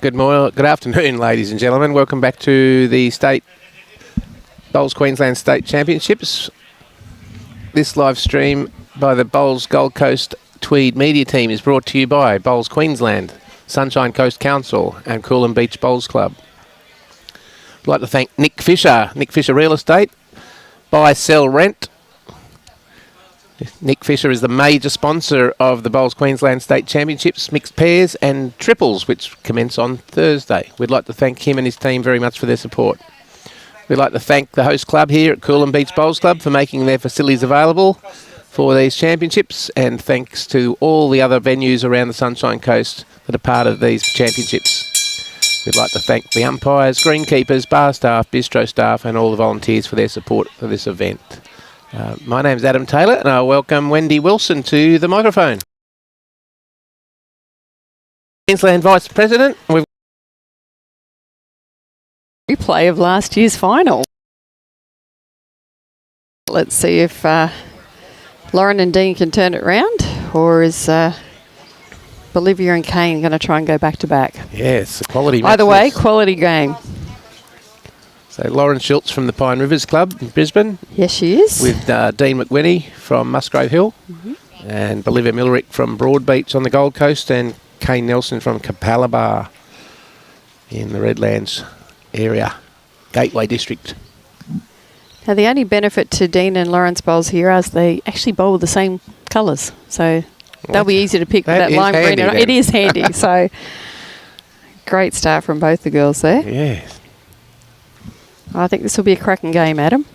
Good afternoon, ladies and gentlemen. Welcome back to the Bowls Queensland State Championships. This live stream by the Bowls Gold Coast Tweed media team is brought to you by Bowls Queensland, Sunshine Coast Council and Coolum Beach Bowls Club. I'd like to thank Nick Fisher Real Estate, Buy, Sell, Rent. Nick Fisher is the major sponsor of the Bowls Queensland State Championships, mixed pairs and triples, which commence on Thursday. We'd like to thank him and his team very much for their support. We'd like to thank the host club here at Coolum Beach Bowls Club for making their facilities available for these championships, and thanks to all the other venues around the Sunshine Coast that are part of these championships. We'd like to thank the umpires, greenkeepers, bar staff, bistro staff and all the volunteers for their support for this event. My name's Adam Taylor and I welcome Wendy Wilson to the microphone. Queensland Vice President. Replay of last year's final. Let's see if Lauren and Dean can turn it round, or is Bolivia and Kane going to try and go back to back? Yes, a quality match. Either way, quality game. So Lauren Schultz from the Pine Rivers Club in Brisbane. Yes, she is. With Dean McWhinney from Musgrave Hill, and Bolivia Millerick from Broadbeach on the Gold Coast, and Kane Nelson from Capalaba in the Redlands area, Gateway District. Now the only benefit to Dean and Lauren's bowls here is they actually bowl with the same colours, so they'll be easy to pick with that lime green. It is handy, so great start from both the girls there. Yes. I think this will be a cracking game, Adam.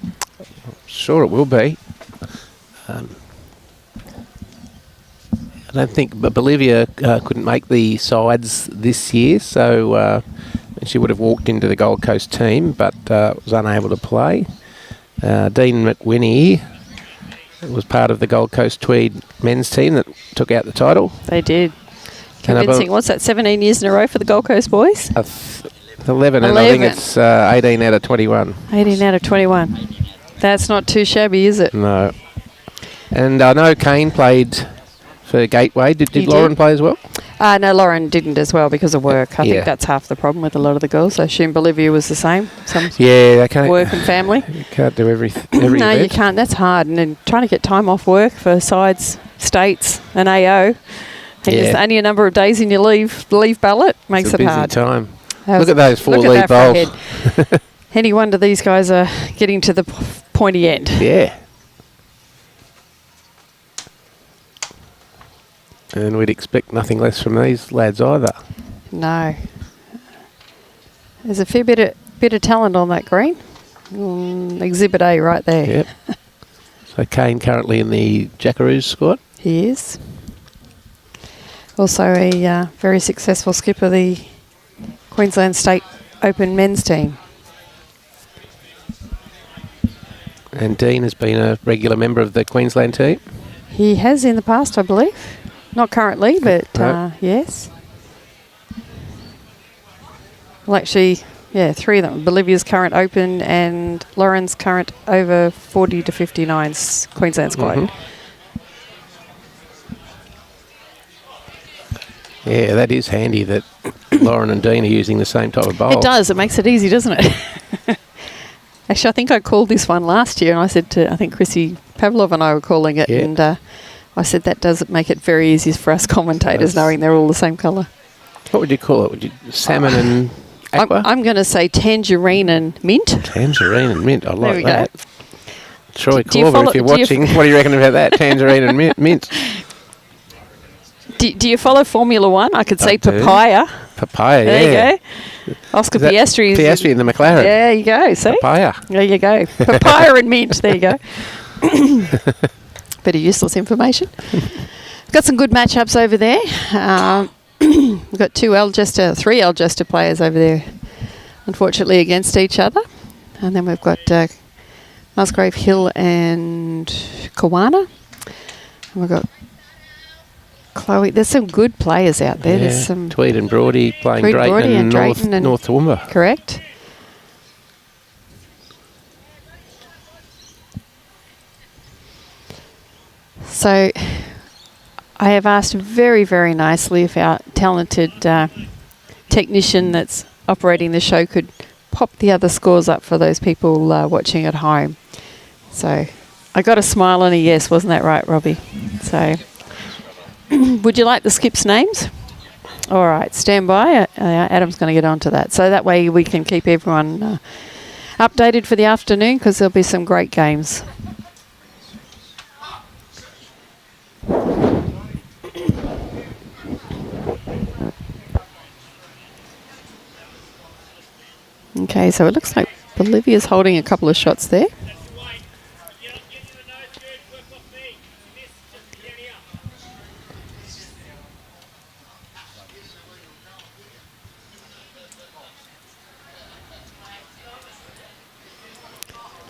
Sure it will be. I don't think Bolivia couldn't make the sides this year, so she would have walked into the Gold Coast team, but was unable to play. Dean McWhinney was part of the Gold Coast Tweed men's team that took out the title. They did. Convincing. What's that, 17 years in a row for the Gold Coast boys? 11, and I think it's 18 out of 21. 18 out of 21. That's not too shabby, is it? No. And I know Kane played for Gateway. Did Lauren play as well? No, Lauren didn't as well because of work. I think that's half the problem with a lot of the girls. I assume Bolivia was the same. They can't work and family. You can't do every No, event. you can't. That's hard. And then trying to get time off work for sides, states and AO. And there's only a number of days in your leave ballot makes it hard. It's a busy time. Look at those 4 lead bowls. Any wonder these guys are getting to the pointy end. Yeah. And we'd expect nothing less from these lads either. No. There's a fair bit of talent on that green. Exhibit A right there. Yep. So Kane currently in the Jackaroos squad. He is. Also a very successful skipper of the Queensland State Open men's team. And Dean has been a regular member of the Queensland team. He has in the past, I believe. Not currently, but yes. Well, actually, 3 of them. Bolivia's current Open and Lauren's current over 40 to 59's Queensland squad. Yeah, that is handy that Lauren and Dean are using the same type of bowl. It does. It makes it easy, doesn't it? Actually, I think I called this one last year, and I said to, I think Chrissy Pavlov and I were calling it, and I said that does make it very easy for us commentators, knowing they're all the same colour. What would you call it? Would you salmon and aqua? I'm going to say tangerine and mint. Tangerine and mint. I like that. Go. Troy Corber, if you're watching, what do you reckon about that? Tangerine and mint. Do you follow Formula One? I could say papaya. Papaya, there you go. Oscar Piastri. Piastri in the McLaren. There you go, see? Papaya. There you go. Papaya and mint, there you go. Bit of useless information. Got some good matchups over there. We've got 3 Algester players over there, unfortunately, against each other. And then we've got Musgrave Hill and Kawana. And we've got Chloe. There's some good players out there. Yeah. There's some Tweed and Broady playing Drayton and North Toowoomba. Correct. So I have asked very, very nicely if our talented technician that's operating the show could pop the other scores up for those people watching at home. So I got a smile and a yes, wasn't that right, Robbie? So would you like the skips' names? All right, stand by. Adam's going to get on to that. So that way we can keep everyone updated for the afternoon, because there'll be some great games. Okay, so it looks like Bolivia's holding a couple of shots there.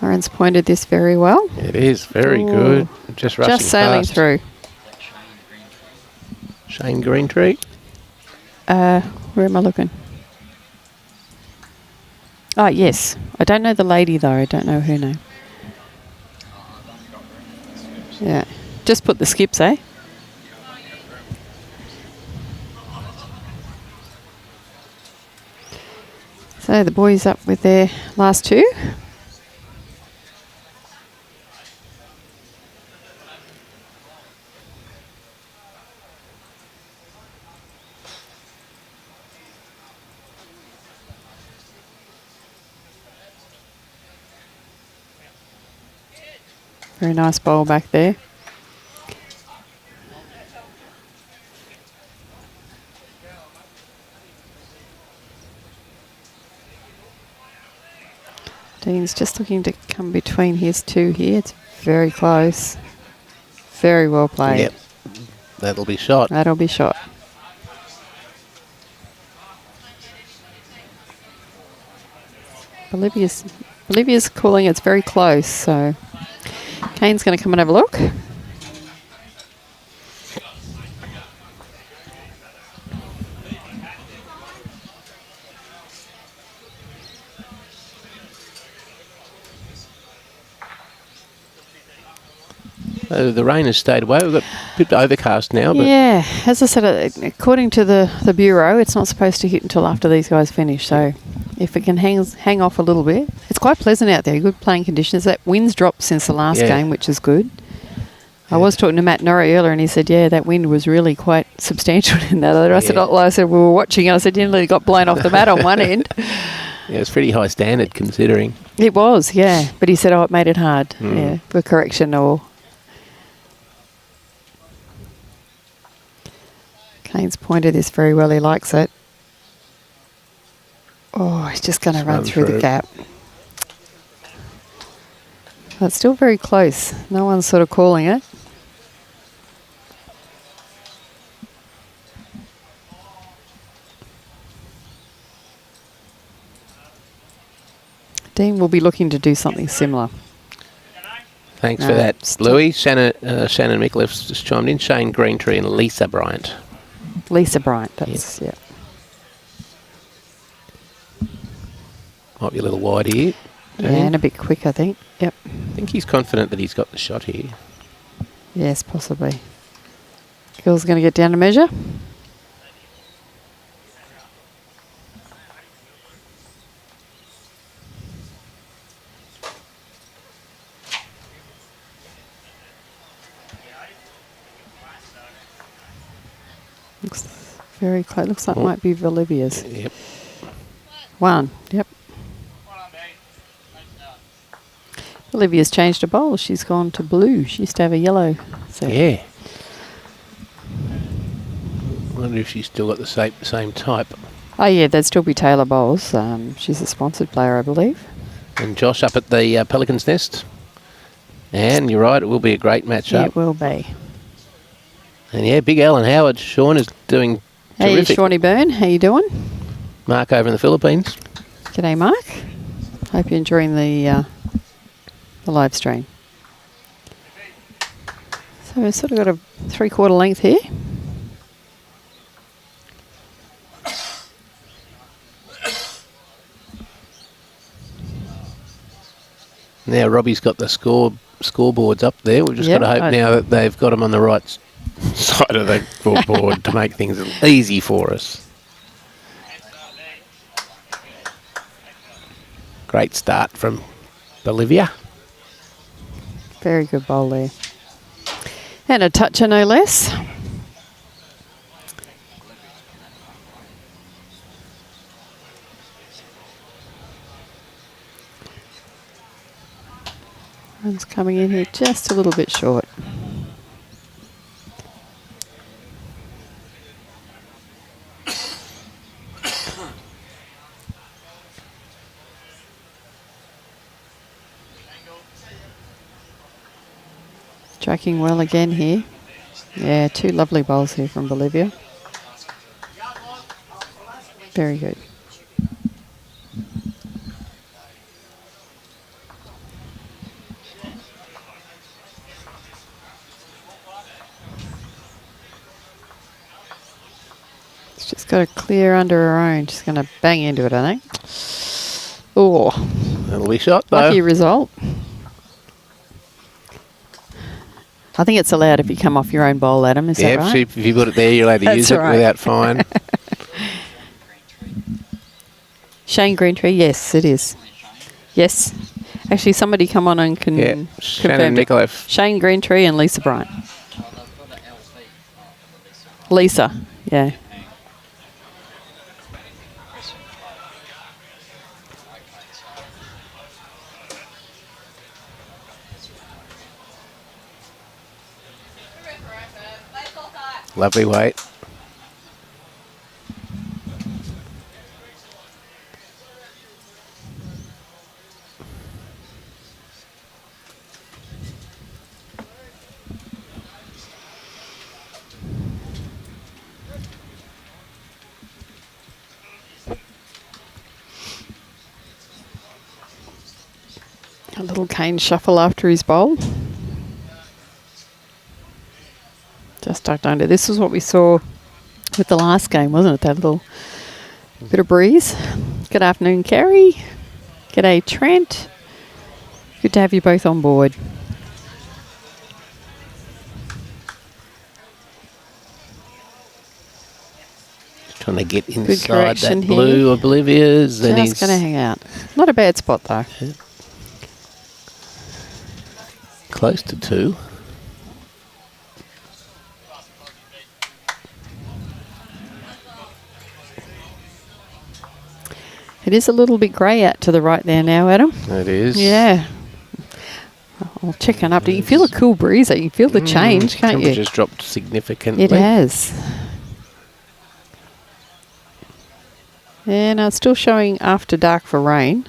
Lauren's pointed this very well. It is very good. Just rushing sailing past. through. Shane Greentree. Where am I looking? Oh, yes. I don't know the lady, though. I don't know her name. Yeah. Just put the skips, eh? So the boys up with their last two. Very nice bowl back there. Dean's just looking to come between his two here. It's very close. Very well played. Yep. That'll be shot. That'll be shot. Bolivia's calling. It's very close, so Kane's going to come and have a look. The rain has stayed away. We've got a bit overcast now. But Yeah, as I said, according to the Bureau, it's not supposed to hit until after these guys finish. So if it can hang off a little bit. It's quite pleasant out there, good playing conditions. That wind's dropped since the last game, which is good. I was talking to Matt Norrie earlier, and he said, yeah, that wind was really quite substantial in that. I said, we were watching, and I said, you nearly got blown off the mat on one end. Yeah, it's pretty high standard considering. It was, yeah. But he said, it made it hard, for correction or... Kane's pointed this very well. He likes it. Oh, he's just going to run through the gap. But it's still very close. No one's sort of calling it. Dean will be looking to do something similar. Thanks for that, Louis. Shannon Mickleff's just chimed in. Shane Greentree and Lisa Bryant. Lisa Bryant, that's, yeah. Might be a little wide here. Yeah, and a bit quick, I think. Yep. I think he's confident that he's got the shot here. Yes, possibly. Girl's going to get down to measure. Looks very close. Looks like it might be Bolivia's. Yep. One. Yep. Bolivia's changed her bowl. She's gone to blue. She used to have a yellow set. Yeah. I wonder if she's still got the same type. Oh, yeah, they'd still be Taylor bowls. She's a sponsored player, I believe. And Josh up at the Pelican's Nest. And you're right, it will be a great match-up. It will be. And yeah, Big Alan Howard, Sean is doing terrific. Hey, Shawnee Byrne, how you doing? Mark over in the Philippines. G'day, Mark. Hope you're enjoying the live stream. So we've sort of got a 3/4 length here. Now Robbie's got the scoreboards up there. We've just got to hope now that they've got them on the right side of the board to make things easy for us. Great start from Bolivia. Very good bowl there. And a toucher, no less. One's coming in here just a little bit short. Tracking well again here. Yeah, 2 lovely bowls here from Bolivia. Very good. She's just got to clear under her own. She's going to bang into it, I think. Oh, That'll be shot, though. lucky result. I think it's allowed if you come off your own bowl, Adam. Is that right? If you put it there, you're allowed to That's use it right. without fine. Shane Greentree, yes, it is. Yes. Actually, somebody come on and Yeah, confirm Shannon it. Mikalev. Shane Greentree and Lisa Bryant. Lisa, yeah. Lovely weight. A little Kane shuffle after his bowl. Just ducked under. This is what we saw with the last game, wasn't it? That little bit of breeze. Good afternoon, Kerry. G'day, Trent. Good to have you both on board. Trying to get inside correction that blue of Bolivia's. And Just going to hang out. Not a bad spot, though. Close to 2. It is a little bit grey out to the right there now, Adam. It is. Yeah. I'll check on up. You can feel a cool breeze. You can feel the change, can't you? Temperature's dropped significantly. It has. Yeah, no, it's still showing after dark for rain.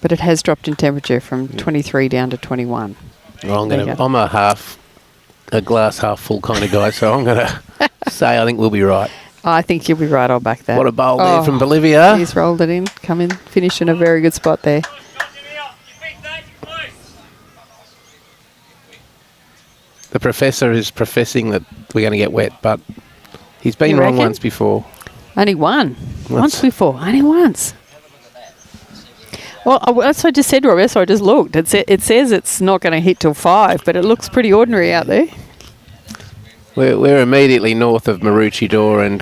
But it has dropped in temperature from 23 down to 21. Well, There you go. I'm a glass half full kind of guy, so I'm going to say I think we'll be right. I think you'll be right. I'll back that. What a bowl Oh, there from Bolivia. He's rolled it in. Come in. Finish in a very good spot there. The professor is professing that we're going to get wet, but he's been You wrong reckon? once before. Only one. Once before. Only once. Well, that's what I just said, Rob. That's what I just looked. It says it's not going to hit till 5, but it looks pretty ordinary out there. We're immediately north of Maroochydore and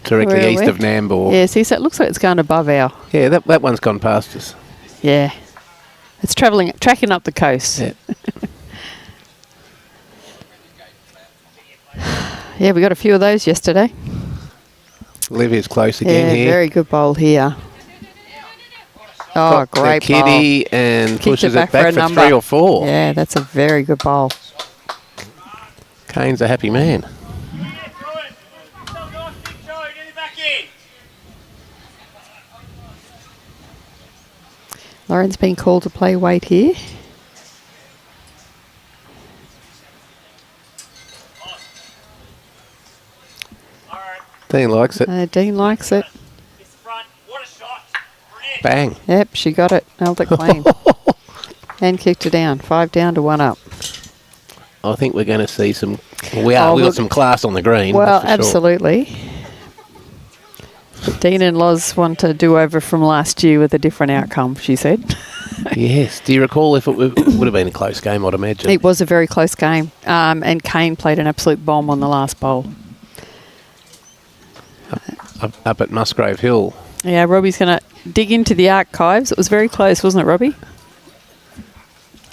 directly Where are east we? of Nambour. Yeah, see, so it looks like it's going above our... Yeah, that one's gone past us. Yeah. It's tracking up the coast. Yeah. Yeah, we got a few of those yesterday. Olivia's close again Yeah, here. very good bowl here. Oh, Got the great bowl. kitty and Kicked pushes it back it back for a for number. 3 or 4. Yeah, that's a very good bowl. Kane's a happy man. Lauren's been called to play weight here. Dean likes it. Dean likes it. Bang. Yep, she got it. Held it clean. And kicked it down. 5 down to 1 up. I think we're going to see some... We Oh, got look- some class on the green. Well, that's for sure. absolutely. But Dean and Loz want a do-over from last year with a different outcome, she said. Yes. Do you recall if it would have been a close game, I'd imagine? It was a very close game. And Kane played an absolute bomb on the last bowl. Up at Musgrave Hill. Yeah, Robbie's going to dig into the archives. It was very close, wasn't it, Robbie?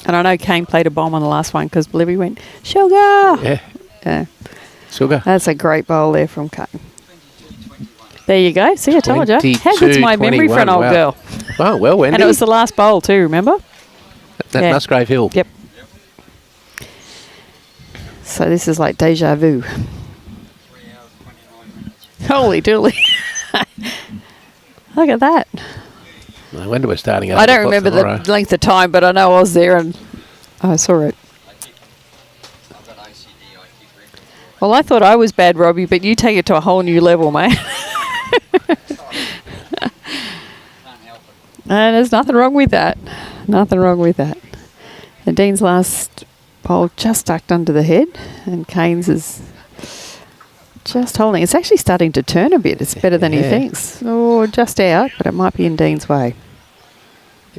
And I know Kane played a bomb on the last one because Bolivia went, sugar! Yeah. Sugar. That's a great bowl there from Kane. There you go. See, I told you. How good's my memory for an old girl? Oh, well, Wendy. And it was the last bowl too, remember? At Musgrave Hill. Yep. So this is like deja vu. Holy dooly. Look at that. No wonder we're starting up. I don't remember the length of time, but I know I was there and I saw it. Well, I thought I was bad, Robbie, but you take it to a whole new level, mate. And there's nothing wrong with that. Nothing wrong with that. And Dean's last bowl just ducked under the head, and Kane's is just holding. It's actually starting to turn a bit. It's better than he thinks. Oh, just out, but it might be in Dean's way.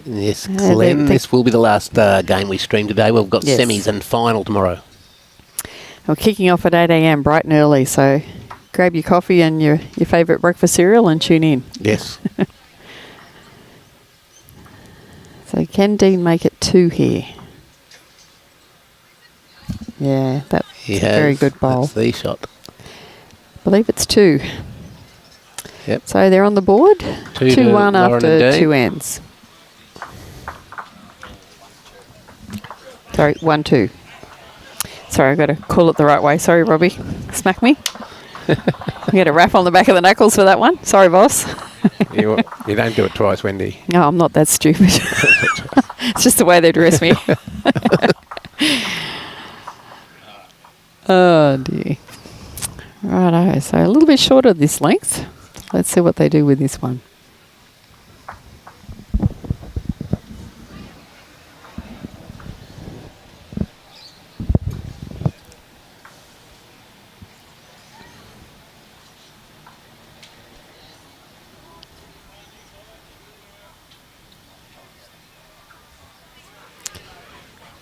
Yes, Glenn, this will be the last game we stream today. We've got semis and final tomorrow. We're kicking off at 8 a.m. bright and early, so grab your coffee and your favourite breakfast cereal and tune in. Yes. So can Dean make it 2 here? Yeah, that's a very good bowl. That's the shot. I believe it's 2. Yep. So they're on the board. 2-1 after 2 ends. Sorry, 1-2. Sorry, I've got to call it the right way. Sorry, Robbie. Smack me. I get a rap on the back of the knuckles for that one. Sorry, boss. You don't do it twice, Wendy. No, I'm not that stupid. It's just the way they dress me. Oh, dear. Righto, so a little bit shorter this length. Let's see what they do with this one.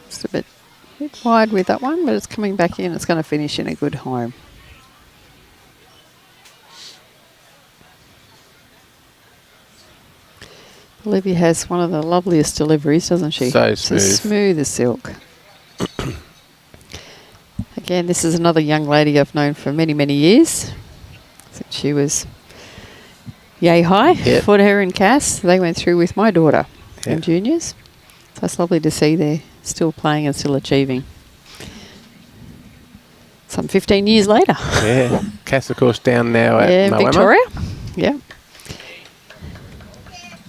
Just a bit wide with that one, but it's coming back in. It's going to finish in a good home. Olivia has one of the loveliest deliveries, doesn't she? So smooth. It's as smooth as silk. Again, this is another young lady I've known for many, many years. Since she was yay high. Yep. For her and Cass, they went through with my daughter in juniors. So it's lovely to see they're still playing and still achieving. Some 15 years later. Yeah. Cass, of course, down now at Moama. Victoria. Yeah.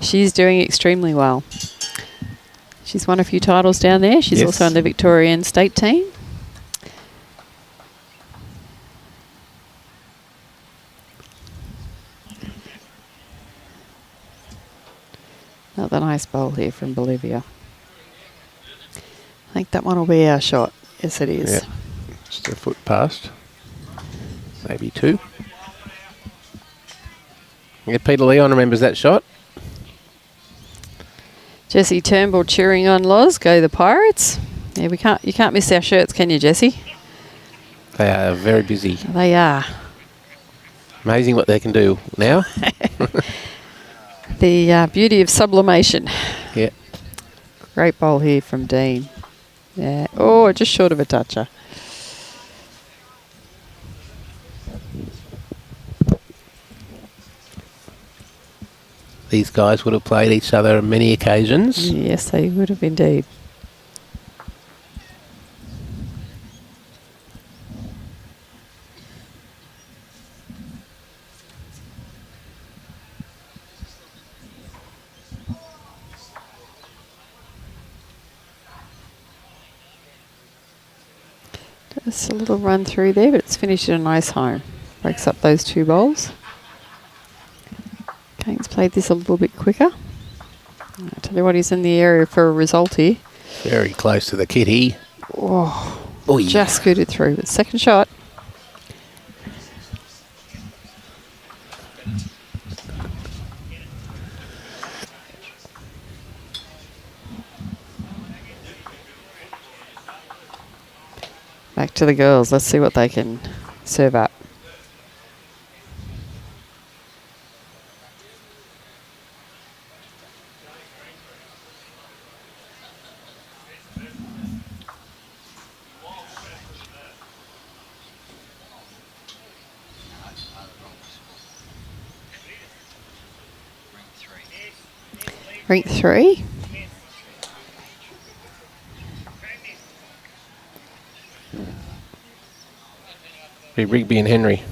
She's doing extremely well. She's won a few titles down there. She's also on the Victorian state team. Another nice bowl here from Bolivia. I think that one will be our shot. Yes, it is. Yeah. Just a foot past. Maybe 2. Yeah, Peter Leon remembers that shot. Jessie Turnbull cheering on Loz. Go the Pirates. Yeah, you can't miss our shirts, can you, Jessie? They are very busy. They are. Amazing what they can do now. The beauty of sublimation. Yeah. Great bowl here from Dean. Yeah. Oh, just short of a toucher. These guys would have played each other on many occasions. Yes, they would have indeed. Just a little run through there, but it's finished in a nice home. Breaks up those 2 bowls. Kane's played this a little bit quicker. I tell you what, he's in the area for a result here. Very close to the kitty. Oh, Oy. Just scooted through. But second shot. Back to the girls. Let's see what they can serve up. Rink 3. Rigby and Henry.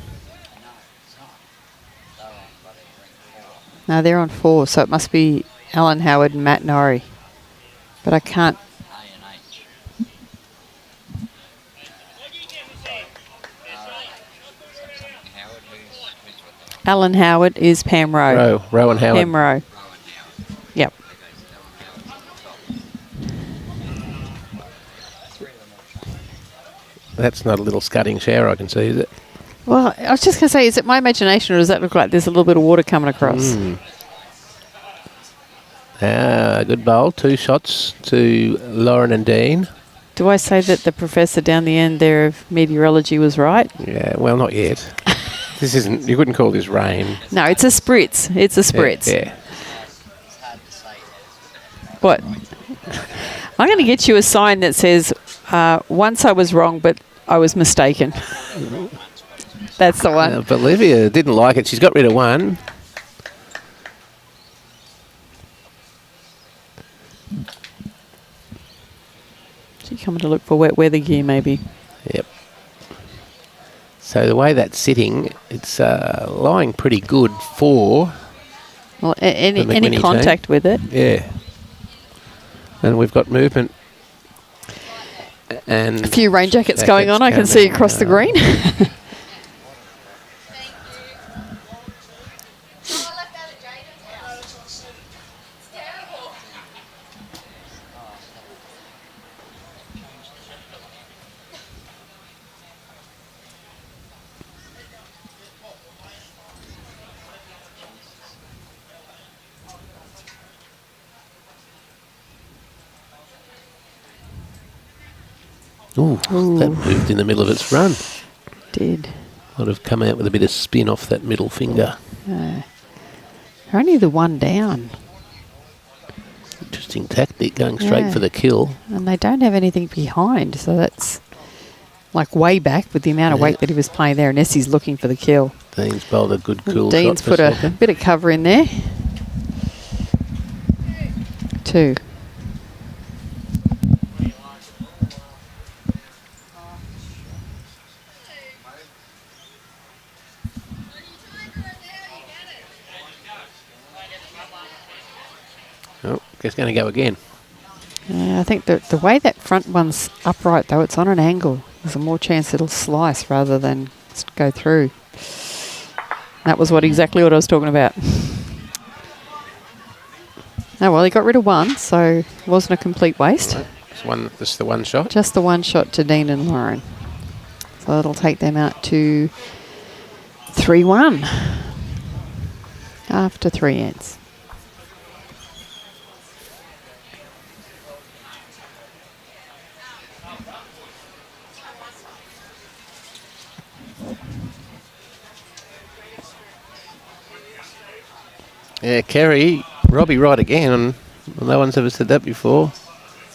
No, they're on 4, so it must be Alan Howard and Matt Norrie. But I can't. Alan Howard is Pam Rowe. Rowe and Howard. Pam Rowe. Yep. That's not a little scudding shower, I can see, is it? Well, I was just going to say, is it my imagination or does that look like there's a little bit of water coming across? Good bowl. 2 shots to Lauren and Dean. Do I say that the professor down the end there of meteorology was right? Yeah, well, not yet. This isn't, you wouldn't call this rain. No, it's a spritz. It's a spritz. Yeah. What? I'm going to get you a sign that says, once I was wrong, but I was mistaken. That's the one. Bolivia didn't like it. She's got rid of 1. She's coming to look for wet weather gear, maybe. Yep. So the way that's sitting, it's lying pretty good for... Well, any contact with it. Yeah. And we've got movement. And a few rain jackets going on, I can see across the green. Ooh, that moved in the middle of its run. Did. Would have come out with a bit of spin off that middle finger. Only the 1 down. Interesting tactic, going straight for the kill. And they don't have anything behind, so that's like way back with the amount of weight that he was playing there. And Essie's looking for the kill. Dean's bowled a good cool Dean's shot. Dean's put a bit of cover in there. 2. Oh, it's going to go again. I think the way that front one's upright, though, it's on an angle. There's a more chance it'll slice rather than go through. That was exactly what I was talking about. Oh, well, he got rid of 1, so it wasn't a complete waste. Right. Just the 1 shot? Just the 1 shot to Dean and Lauren. So that'll take them out to 3-1 after 3 ends. Yeah, Kerry, Robbie right again, and no one's ever said that before.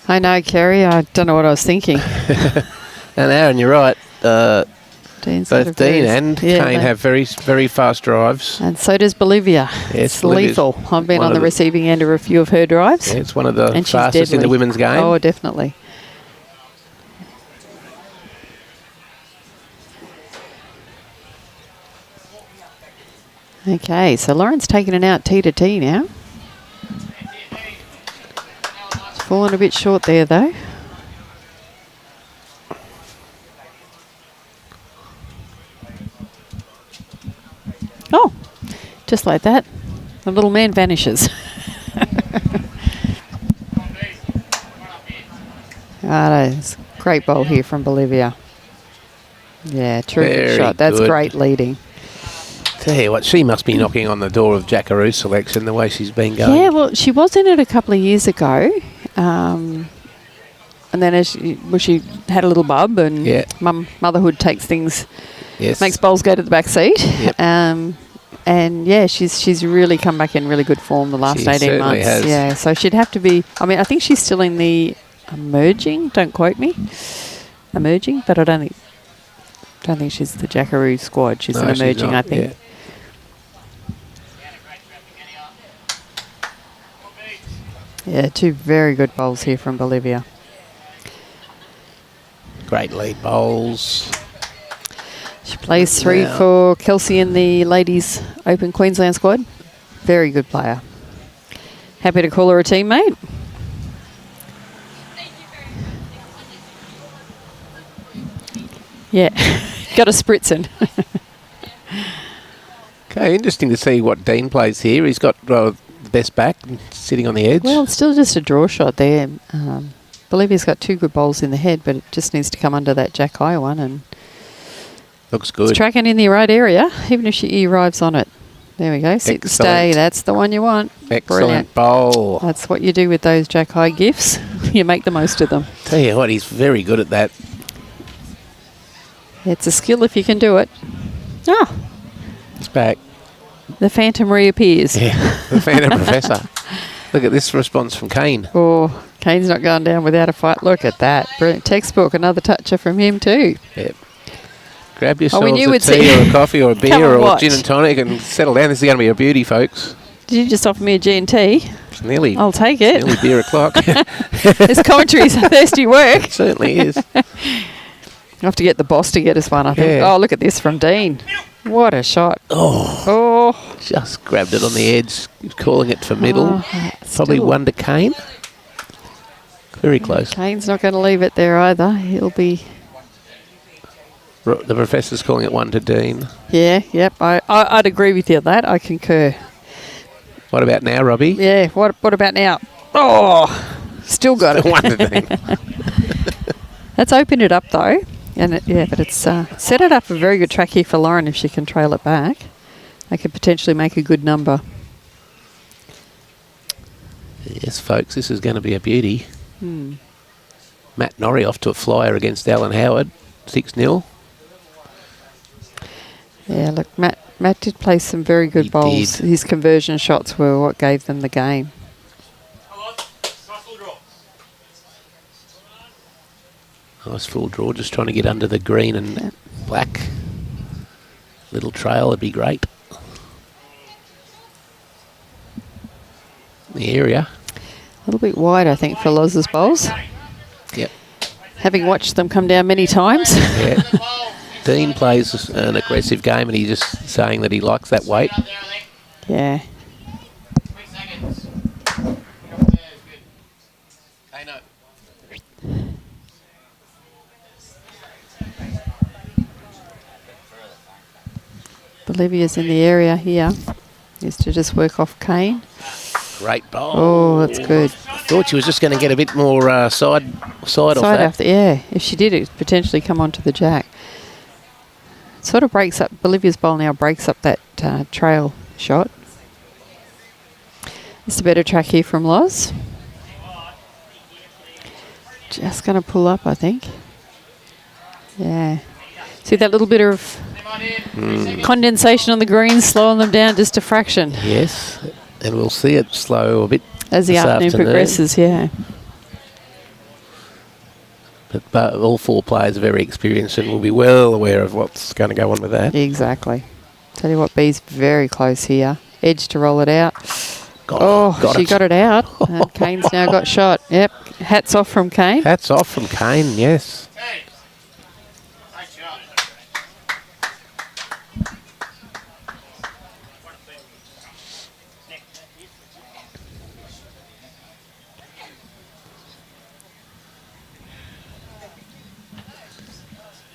I know, Kerry. I don't know what I was thinking. And Aaron, you're right. Dean's both Dean and Kane have very, very fast drives. And so does Bolivia. Yes, it's lethal. I've been on the receiving end of a few of her drives. Yeah, it's one of the fastest in the women's game. Oh, definitely. Okay, so Lauren's taking it out T to T now. It's fallen a bit short there, though. Oh, just like that, the little man vanishes. It's a great bowl here from Bolivia. Yeah, terrific shot. That's great leading. Tell you what, she must be knocking on the door of Jackaroo's selection the way she's been going. Yeah, well, she was in it a couple of years ago. And then as she had a little bub and motherhood takes things, makes bowls go to the back seat. Yep. And yeah, she's really come back in really good form the last 18 months. Has. Yeah, so she'd have to be, I think she's still in the emerging, don't quote me, emerging, but I don't think she's the Jackaroo squad. She's an emerging, I think. Yeah, two very good bowls here from Bolivia. Great lead bowls. She plays 3 Now- for Kelsey in the Ladies Open Queensland squad. Very good player. Happy to call her a teammate. Yeah, got a spritzing. Okay, interesting to see what Dean plays here. He's got the best back sitting on the edge. Well, it's still just a draw shot there. Bolivia's got 2 good bowls in the head, but it just needs to come under that jack high one, and Looks good. it's tracking in the right area, even if she arrives on it. There we go. Sit and stay. Excellent. That's the one you want. Excellent Brilliant. bowl. That's what you do with those jack high gifts. You make the most of them. Tell you what, he's very good at that. It's a skill if you can do it. Ah, It's back. the phantom reappears. Yeah, the Phantom Professor. Look at this response from Kane. Oh, Kane's not going down without a fight. Look at that. Brilliant textbook. Another toucher from him too. Yep. Grab yourselves knew a we'd tea see- or a coffee or a Come beer and or a watch. gin and tonic and settle down. This is going to be a beauty, folks. Did you just offer me a G&T? It's nearly, I'll take it. nearly beer o'clock. This commentary's thirsty work. It certainly is. I'll have to get the boss to get us one, I think. Yeah. Oh, look at this from Dean. What a shot. Oh. Just grabbed it on the edge, calling it for middle. Oh, Probably still. one to Kane. Very close. Kane's not going to leave it there either. He'll be... The Professor's calling it one to Dean. Yeah, yep. I'd agree with you on that. I concur. What about now, Robbie? Yeah, what about now? Oh, still got it. One to Dean. That's opened it up though. And but it's set it up a very good track here for Lauren if she can trail it back. They could potentially make a good number. Yes, folks, this is going to be a beauty. Hmm. Matt Norrie off to a flyer against Alan Howard, 6-0. Yeah, look, Matt did play some very good He bowls. did. His conversion shots were what gave them the game. Nice full draw, just trying to get under the green and black. Little trail would be great. The area. A little bit wide, I think, for Loz's bowls. Yep. Having watched them come down many times. Yeah. Dean plays an aggressive game and he's just saying that he likes that weight. Yeah. Bolivia's in the area here. Is to just work off Kane. Great bowl. Oh, that's good. Thought she was just going to get a bit more side off Side that. after, yeah. If she did, it would potentially come onto the jack. Sort of breaks up, Bolivia's bowl now breaks up that trail shot. It's a better track here from Loz. Just going to pull up, I think. Yeah. See that little bit of condensation on the greens slowing them down just a fraction Yes, and we'll see it slow a bit as the this afternoon progresses, yeah. But all 4 players are very experienced and will be well aware of what's going to go on with that. Exactly. Tell you what, B's very close here. Edge to roll it out. She got it out. And Kane's now got shot. Yep. Hats off from Kane. Hats off from Kane, yes.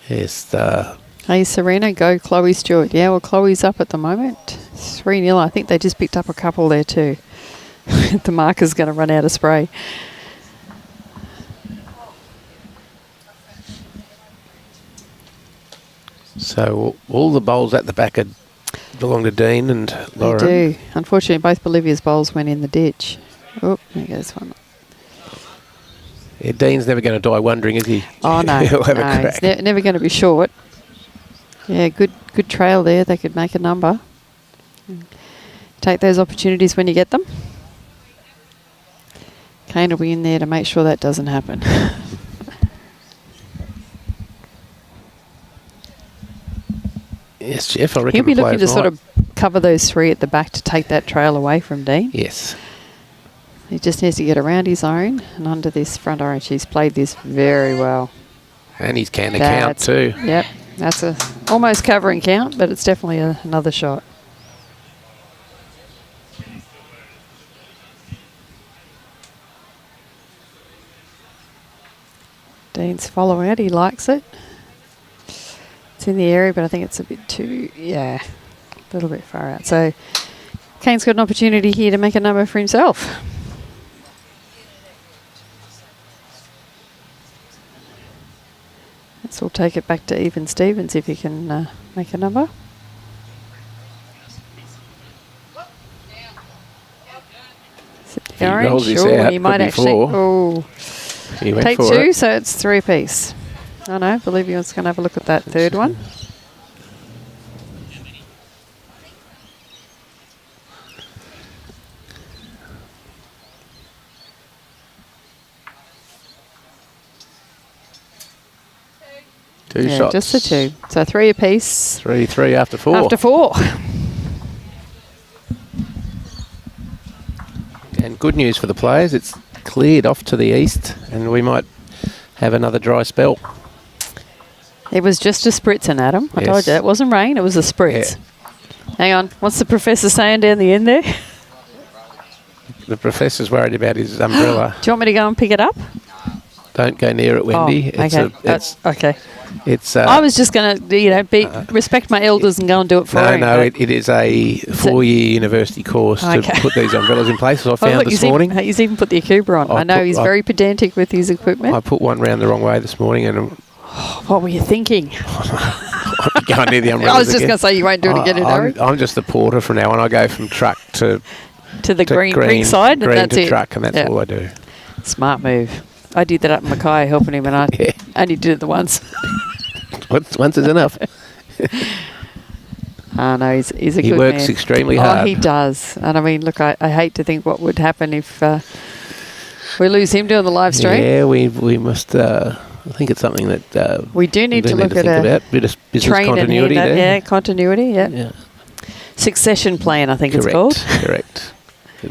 Yes, Hey, Serena, go Chloe Stewart. Yeah, well, Chloe's up at the moment. 3-0. I think they just picked up a couple there too. The marker's going to run out of spray. so all the bowls at the back belong to Dean and Lauren. They do. Unfortunately, both Bolivia's bowls went in the ditch. Oh, there goes one. Yeah, Dean's never going to die wondering, is he? Oh, no. He'll have a No, crack. it's never going to be short. Yeah, good trail there. They could make a number. Take those opportunities when you get them. Kane will be in there to make sure that doesn't happen. Yes, Jeff, I reckon He'll be the looking players to sort might. of cover those 3 at the back to take that trail away from Dean. Yes. He just needs to get around his own and under this front orange. He's played this very well. And he's can count too. Yep, that's a almost covering count, but it's definitely another shot. Dean's following it. He likes it. It's in the area, but I think it's a bit too, a little bit far out. So Kane's got an opportunity here to make a number for himself. So we'll take it back to even Stevens if he can make a number. He rolls this out, he might actually take for 2, it. so it's 3 apiece. I know, Bolivia's going to have a look at that third one. Two shots. Just the 2. So 3 apiece. 3-3 after 4. After 4. And good news for the players, it's cleared off to the east and we might have another dry spell. It was just a spritzing, Adam. I told you, it wasn't rain, it was a spritz. Yeah. Hang on, what's the professor saying down the end there? The professor's worried about his umbrella. Do you want me to go and pick it up? Don't go near it, Wendy. Okay. It's. I was just going to, respect my elders and go and do it for him. No, it is a 4-year university course to put these umbrellas in place. So I found this morning. He's even put the Acuba on. I know he's very pedantic with his equipment. I put one round the wrong way this morning, and what were you thinking? Going near the umbrellas. I was just going to say you won't do it again in a hurry. I'm just the porter from now on. I go from truck to the green side, green and that's to it. truck, and that's all I do. Smart move. I did that up in Mackay helping him, and I only did it the once. Once is enough. No, he's a good man. He works extremely hard. Oh, he does. And I mean, look, I hate to think what would happen if we lose him doing the live stream. Yeah, we must. I think it's something that we do need to look at a bit of business continuity there. Yeah, continuity. Yeah. Succession plan, I think it's called. Correct.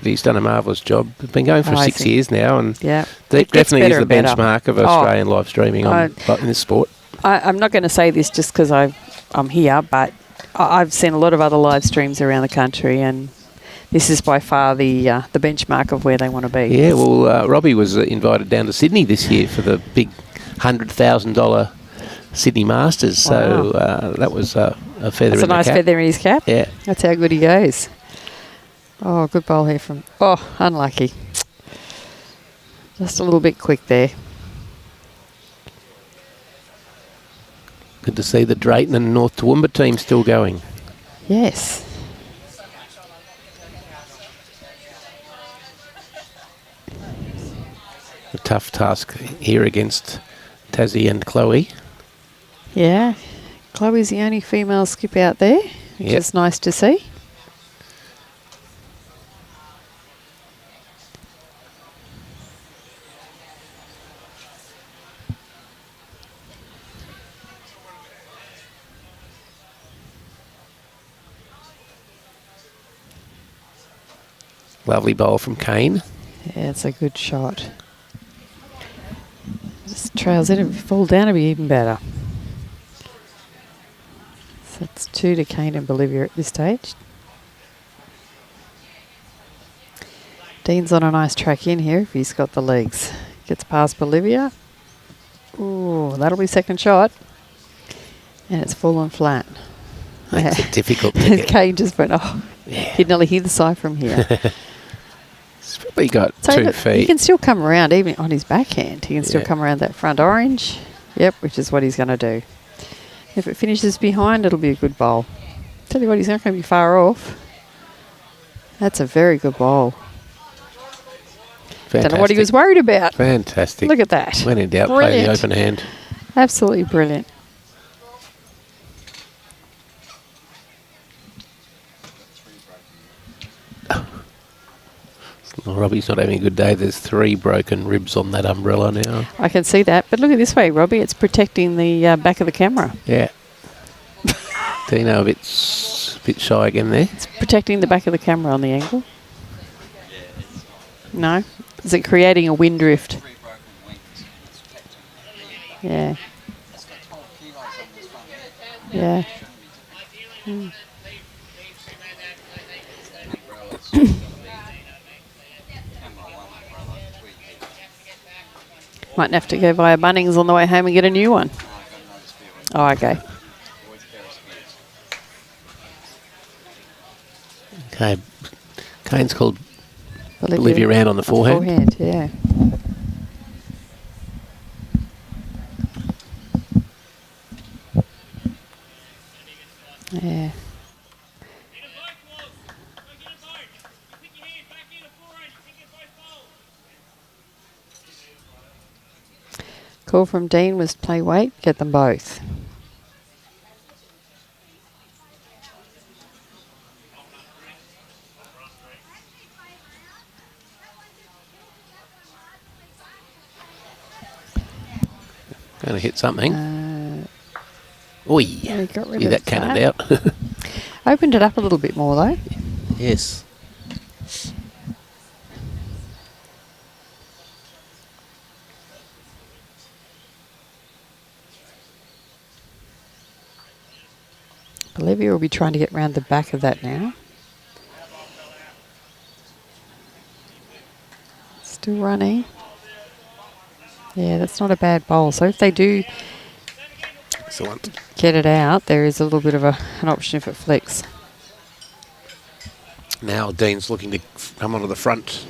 He's done a marvellous job. It's been going for 6 years now, and definitely is the benchmark of Australian live streaming in this sport. I'm not going to say this just because I'm here, but I've seen a lot of other live streams around the country, and this is by far the benchmark of where they want to be. Yeah, well, Robbie was invited down to Sydney this year for the big $100,000 Sydney Masters, so that was a feather in the cap. That's a nice feather in his cap. Yeah. That's how good he goes. Oh, good bowl here from... Oh, unlucky. Just a little bit quick there. Good to see the Drayton and North Toowoomba team still going. Yes. A tough task here against Tassie and Chloe. Yeah. Chloe's the only female skip out there, which is nice to see. Lovely bowl from Kane. Yeah, it's a good shot. Just trails in. If you fall down, it'll be even better. So it's 2 to Kane and Bolivia at this stage. Dean's on a nice track in here if he's got the legs. Gets past Bolivia. Ooh, that'll be second shot. And it's fallen flat. Makes it difficult to get. Kane just went, he'd nearly hear the side from here. He's probably got 2 feet. He can still come around, even on his backhand. He can still come around that front orange. Yep, which is what he's going to do. If it finishes behind, it'll be a good bowl. Tell you what, he's not going to be far off. That's a very good bowl. Fantastic. Don't know what he was worried about. Fantastic. Look at that. When in doubt, play the open hand. Absolutely brilliant. Well, Robbie's not having a good day. There's 3 broken ribs on that umbrella now. I can see that. But look at this way, Robbie. It's protecting the back of the camera. Yeah. Dino a bit shy again there. It's protecting the back of the camera on the angle. No? Is it creating a wind drift? Yeah. Yeah. Mm. Might have to go via Bunnings on the way home and get a new one. Oh, okay. Okay. Kane's called Bolivia round on the forehand. Yeah. Yeah. Call from Dean was play weight, get them both. Going to hit something. Oi! Yeah, got rid See of that cannoned out. Opened it up a little bit more though. Yes. Bolivia will be trying to get round the back of that now. Still running. Yeah, that's not a bad bowl. So if they do Excellent. get it out, there is a little bit of an option if it flicks. Now Dean's looking to come onto the front.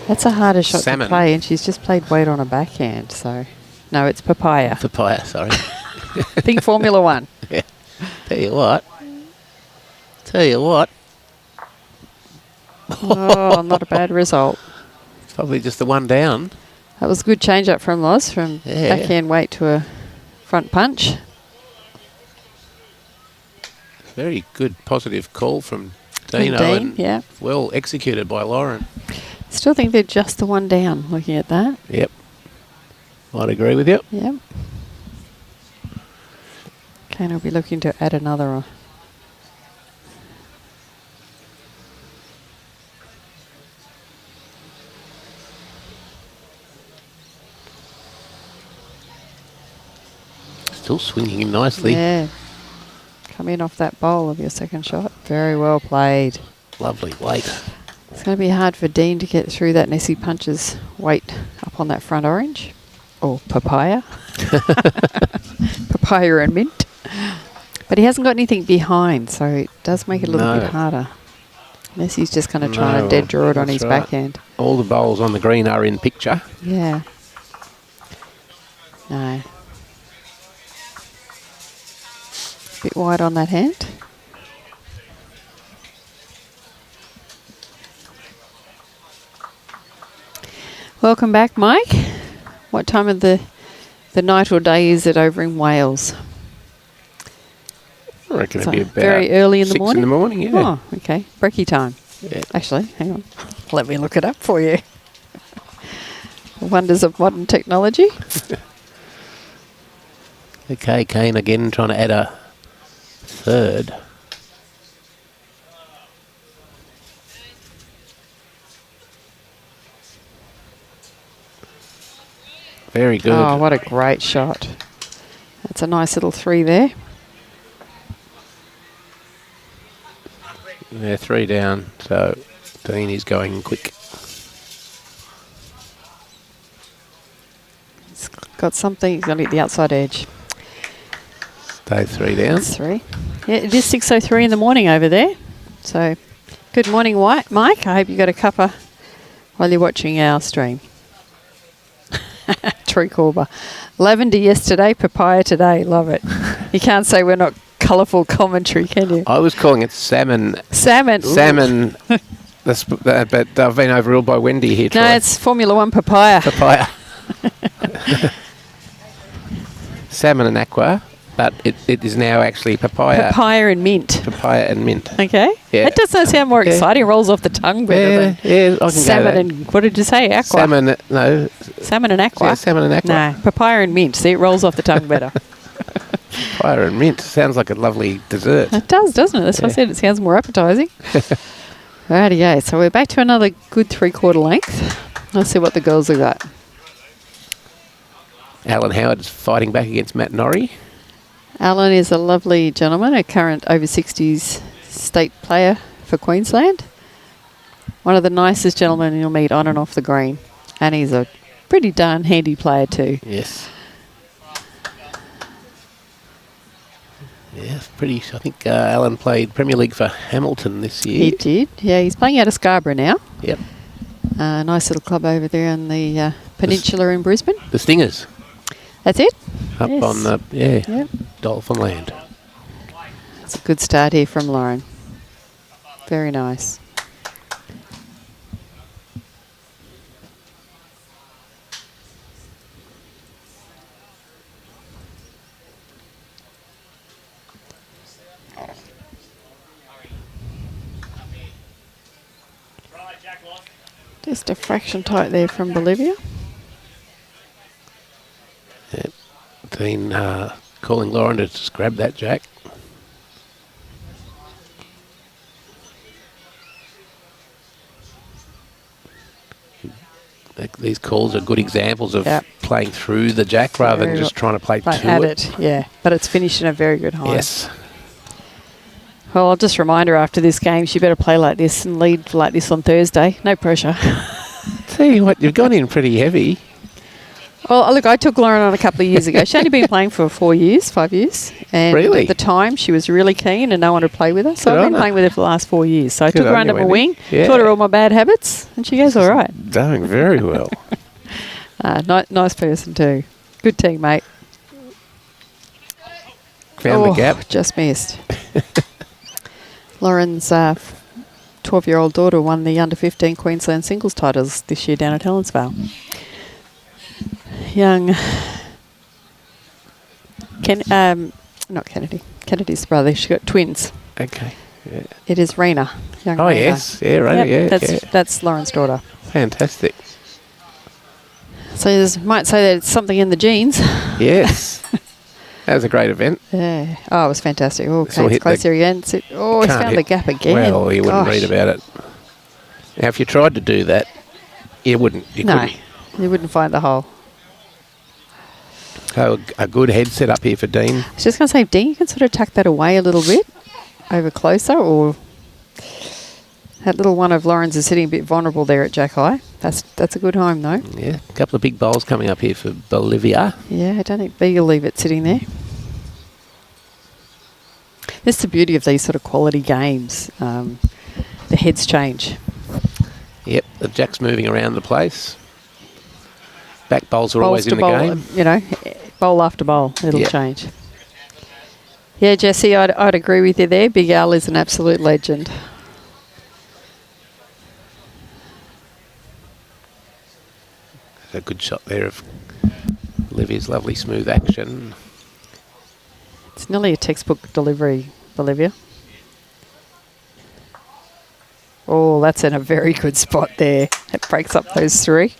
That's a harder shot Salmon. to play, and she's just played weight on a backhand. So, no, it's papaya. Papaya, sorry. Think Formula One. Yeah. Tell you what. Oh, not a bad result. It's probably just the one down. That was a good change up from Loz, from Yeah. backhand weight to a front punch. Very good positive call from Dino Dean, and yeah. well executed by Lauren. Still think they're just the one down, looking at that. Yep. I'd agree with you. Yep. Kane will be looking to add another. Still swinging him nicely. Yeah. Come in off that bowl of your second shot. Very well played. Lovely weight. It's going to be hard for Dean to get through that unless he punches weight up on that front orange. Or papaya. Papaya and mint. But he hasn't got anything behind, so it does make it a little bit harder. Unless he's just kind of trying to dead draw it on his backhand. All the bowls on the green are in picture. Yeah. No. Bit wide on that hand. Welcome back, Mike. What time of the night or day is it over in Wales? I reckon it'd So be about very early in the 6 morning? in the morning, yeah. Oh, okay. Brekkie time. Yeah. Actually, hang on. Let me look it up for you. The wonders of modern technology. Okay, Kane again trying to add a third. Very good. Oh, what a great shot. That's a nice little 3 there. Yeah, 3 down, so Dean is going quick. He's got something. He's going to get the outside edge. Stay 3 down. That's 3. Yeah, it is 6:03 in the morning over there. So, good morning, Mike. I hope you got a cuppa while you're watching our stream. True Corba. Lavender yesterday, papaya today. Love it. You can't say we're not colourful commentary, can you? I was calling it salmon. Salmon. Salmon. But I've been overruled by Wendy here. No, Troy. it's Formula One papaya. Papaya. Salmon and aqua, but it is now actually papaya. Papaya and mint. Papaya and mint. Okay. Yeah. That doesn't sound more exciting. Rolls off the tongue better Yeah, I can salmon go that. and, what did you say? Aqua. Salmon, no. Salmon and aqua. Yeah, salmon and aqua. No, papaya and mint. See, it rolls off the tongue better. Papaya and mint sounds like a lovely dessert. It does, doesn't it? That's why I said it sounds more appetising. Righty-o. So we're back to another good 3/4 length. Let's see what the girls have got. Alan Howard is fighting back against Matt Norrie. Alan is a lovely gentleman, a current over 60s state player for Queensland. One of the nicest gentlemen you'll meet on and off the green. And he's a pretty darn handy player too. Yes. Yeah, pretty. I think Alan played Premier League for Hamilton this year. He did. Yeah, he's playing out of Scarborough now. Yep. Nice little club over there on the peninsula in Brisbane. The Stingers. That's it? Up Yes. on the, Yep. Dolphin Land. It's a good start here from Lauren. Very nice. Just a fraction tight there from Bolivia. Yep. Dean calling Lauren to just grab that jack. These calls are good examples of playing through the jack rather than just trying to play to at it. Yeah, but it's finished in a very good high. Yes. Well, I'll just remind her after this game she better play like this and lead like this on Thursday. No pressure. Tell you what, you've gone in pretty heavy. Well, look, I took Lauren on a couple of years ago. She'd only been playing for 5 years. And Really? at the time, she was really keen and no one would play with her. So Good I've on been her. playing with her for the last 4 years. So I Good took her on under you, my Wendy. wing, Yeah. taught her all my bad habits, and she goes all right. Doing very well. Nice person too. Good teammate. Found the gap. Just missed. Lauren's 12-year-old daughter won the under-15 Queensland singles titles this year down at Helensvale. Young... not Kennedy. Kennedy's brother. She's got twins. Okay. Yeah. It is Rena. Young Oh, Rena. yes. Yeah, right. Yep, that's Lauren's daughter. Fantastic. So you might say that it's something in the genes. Yes. That was a great event. Yeah. Oh, it was fantastic. Oh, So okay, hit it's close the- here again. Oh, he's Can't found hit- the gap again. Well, you wouldn't Gosh. read about it. Now, if you tried to do that, you wouldn't. You No, couldn't. you wouldn't find the hole. So a good head set up here for Dean. I was just going to say, Dean, you can sort of tuck that away a little bit over closer, or that little one of Lauren's is sitting a bit vulnerable there at Jack High. That's a good home, though. Yeah, a couple of big bowls coming up here for Bolivia. Yeah, I don't think B will leave it sitting there. This is the beauty of these sort of quality games. The heads change. Yep, the jack's moving around the place. Back bowls are always Bowls in to the bowl, game. you know, bowl after bowl, it'll Yeah. change. Yeah, Jesse, I'd agree with you there. Big Al is an absolute legend. A good shot there of Olivia's lovely smooth action. It's nearly a textbook delivery, Bolivia. Oh, that's in a very good spot there. It breaks up those three.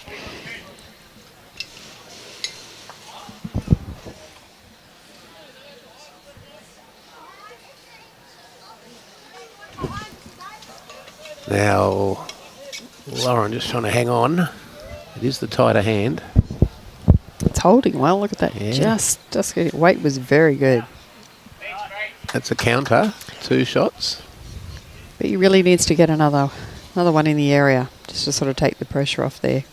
Now, Lauren just trying to hang on. It is the tighter hand. It's holding well. Look at that. Yeah. Just good. Weight was very good. That's a counter. 2 shots. But he really needs to get another one in the area just to sort of take the pressure off there.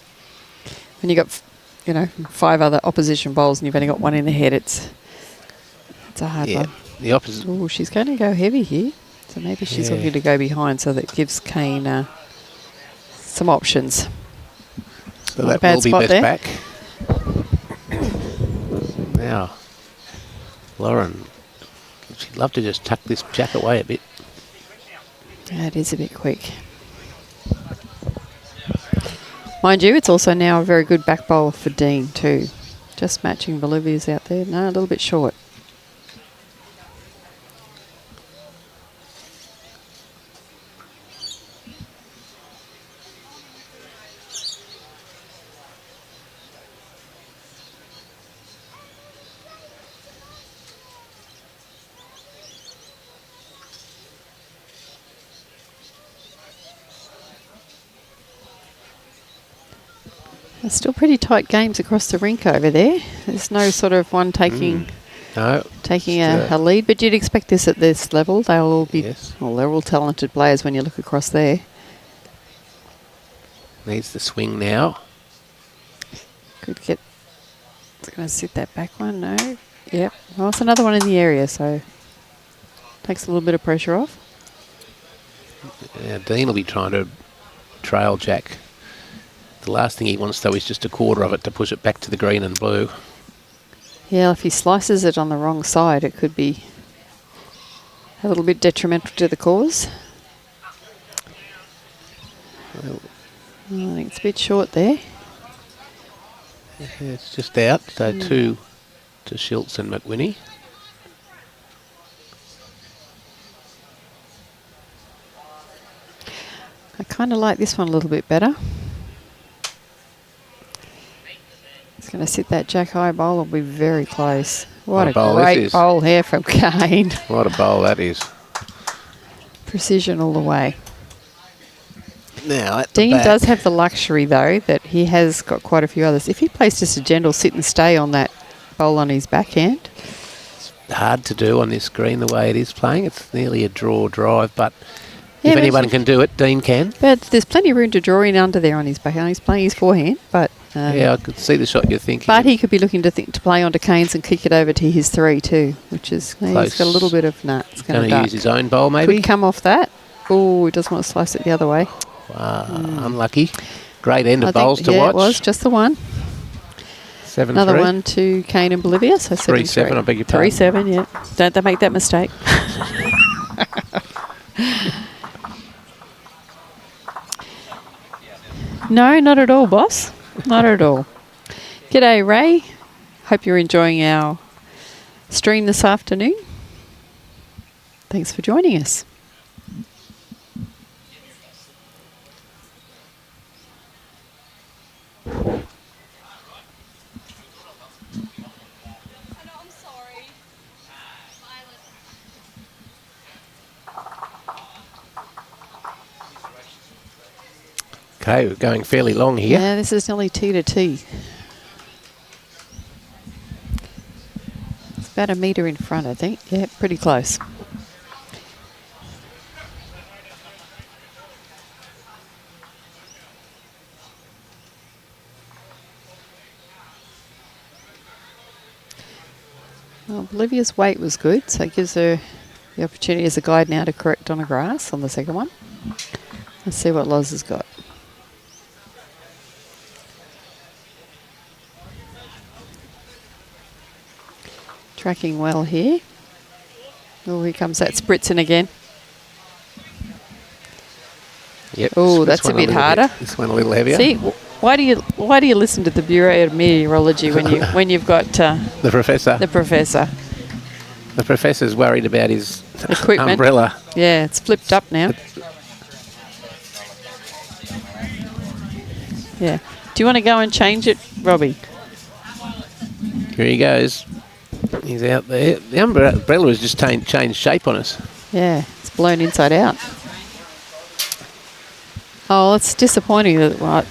When you got, 5 other opposition bowls and you've only got one in the head, it's a hard one. The opposite. Oh, she's going to go heavy here. So maybe she's Yeah. looking to go behind so that gives Kane some options. So Not a that bad will be spot best there. back. Now, Lauren, she'd love to just tuck this jack away a bit. Yeah, it is a bit quick. Mind you, it's also now a very good back bowl for Dean too. Just matching Bolivia's out there. No, a little bit short. There's still pretty tight games across the rink over there. There's no sort of one taking No. a lead, but you'd expect this at this level. They'll all be, Yes. well, they're all talented players when you look across there. Needs the swing now. Could get, it's going to sit that back one, no. Yep, well, it's another one in the area, so takes a little bit of pressure off. Dean will be trying to trail jack. The last thing he wants, though, is just a quarter of it to push it back to the green and blue. Yeah, if he slices it on the wrong side, it could be a little bit detrimental to the cause. Well, I think it's a bit short there. yeah, it's just out. So 2 to Schultz and McWhinney. I kind of like this one a little bit better. It's going to sit that jack high bowl. Will be very close. What a great bowl here from Kane. What a bowl that is. Precision all the way. Now, Dean does have the luxury, though, that he has got quite a few others. If he plays just a gentle sit and stay on that bowl on his backhand. hard to do on this green the way it is playing. It's nearly a draw drive, but yeah, if anyone can do it, Dean can. But there's plenty of room to draw in under there on his backhand. He's playing his forehand, but... yeah, I could see the shot you're thinking. But he could be looking to play onto Kane's and kick it over to his 3 too, which is... He's got a little bit of... It's going to use his own bowl, maybe? Could come off that. Oh, he doesn't want to slice it the other way. Unlucky. Great end of bowls to watch. It was just the one. 7-3. Another one to Kane and Bolivia, so 3-7, I beg your pardon. 3-7, yeah. Don't they make that mistake? No, not at all, boss. Not at all. G'day, Ray. Hope you're enjoying our stream this afternoon. Thanks for joining us. Okay, we're going fairly long here. Yeah, this is nearly T to T. It's about a metre in front, I think. Yeah, pretty close. Well, Bolivia's weight was good, so it gives her the opportunity as a guide now to correct on a grass on the second one. Let's see what Loz has got. Tracking well here. Oh, here comes that spritzing again. Yep. Oh, that's a bit harder. This one a little heavier. See, why do you listen to the Bureau of Meteorology when you've got the professor? The professor. The professor's worried about his equipment. Umbrella. Yeah, it's flipped up now. Yeah. Do you want to go and change it, Robbie? Here he goes. He's out there. The umbrella has just changed shape on us. Yeah, it's blown inside out. Oh, it's disappointing that thought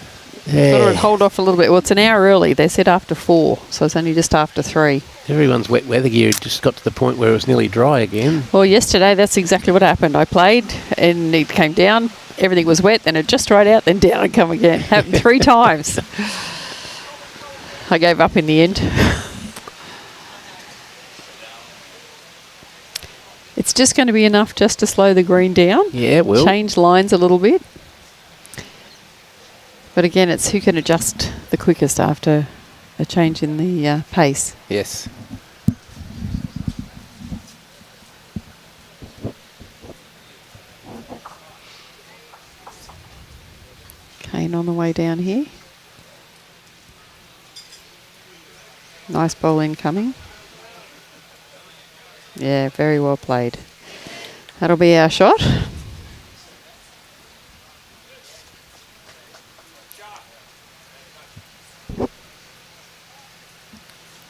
I'd hold off a little bit. Well, it's an hour early. They said after 4, so it's only just after 3. Everyone's wet weather gear just got to the point where it was nearly dry again. Well, yesterday that's exactly what happened. I played and it came down. Everything was wet, then it just dried out, then down and come again. Happened 3 times. I gave up in the end. It's just going to be enough just to slow the green down. Yeah, it will. Change lines a little bit. But again, it's who can adjust the quickest after a change in the pace. Yes. Kane on the way down here. Nice ball incoming. Yeah, very well played. That'll be our shot.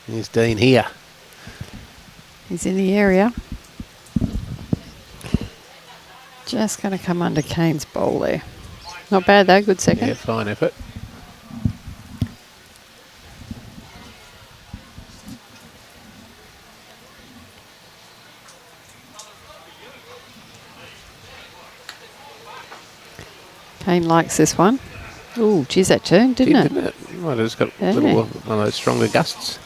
Here's Dean here. He's in the area. Just going to come under Kane's bowl there. Not bad though, good second. Yeah, fine effort. Kane likes this one. Ooh, geez, that turned, didn't it? Well, it's got Yeah. a little one of those stronger gusts.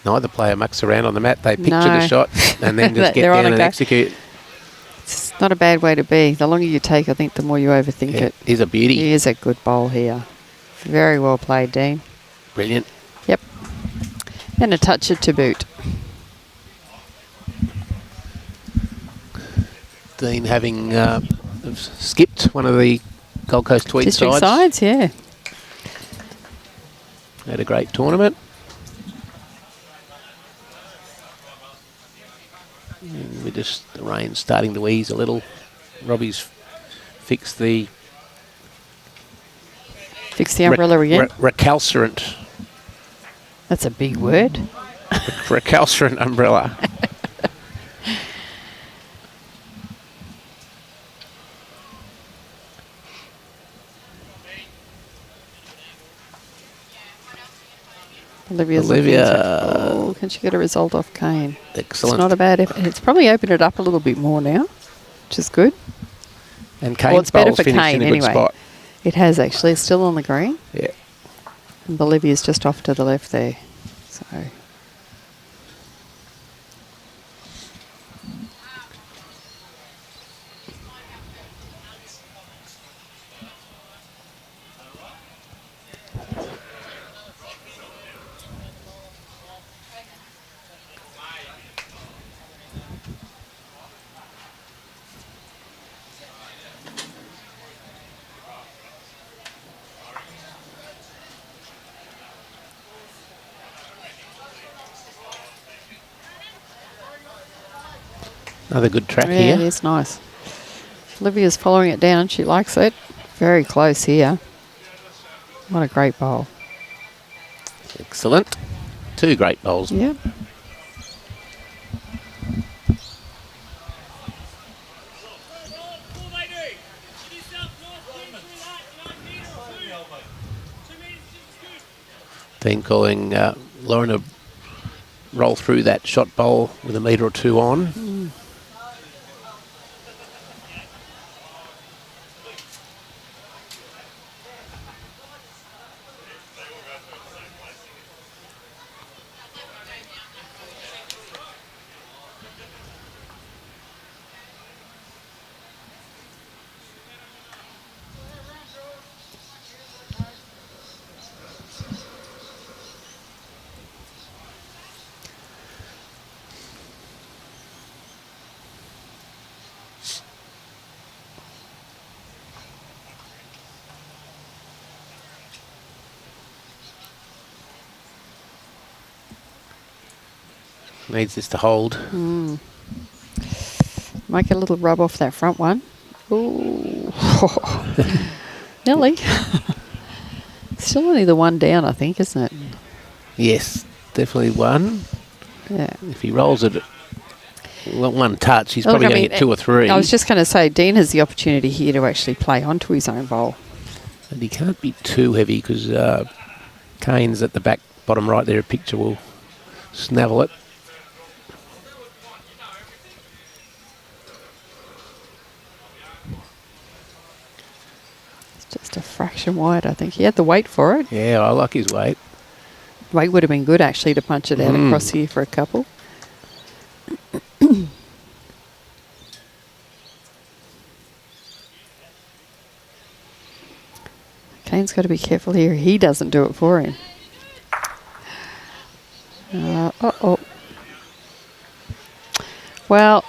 Neither player mucks around on the mat. They picture the No. shot and then just get They're on down a and go. execute. It's not a bad way to be. The longer you take, I think, the more you overthink it. He's a beauty. He is a good bowl here. Very well played, Dean. Brilliant. Yep. And a touch to boot. Dean having skipped one of the Gold Coast Tweed District sides. sides, yeah. Had a great tournament. And the rain's starting to ease a little. Robbie's fixed the Fix the umbrella again. recalcitrant That's a big word. recalcitrant umbrella. Olivia's Olivia. looking to, can she get a result off Kane? Excellent. It's not a bad effort. It's probably opened it up a little bit more now, which is good. And Kane's Well, it's better bowl's for finished Kane in a good anyway. spot. It has actually. It's still on the green. Yeah. And Bolivia's just off to the left there. So Another good track yeah, here. it is nice. Olivia's following it down. She likes it. Very close here. What a great bowl. Excellent. Two great bowls. Yep. Dean calling Lauren to roll through that shot bowl with a metre or two on. Needs this to hold. Might get a little rub off that front one. Ooh. Nearly. Still only the one down, I think, isn't it? Yes, definitely one. Yeah. If he rolls it one touch, he's Look, probably I going mean, to get two or three. I was just going to say, Dean has the opportunity here to actually play onto his own bowl. And he can't be too heavy because Kane's at the back bottom right there. A picture will snavel it. It's just a fraction wide, I think. He had the weight for it. Yeah, I like his weight. Weight would have been good, actually, to punch it out across here for a couple. Kane's got to be careful here. He doesn't do it for him. Uh-oh. Well,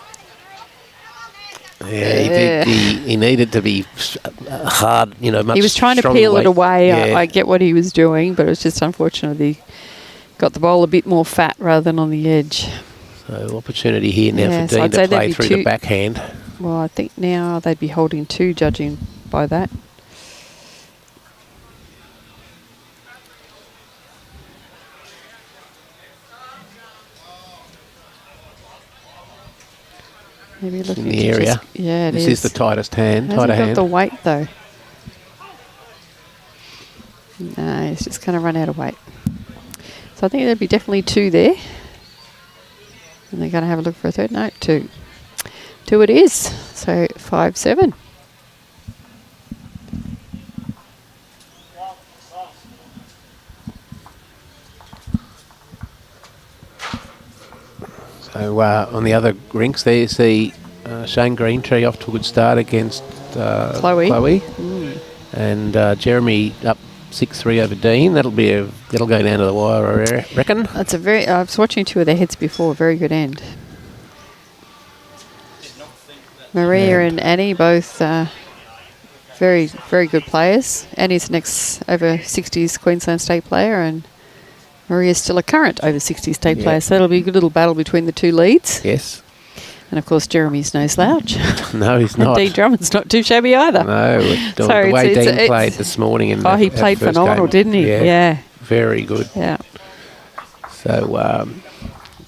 Yeah, he needed to be hard, much he was trying to stronger peel weight. it away. Yeah. I get what he was doing, but it was just unfortunate he got the bowl a bit more fat rather than on the edge. So opportunity here now Yeah, for so Dean I'd to say play there'd be through two- the backhand. Well, I think now they'd be holding two, judging by that. Maybe looking In the to area. just- yeah, it This is the tightest hand, Hasn't tighter got hand. the weight though. No, he's just going to run out of weight. So I think there'd be definitely two there. And they're going to have a look for a third. No, two. 2 it is. So 5-7. So on the other rinks there you see Shane Greentree off to a good start against Chloe. And Jeremy up 6-3 over Dean. That'll go down to the wire, I reckon. That's I was watching 2 of their hits before. Very good end. Maria and Annie both very, very good players. Annie's the next over 60s Queensland State player, and Maria's still a current over 60s State player. So that'll be a good little battle between the 2 leads. Yes. And of course, Jeremy's no slouch. No, he's not. And Dean Drummond's not too shabby either. No, the way Dean played this morning. He played phenomenal, didn't he? Yeah. Very good. Yeah. So,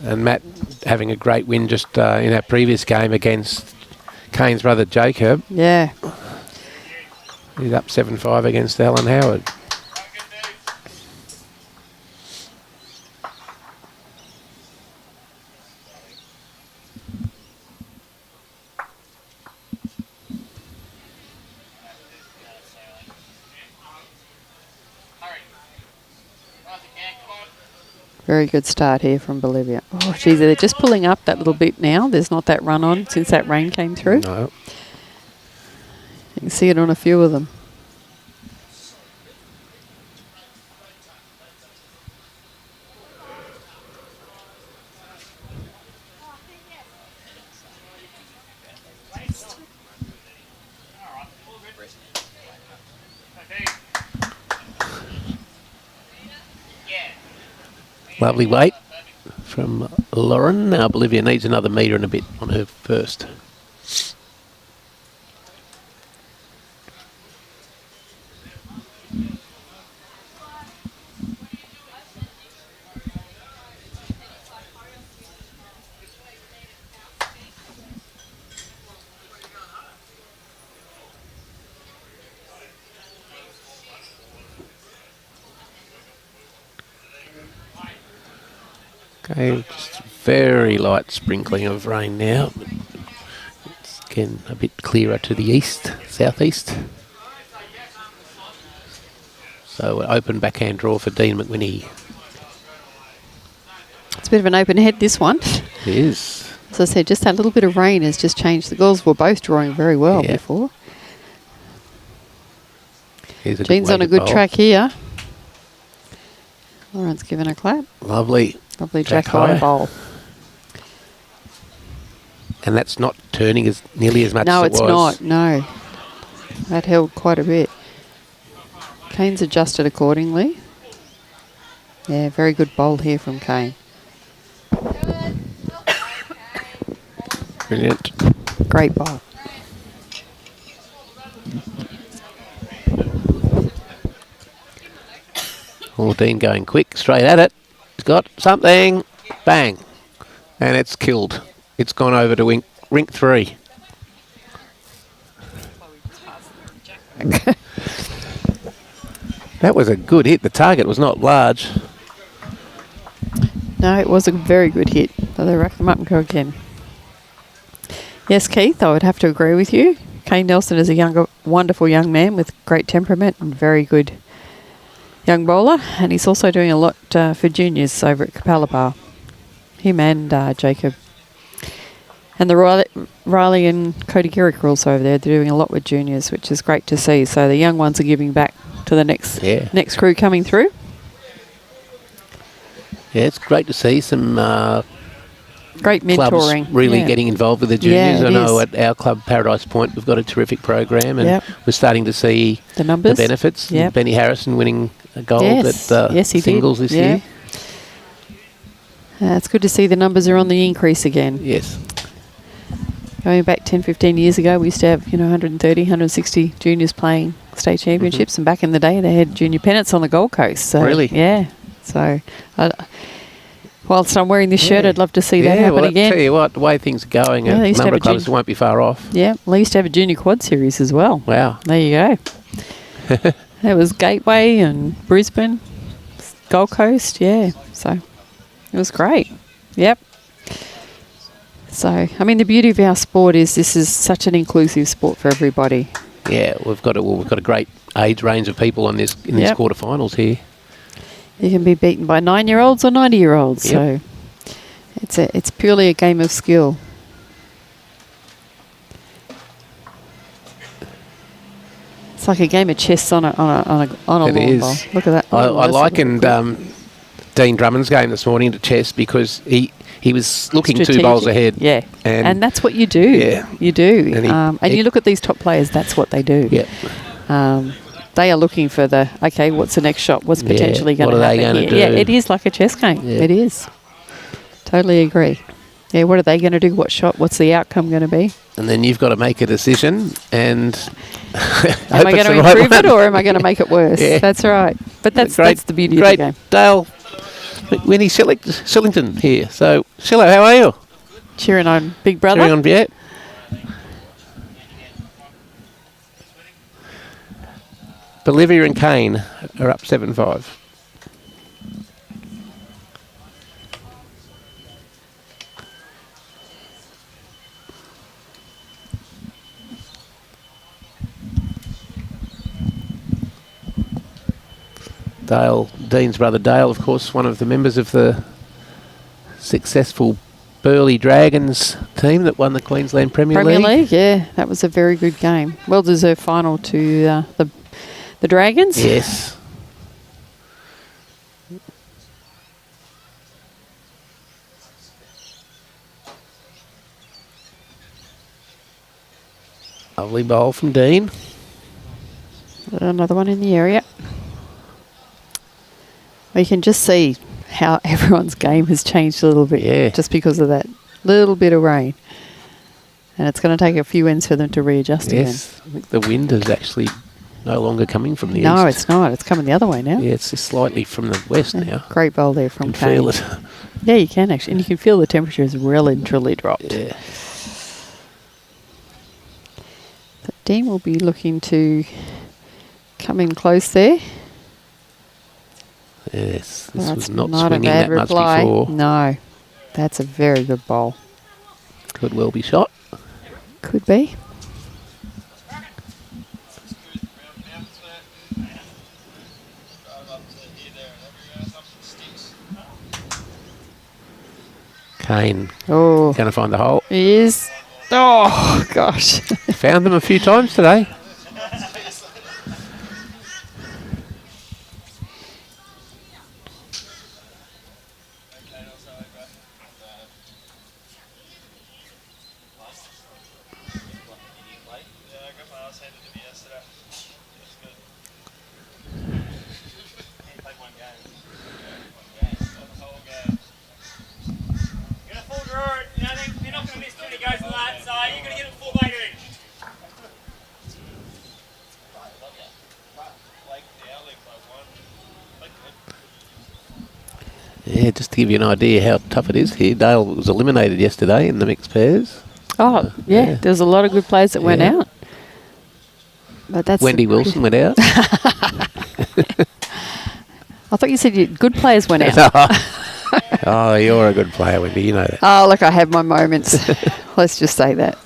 and Matt having a great win just in our previous game against Kane's brother Jacob. Yeah. He's up 7-5 against Alan Howard. Very good start here from Bolivia. Oh, geez, they're just pulling up that little bit now. There's not that run on since that rain came through. No. You can see it on a few of them. Lovely weight from Lauren. Now Bolivia needs another metre and a bit on her first. Okay, just very light sprinkling of rain now. It's again a bit clearer to the east, southeast. So an open backhand draw for Dean McWhinney. It's a bit of an open head, this one. It is. As I said, just that little bit of rain has just changed. The girls were both drawing very well before. Jean's on a good track here. Lauren's given a clap. Lovely. Lovely jack high bowl. And that's not turning as nearly as much no, as it was. No, it's not. No. That held quite a bit. Kane's adjusted accordingly. Yeah, very good bowl here from Kane. Brilliant. Great bowl. Dean going quick, straight at it. He's got something. Bang. And it's killed. It's gone over to rink 3. That was a good hit. The target was not large. No, it was a very good hit. So they rack them up and go again. Yes, Keith, I would have to agree with you. Kane Nelson is a wonderful young man with great temperament and very good young bowler, and he's also doing a lot for juniors over at Capalaba. Him and Jacob. And the Riley and Cody Garrick are also over there. They're doing a lot with juniors, which is great to see. So the young ones are giving back to the next crew coming through. Yeah, it's great to see some great mentoring. Clubs really getting involved with the juniors. Yeah, I know at our club, Paradise Point, we've got a terrific program, and we're starting to see the numbers, the benefits. Benny Harrison winning a gold at singles this year. It's good to see the numbers are on the increase again. Yes. Going back 10, 15 years ago, we used to have 130, 160 juniors playing state championships, and back in the day they had junior pennants on the Gold Coast. So, really? Yeah. So, whilst I'm wearing this shirt, I'd love to see that happen again. Tell you what, the way things are going, a number of clubs won't be far off. Yeah, well, they used to have a junior quad series as well. Wow. There you go. There was Gateway and Brisbane, Gold Coast, so it was great. Yep. So, I mean, the beauty of our sport is this is such an inclusive sport for everybody. Yeah, we've got a great age range of people on this in these quarterfinals here. You can be beaten by 9-year-olds or 90-year-olds. Yep. So it's purely a game of skill. It's like a game of chess on a long ball. Look at that. I likened Dean Drummond's game this morning to chess because he was looking Strategic. 2 bowls ahead. Yeah, and that's what you do. Yeah. You do. And you look at these top players, that's what they do. Yeah. They are looking for what's the next shot? What's potentially going to happen What are they going to do? Yeah, it is like a chess game. Yeah. It is. Totally agree. Yeah, what are they going to do? What shot? What's the outcome going to be? And then you've got to make a decision and am I going to improve it or am I going to make it worse? Yeah. That's right. But that's the beauty of the game. Dale Winnie Shillington here. So, Shillo, how are you? Cheering on Big Brother. Cheering on Viet. Bolivia and Kane are up 7-5. Dean's brother Dale, of course, one of the members of the successful Burleigh Dragons team that won the Queensland Premier League. Yeah, that was a very good game. Well-deserved final to the Dragons. Yes. Lovely bowl from Dean. Another one in the area. We can just see how everyone's game has changed a little bit just because of that little bit of rain. And it's going to take a few ends for them to readjust again. Yes, I think the wind is actually no longer coming from the east. No, it's not. It's coming the other way now. Yeah, it's just slightly from the west now. Great bowl there from Kane. Feel it. Yeah, you can actually. And you can feel the temperature has really and truly dropped. Yeah. So Dean will be looking to come in close there. Yes, this Well, was not a swinging bad that much reply. before. No, that's a very good bowl. Could well be shot. Could be. Kane Oh, going to find the hole. he is. Oh, gosh. Found them a few times today. Yeah, just to give you an idea how tough it is here, Dale was eliminated yesterday in the mixed pairs. Oh, yeah. There's a lot of good players that went out. But that's Wendy Wilson went out. I thought you said good players went out. Oh, you're a good player, Wendy. You know that. Oh, look, I have my moments. Let's just say that.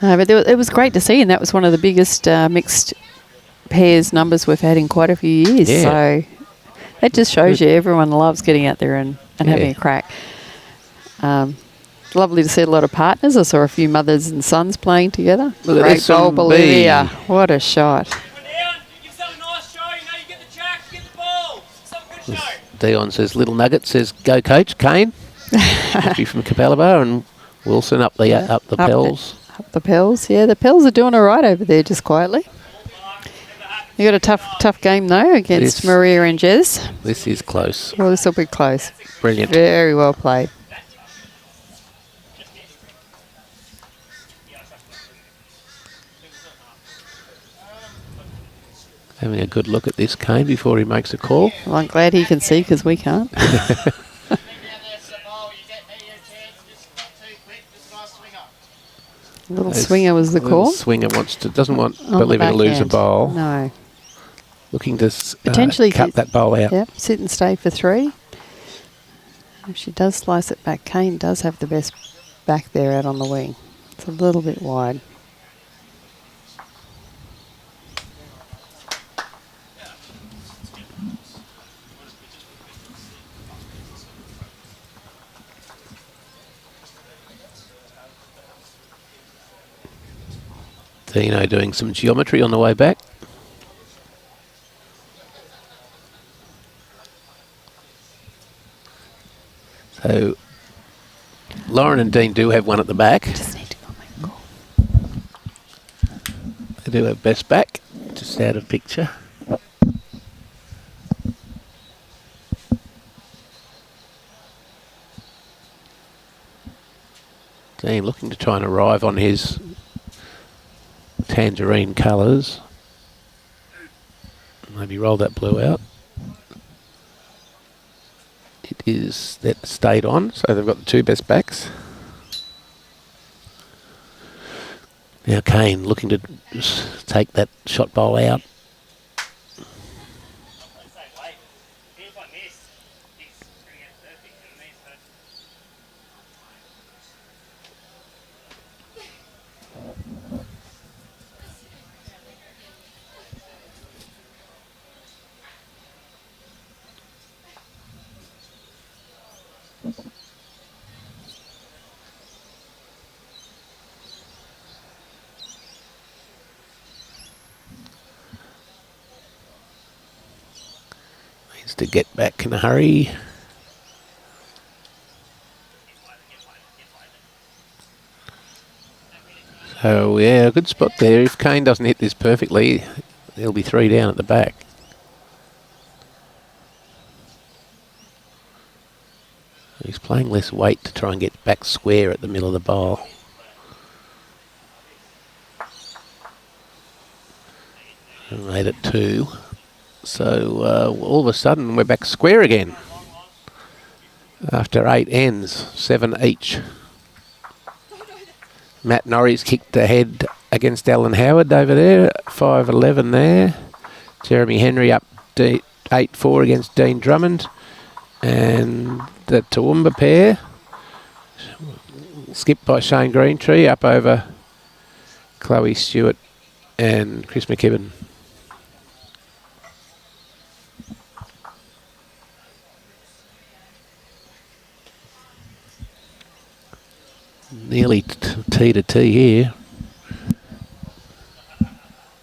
But it was great to see, and that was one of the biggest mixed pairs numbers we've had in quite a few years. Yeah. So that just shows you everyone loves getting out there and having a crack. Lovely to see a lot of partners. I saw a few mothers and sons playing together. Look at Great this bowl, from Bolivia. B. What a shot. Dion says, Little Nugget says, go coach, Kane. Happy from Capalaba, and Wilson up the Pels. Up the Pels, yeah. The Pels are doing all right over there, just quietly. You got a tough game, though, against Maria and Jez. This is close. Well, this will be close. Brilliant. Very well played. Having a good look at this, Kane, before he makes a call. Well, I'm glad he can see because we can't. Little swinger was the call. Swinger doesn't want Bolivia to lose a bowl. No. Looking to Potentially cut that bowl out. Yep, sit and stay for 3. If she does slice it back, Kane does have the best back there out on the wing. It's a little bit wide. Dino doing some geometry on the way back. So Lauren and Dean do have one at the back. Just need to go make a call. They do have best back, just out of picture. Dean looking to try and arrive on his tangerine colours. Maybe roll that blue out. It is that stayed on, so they've got the two best backs. Now Kane looking to just take that shot bowl out. Needs to get back in a hurry. So yeah, good spot there. If Kane doesn't hit this perfectly, there'll be three down at the back. He's playing less weight to try and get back square at the middle of the bowl. And made it 2. So all of a sudden we're back square again. After 8 ends, 7 each. Matt Norrie's kicked ahead against Alan Howard over there, 5-11 there. Jeremy Henry up 8-4 against Dean Drummond. And the Toowoomba pair, skipped by Shane Greentree, up over Chloe Stewart and Chris McKibben. Nearly T to T here.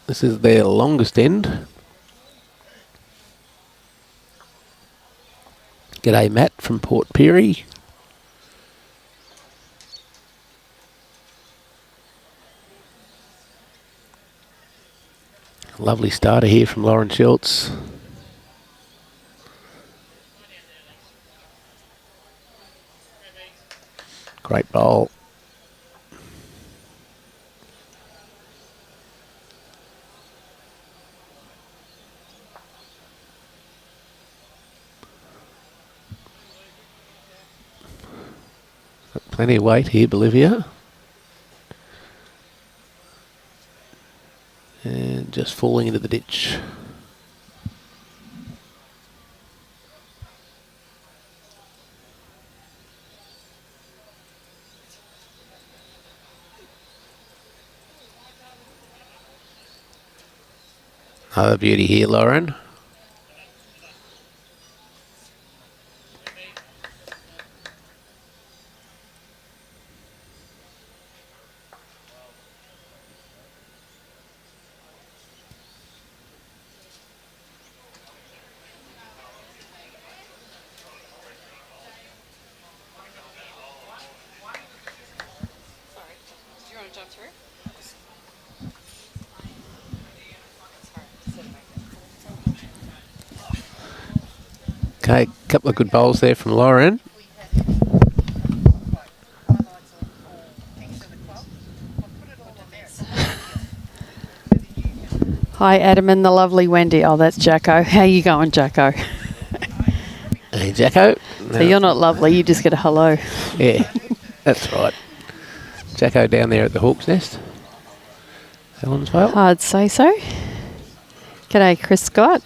This is their longest end. G'day Matt from Port Pirie. Lovely starter here from Lauren Schultz. Great bowl. Plenty of weight here, Bolivia. And just falling into the ditch. Another beauty here, Lauren. Okay, a couple of good bowls there from Lauren. Hi, Adam and the lovely Wendy. Oh, that's Jacko. How you going, Jacko? Hey, Jacko. So you're not lovely, you just get a hello. Yeah, that's right. Jacko down there at the Hawk's Nest. Helensvale. I'd say so. G'day, Chris Scott.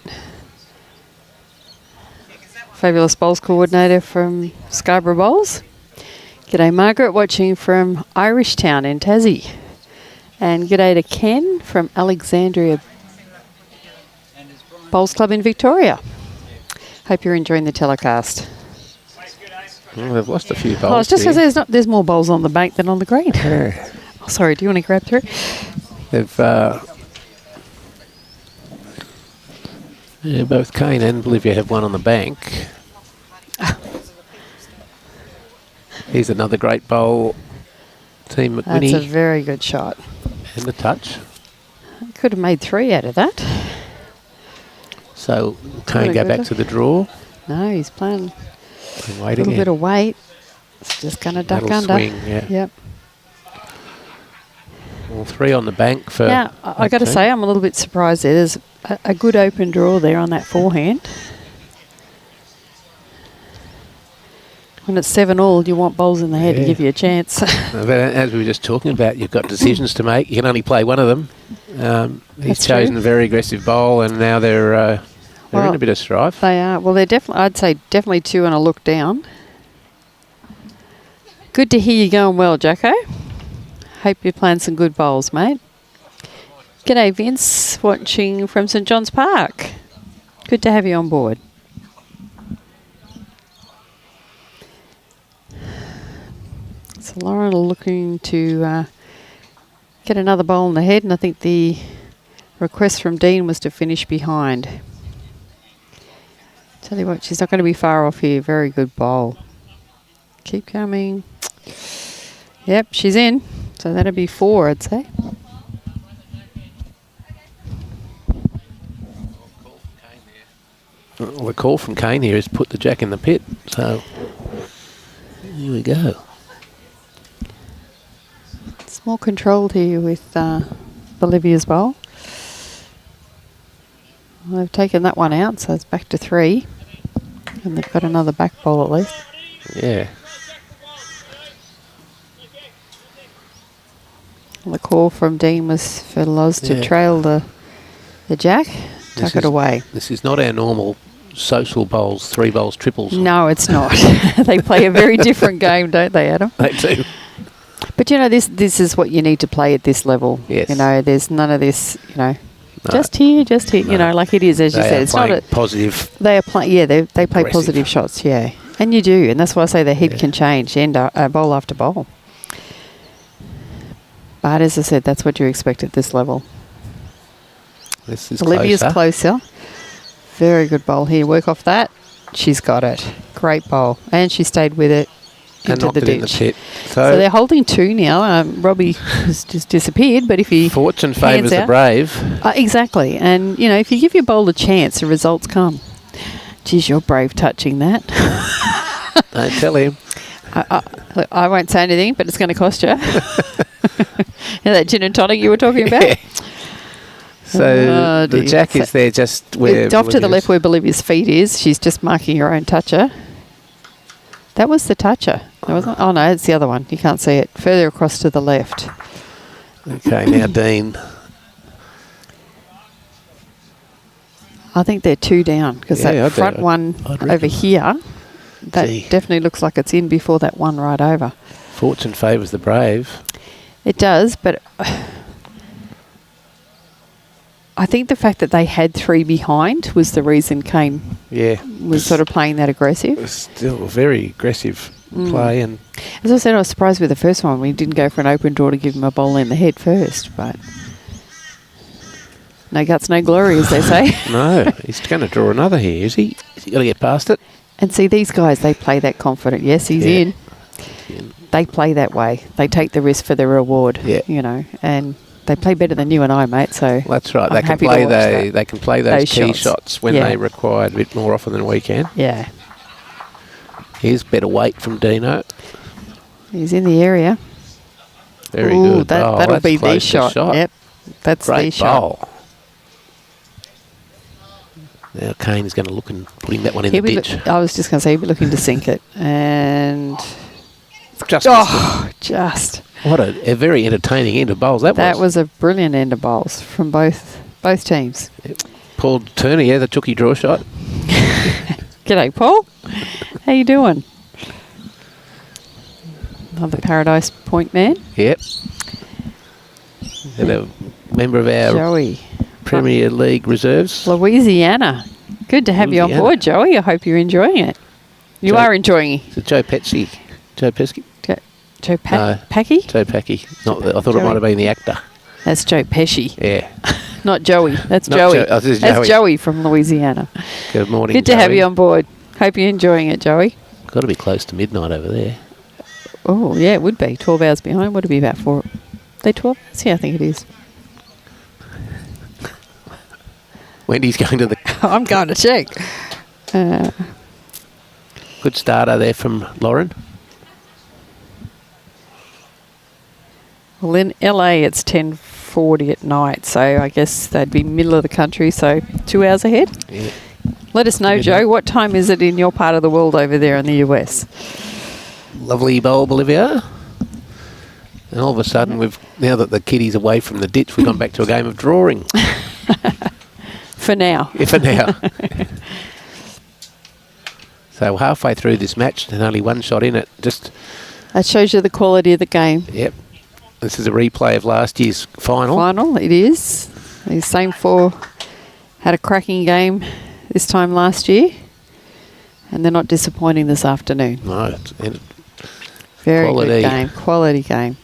fabulous bowls coordinator from Scarborough Bowls. G'day Margaret, watching from Irishtown in Tassie. And g'day to Ken from Alexandria Bowls Club in Victoria. Hope you're enjoying the telecast. Well, they've lost a few bowls. I was just going to say, there's more bowls on the bank than on the green. Yeah. Oh, sorry, do you want to grab through? They've both Kane and Bolivia have one on the bank. Here's another great bowl. Team McWhinney. That's a very good shot. And the touch. Could have made 3 out of that. So Kane go back to the draw. No, he's playing And a waiting little bit of weight. It's just going to duck That'll under. swing, yeah. Yep. All 3 on the bank for. Now, I got to say, I'm a little bit surprised there. There's a good open draw there on that forehand. When it's 7-all, you want bowls in the head to give you a chance. But as we were just talking about, you've got decisions to make. You can only play one of them. He's chosen a very aggressive bowl, and now they're in a bit of strife. They are. Well, they're definitely, I'd say definitely 2 and a look down. Good to hear you going well, Jacko. Hope you're playing some good bowls, mate. G'day, Vince, watching from St John's Park. Good to have you on board. So Lauren are looking to get another bowl in the head, and I think the request from Dean was to finish behind. Tell you what, she's not going to be far off here. Very good bowl. Keep coming. Yep, she's in. So that'll be 4, I'd say. Well, the call from Kane here is put the jack in the pit. So here we go. It's more controlled here with Bolivia's bowl. Well, they've taken that one out, so it's back to 3. And they've got another back bowl at least. Yeah. The call from Dean was for Loz to trail the jack, tuck it away. This is not our normal social bowls, 3 bowls, triples. No, it's not. They play a very different game, don't they, Adam? They do. But, you know, this is what you need to play at this level. Yes. You know, there's none of this, you know, just here, no. You know, like it is, as you said. It's not a positive. They are playing, yeah, they play positive shots, yeah. And you do, and that's why I say the head can change, bowl after bowl. But as I said, that's what you expect at this level. This is Olivia's closer. Very good bowl here. Work off that. She's got it. Great bowl. And she stayed with it into the ditch. In the pit. So they're holding 2 now. Robbie has just disappeared, but if he fortune favours the brave. Exactly. And, you know, if you give your bowl a chance, the results come. Geez, you're brave touching that. Don't tell him. Look, I won't say anything, but it's going to cost you. You know that gin and tonic you were talking about? Yeah. So the jack is there just where... Off to the left where Bolivia's feet is. She's just marking her own toucher. That was the toucher. That wasn't, oh, no, it's the other one. You can't see it. Further across to the left. Okay, now Dean. I think they're 2 down because that front one over here, that definitely looks like it's in before that one right over. Fortune favours the brave. It does, but I think the fact that they had 3 behind was the reason Kane was sort of playing that aggressive. It was still a very aggressive play. And as I said, I was surprised with the first one. We didn't go for an open draw to give him a bowl in the head first, but no guts, no glory, as they say. No, he's going to draw another here, is he? Is he going to get past it? And see, these guys, they play that confident. Yes, he's in. They play that way. They take the risk for the reward, you know, and they play better than you and I, mate. So that's right. They can play those key shots when they require a bit more often than we can. Yeah. Here's better weight from Dino. He's in the area. Very good. That'll be the shot. Yep, that's the shot. Bowl. Now Kane's going to look and putting that one in the ditch. I was just going to say he'll be looking to sink it, and just what a very entertaining end of bowls that was. That was a brilliant end of bowls from both teams. Paul Turner, the chooky draw shot. G'day, Paul. How you doing? Another Paradise Point man. Yep. And a member of our Joey. Premier League reserves. Louisiana. Good to have you on board, Joey. I hope you're enjoying it. You are enjoying it. Is it Joe Pesci? Joe Pesci? Joe Packy? Joe Packy. I thought it might have been the actor. That's Joe Pesci. Yeah. Not Joey. That's Not Joey. This is That's Joey. Joey from Louisiana. Good morning, Good to have you on board. Hope you're enjoying it, Joey. Got to be close to midnight over there. Oh, yeah, it would be. 12 hours behind. Would it be about 4? They 12 hours? Yeah, I think it is. Wendy's going to the... I'm going to check. Good starter there from Lauren. Well, in LA, it's 10:40 at night, so I guess they'd be middle of the country, so 2 hours ahead. Yeah. Let us know, Joe, what time is it in your part of the world over there in the US? Lovely bowl, Bolivia. And all of a sudden, now that the kiddies away from the ditch, we've gone back to a game of drawing. For now. Yeah, for now. So we're halfway through this match and only one shot in it. That shows you the quality of the game. Yep. This is a replay of last year's final. It is. The same four had a cracking game this time last year, and they're not disappointing this afternoon. No, it's Very quality. good game. Quality game.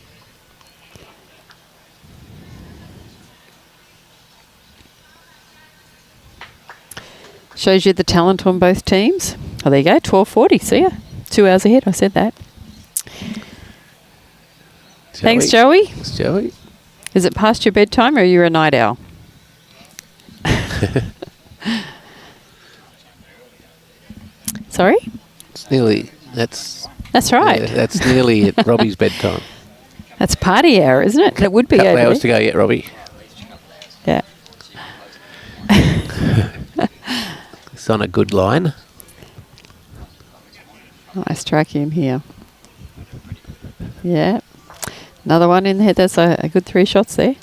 Shows you the talent on both teams. Oh, there you go. 12:40. See ya. 2 hours ahead. I said that. Thanks, Joey. Thanks, Joey. Is it past your bedtime or are you a night owl? Sorry? It's nearly... That's right. Yeah, that's nearly at Robbie's bedtime. That's party hour, isn't it? It would be Couple over hours to there. go yet, Robbie. Yeah. It's on a good line. Nice track in here. Yeah. Another one in there. That's a good 3 shots there.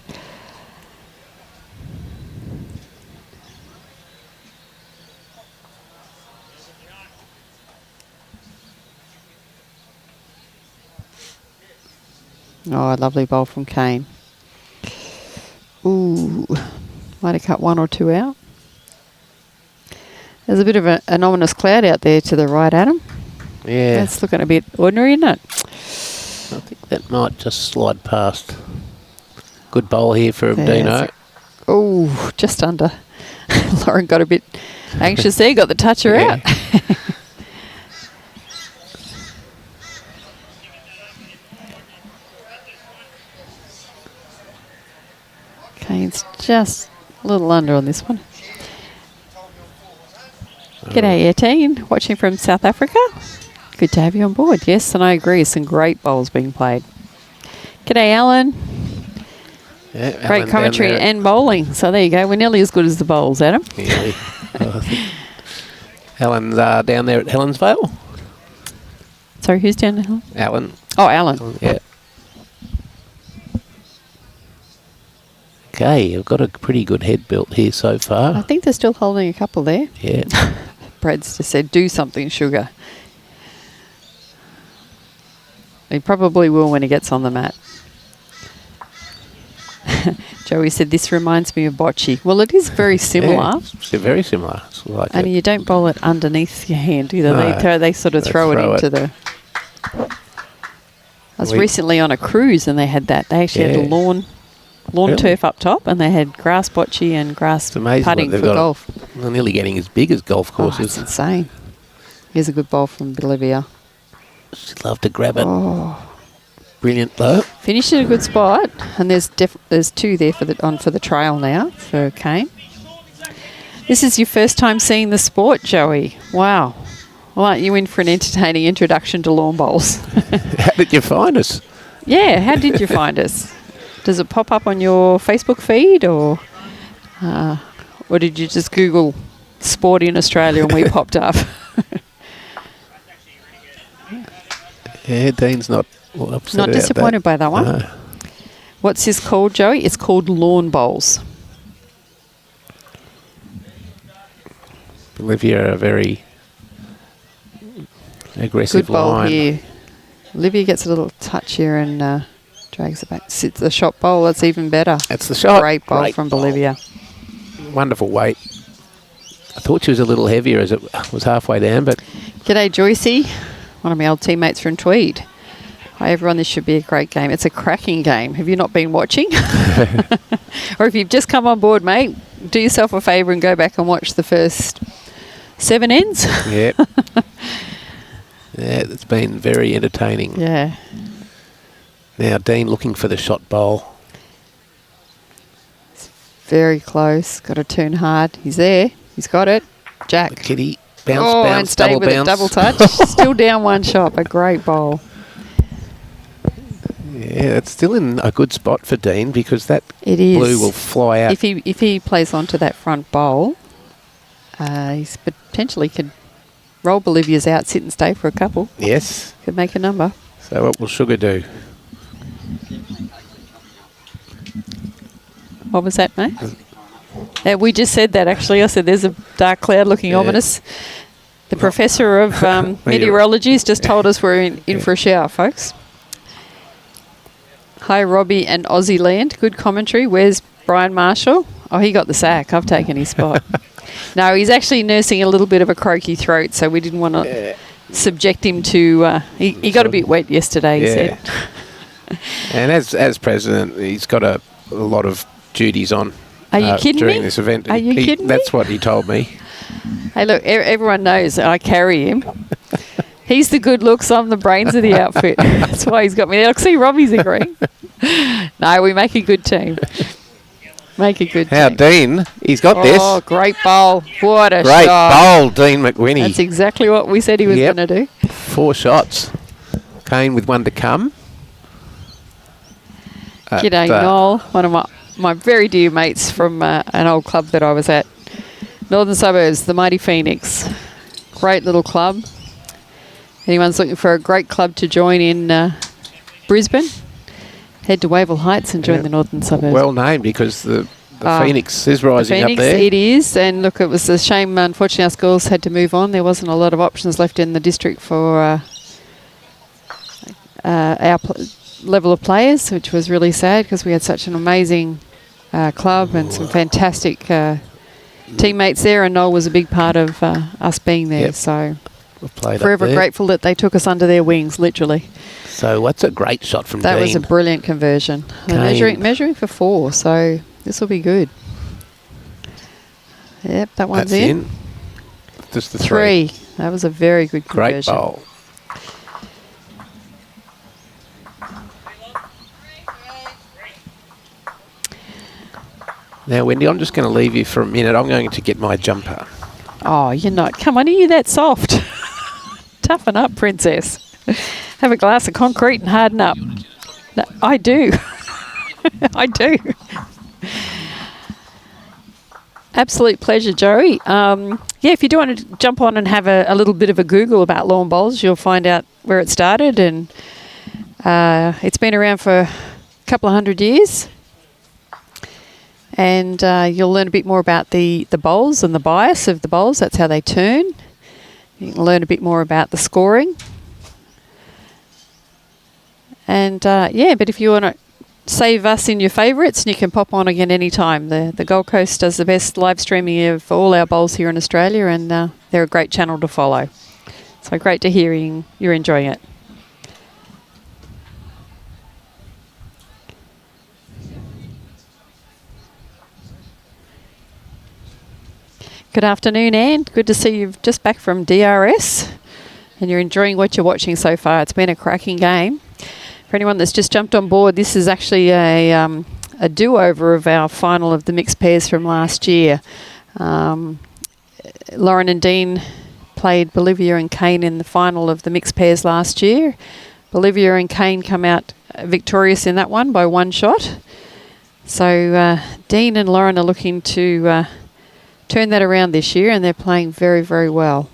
Oh, a lovely bowl from Kane. Ooh, might have cut 1 or 2 out. There's a bit of an ominous cloud out there to the right, Adam. Yeah. That's looking a bit ordinary, isn't it? I think that might just slide past. Good bowl here for Dino. Oh, just under. Lauren got a bit anxious there, got the toucher out. Kane's just a little under on this one. G'day, Etienne, watching from South Africa. Good to have you on board. Yes, and I agree, some great bowls being played. G'day, Alan. Yeah, Great Alan commentary down there. and bowling. So there you go. We're nearly as good as the bowls, Adam. Nearly. I think Alan's down there at Helensvale. Sorry, who's down there? Alan. Oh, Alan. Yeah. Okay, I've got a pretty good head built here so I far. think they're still holding a couple there. Yeah. Brad's just said, do something, sugar. He probably will when he gets on the mat. Joey said, this reminds me of bocce. Well, it is very similar. Yeah, it's very similar. It's like Only you don't bowl it underneath your hand either. No, They sort of throw it into the... I was recently on a cruise and they had that. They actually had a lawn turf up top and they had grass bocce and grass putting for golf. They're nearly getting as big as golf Oh, courses. it's insane. Here's a good bowl from Bolivia. She'd love to grab it. Oh. Brilliant though. Finished in a good spot, and there's 2 there for the trail now for Kane. This is your first time seeing the sport, Joey. Wow. Well, aren't you in for an entertaining introduction to lawn bowls? How did you find us? Yeah, how did you find us? Does it pop up on your Facebook feed, or did you just Google sport in Australia and we popped up? Yeah, Dean's not upset Not about disappointed that. by that one. No. What's this called, Joey? It's called lawn bowls. Bolivia are very aggressive Good bowl line. here. Olivia gets a little touch here and drags it back. Sits the shot bowl. That's even better. That's the shot. Great bowl from Bolivia. Wonderful weight. I thought she was a little heavier as it was halfway down, but... G'day, Joycey. One of my old teammates from Tweed. Hi, everyone. This should be a great game. It's a cracking game. Have you not been watching? Or if you've just come on board, mate, do yourself a favour and go back and watch the first 7 ends. Yeah. Yeah, it's been very entertaining. Yeah. Now, Dean looking for the shot bowl. Very close. Got to turn hard. He's there. He's got it. Jack. The kitty. Bounce, and bounce, stay double with bounce. it. Double touch. Still down one shot. A great bowl. Yeah, it's still in a good spot for Dean because that It is. blue will fly out. If he plays onto that front bowl, he's potentially could roll Bolivia's out, sit and stay for a couple. Yes. Could make a number. So what will Sugar do? What was that, mate? We just said that, actually. I said there's a dark cloud looking ominous. The professor of meteorology has just told us we're in for a shower, folks. Hi, Robbie and Aussie Land. Good commentary. Where's Brian Marshall? Oh, he got the sack. I've taken his spot. No, he's actually nursing a little bit of a croaky throat, so we didn't want to subject him to... he got a bit wet yesterday, he said. And as president, he's got a lot of duties on. Are you kidding during me? this event. Are you kidding me? That's what he told me. Hey, look, everyone knows I carry him. He's the good looks, I'm the brains of the outfit. That's why he's got me there. Look, see, Robbie's agreeing. No, we make a good team. Make a good How team. Dean, he's got this. Oh, great bowl. What a Great shot. bowl, Dean McWhinney. That's exactly what we said he was going to do. 4 shots. Kane with one to come. G'day, Noel. One of my very dear mates from an old club that I was at. Northern Suburbs, the Mighty Phoenix. Great little club. Anyone's looking for a great club to join in Brisbane, head to Wavell Heights and join the Northern Suburbs. Well named because the Phoenix is rising Phoenix, up there. it is. And look, it was a shame, unfortunately, our schools had to move on. There wasn't a lot of options left in the district for our level of players, which was really sad because we had such an amazing club and some fantastic teammates there, and Noel was a big part of us being there. So forever grateful that they took us under their wings, literally. So what's a great shot from Dean? That was a brilliant conversion. They're measuring for 4, so this will be good. Yep, that one's in. Just the 3. That was a very good conversion. Great bowl. Now, Wendy, I'm just going to leave you for a minute. I'm going to get my jumper. Oh, you're not. Come on, are you that soft? Toughen up, princess. Have a glass of concrete and harden up. No, I do. I do. Absolute pleasure, Joey. If you do want to jump on and have a little bit of a Google about lawn bowls, you'll find out where it started. And it's been around for a couple of 100 years. And you'll learn a bit more about the bowls and the bias of the bowls. That's how they turn. You can learn a bit more about the scoring. And but if you want to save us in your favourites, you can pop on again anytime. The Gold Coast does the best live streaming of all our bowls here in Australia, and they're a great channel to follow. So great to hear you're enjoying it. Good afternoon, Anne. Good to see you just back from DRS and you're enjoying what you're watching so far. It's been a cracking game. For anyone that's just jumped on board, this is actually a do-over of our final of the mixed pairs from last year. Lauren and Dean played Bolivia and Kane in the final of the mixed pairs last year. Bolivia and Kane come out victorious in that one by 1 shot. So Dean and Lauren are looking to turn that around this year, and they're playing very, very well.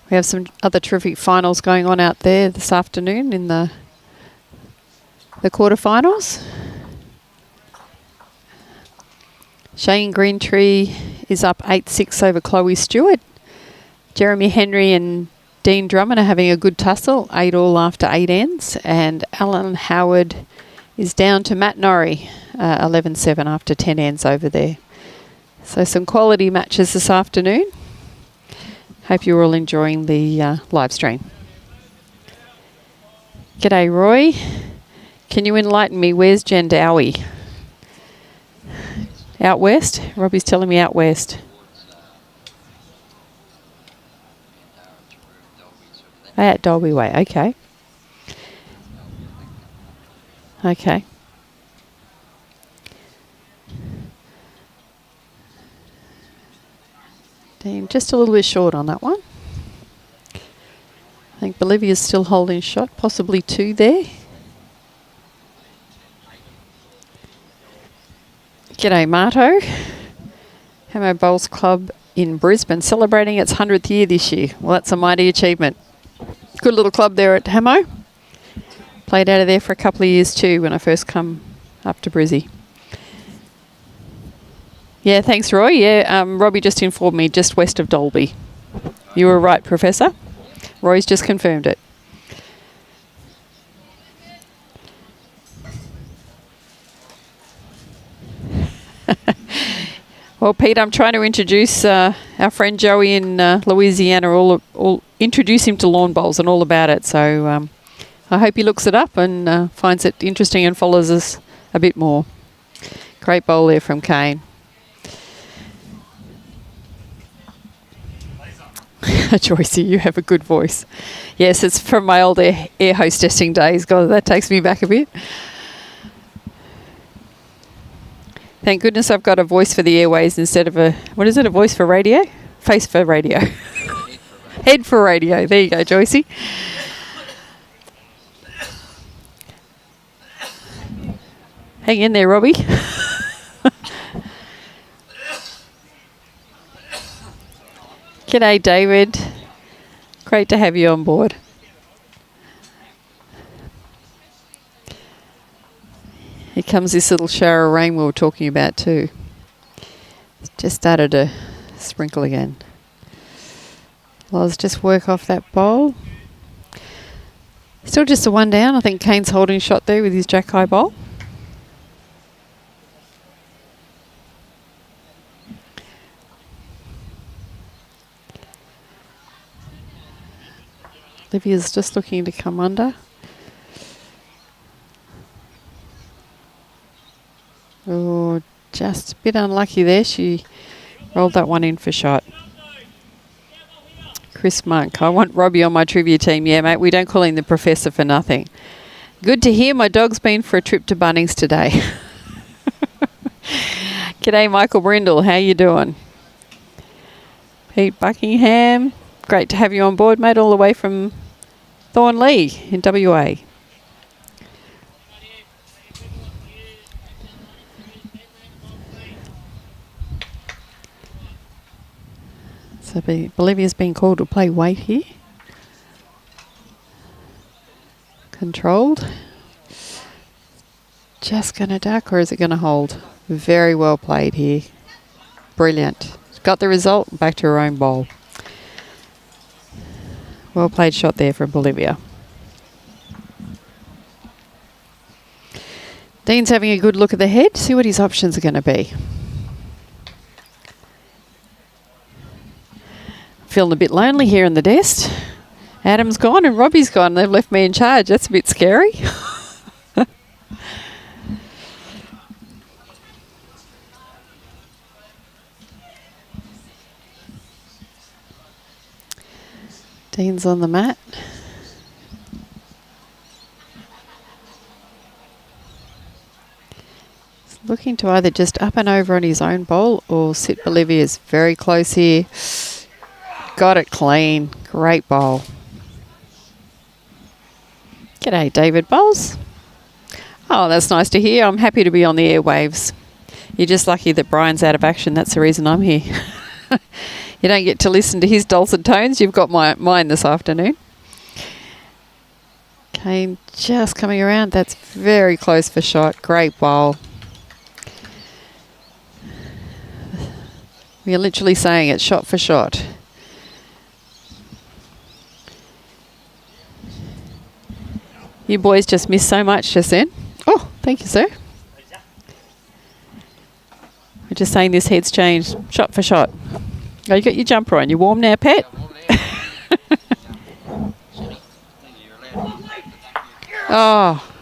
We have some other terrific finals going on out there this afternoon in the quarterfinals. Shane Greentree is up 8-6 over Chloe Stewart. Jeremy Henry and Dean Drummond are having a good tussle, 8-all after 8 ends. And Alan Howard is down to Matt Norrie, 11-7 after 10 ends over there. So some quality matches this afternoon. Hope you're all enjoying the live stream. G'day, Roy. Can you enlighten me? Where's Jandowie? Out west? Robbie's telling me out west. At Dolby Way, okay. Okay. Dean, just a little bit short on that one. I think Bolivia's still holding shot, possibly 2 there. G'day, Marto. Hamo Bowls Club in Brisbane celebrating its 100th year this year. Well, that's a mighty achievement. Good little club there at Hamo. Played out of there for a couple of years too when I first come up to Brizzy. Yeah, thanks, Roy. Yeah, Robbie just informed me just west of Dolby. You were right, Professor. Roy's just confirmed it. Well, Pete, I'm trying to introduce our friend Joey in Louisiana, all introduce him to lawn bowls and all about it. So I hope he looks it up and finds it interesting and follows us a bit more. Great bowl there from Kane. Joycey, you have a good voice. Yes, it's from my old air hostessing days. God, that takes me back a bit. Thank goodness I've got a voice for the airways instead of a voice for radio? Face for radio. Head for radio. There you go, Joycey. Hang in there, Robbie. G'day, David. Great to have you on board. Here comes this little shower of rain we were talking about too. It's just started to sprinkle again. Let's just work off that bowl. Still just a 1 down. I think Kane's holding shot there with his jack high bowl. Olivia's just looking to come under. Oh, just a bit unlucky there. She rolled that one in for shot. Chris Monk. I want Robbie on my trivia team. Yeah, mate, we don't call him the professor for nothing. Good to hear. My dog's been for a trip to Bunnings today. G'day, Michael Brindle. How you doing? Pete Buckingham. Great to have you on board, mate, all the way from Thornlea in WA. So Bolivia's been called to play weight here. Controlled. Just going to duck, or is it going to hold? Very well played here. Brilliant. Got the result. Back to her own bowl. Well played shot there from Bolivia. Dean's having a good look at the head. See what his options are going to be. Feeling a bit lonely here in the desk. Adam's gone and Robbie's gone. They've left me in charge. That's a bit scary. Dean's on the mat. He's looking to either just up and over on his own bowl or sit Bolivia's very close here. Got it clean. Great bowl. G'day, David Bowles. Oh, that's nice to hear. I'm happy to be on the airwaves. You're just lucky that Brian's out of action. That's the reason I'm here. You don't get to listen to his dulcet tones. You've got mine this afternoon. Kane just coming around. That's very close for shot. Great bowl. We're literally saying it shot for shot. You boys just missed so much just then. Oh, thank you, sir. We're just saying this head's changed shot for shot. Oh, you got your jumper on. You warm now, Pat? Oh,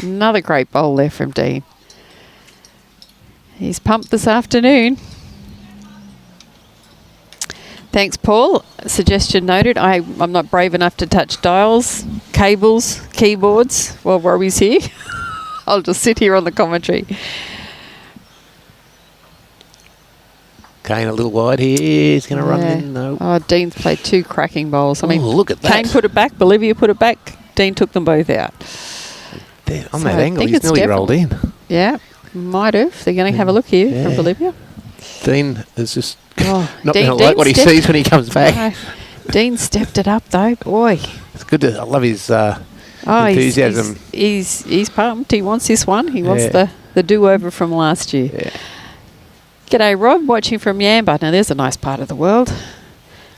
another great bowl there from Dean. He's pumped this afternoon. Thanks, Paul. Suggestion noted. I'm not brave enough to touch dials, cables, keyboards while Robbie's here. I'll just sit here on the commentary. Kane a little wide here. He's going to run in. No. Oh, Dean's played 2 cracking bowls. I mean, look at that. Kane put it back. Bolivia put it back. Dean took them both out. There, on that angle, he's nearly rolled in. Yeah, might have. They're going to have a look here from Bolivia. Dean is just not Dean, going to like what he sees when he comes back. No. Dean stepped it up though, boy. It's good. I love his enthusiasm. He's pumped. He wants this one. He wants the do-over from last year. Yeah. G'day, Rob. Watching from Yamba. Now, there's a nice part of the world.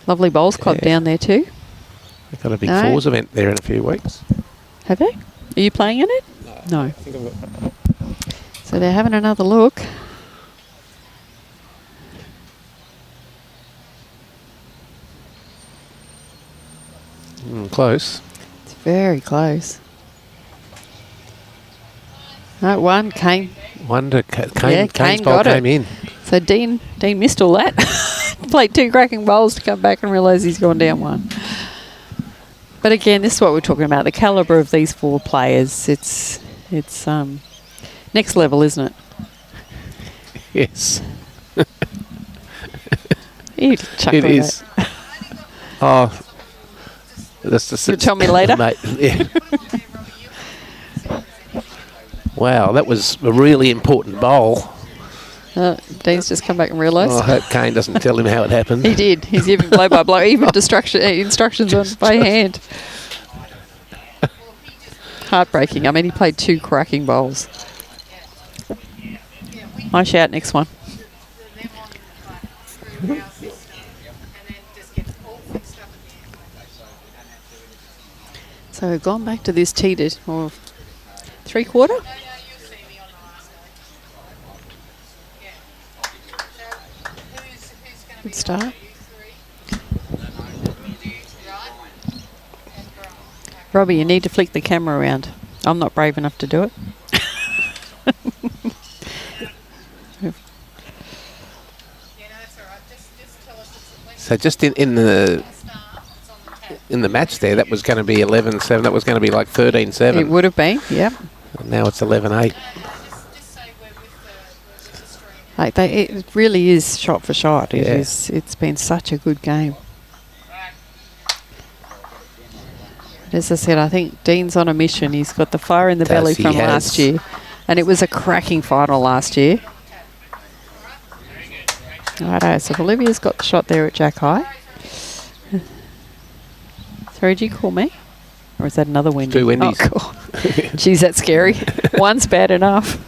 Lovely bowls club down there too. They've got a big fours event there in a few weeks. Have they? Are you playing in it? No. I think I've got... So they're having another look. Close. It's very close. No, one came. Kane's bowl came in. So Dean missed all that. Played 2 cracking bowls to come back and realise he's gone down 1. But again, this is what we're talking about. The calibre of these 4 players. It's next level, isn't it? Yes. You chuckle it is. Oh, that's just. You'll tell me later. Mate, yeah. Wow, that was a really important bowl. Dean's just come back and realised. Oh, I hope Kane doesn't tell him how it happened. He did. He's giving blow by blow, even instructions on by hand. Heartbreaking. I mean, he played 2 cracking bowls. My shout, next one. So we've gone back to this teeted, or 3/4. Good start. Robbie, you need to flick the camera around. I'm not brave enough to do it. So just in the match there, that was going to be 11-7. That was going to be like 13-7. It would have been, yep. And now it's 11-8. It really is shot for shot. It's been such a good game. As I said, I think Dean's on a mission. He's got the fire in the belly from last year. And it was a cracking final last year. Righto, so Bolivia's got the shot there at Jack High. Sorry, did you call me? Or is that another Wendy? 2 Wendy's. Oh, cool. Geez, that's scary. One's bad enough.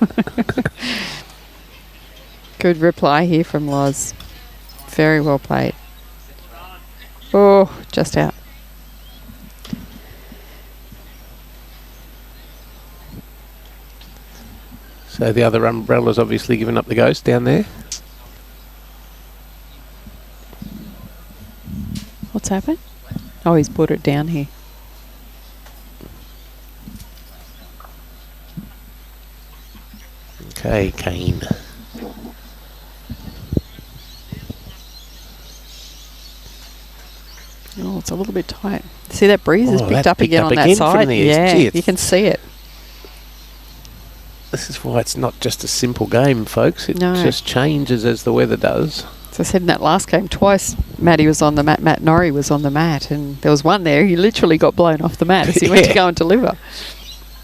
Good reply here from Loz. Very well played. Oh, just out. So the other umbrella's obviously given up the ghost down there. What's happened? Oh, he's put it down here. Okay, Kane. Oh, it's a little bit tight. See, that breeze has picked up again on that side. Yeah, you can see it. This is why it's not just a simple game, folks. It just changes as the weather does. As I said in that last game, twice Matty was on the mat, Matt Norrie was on the mat, and there was one there, he literally got blown off the mat as he went to go and deliver.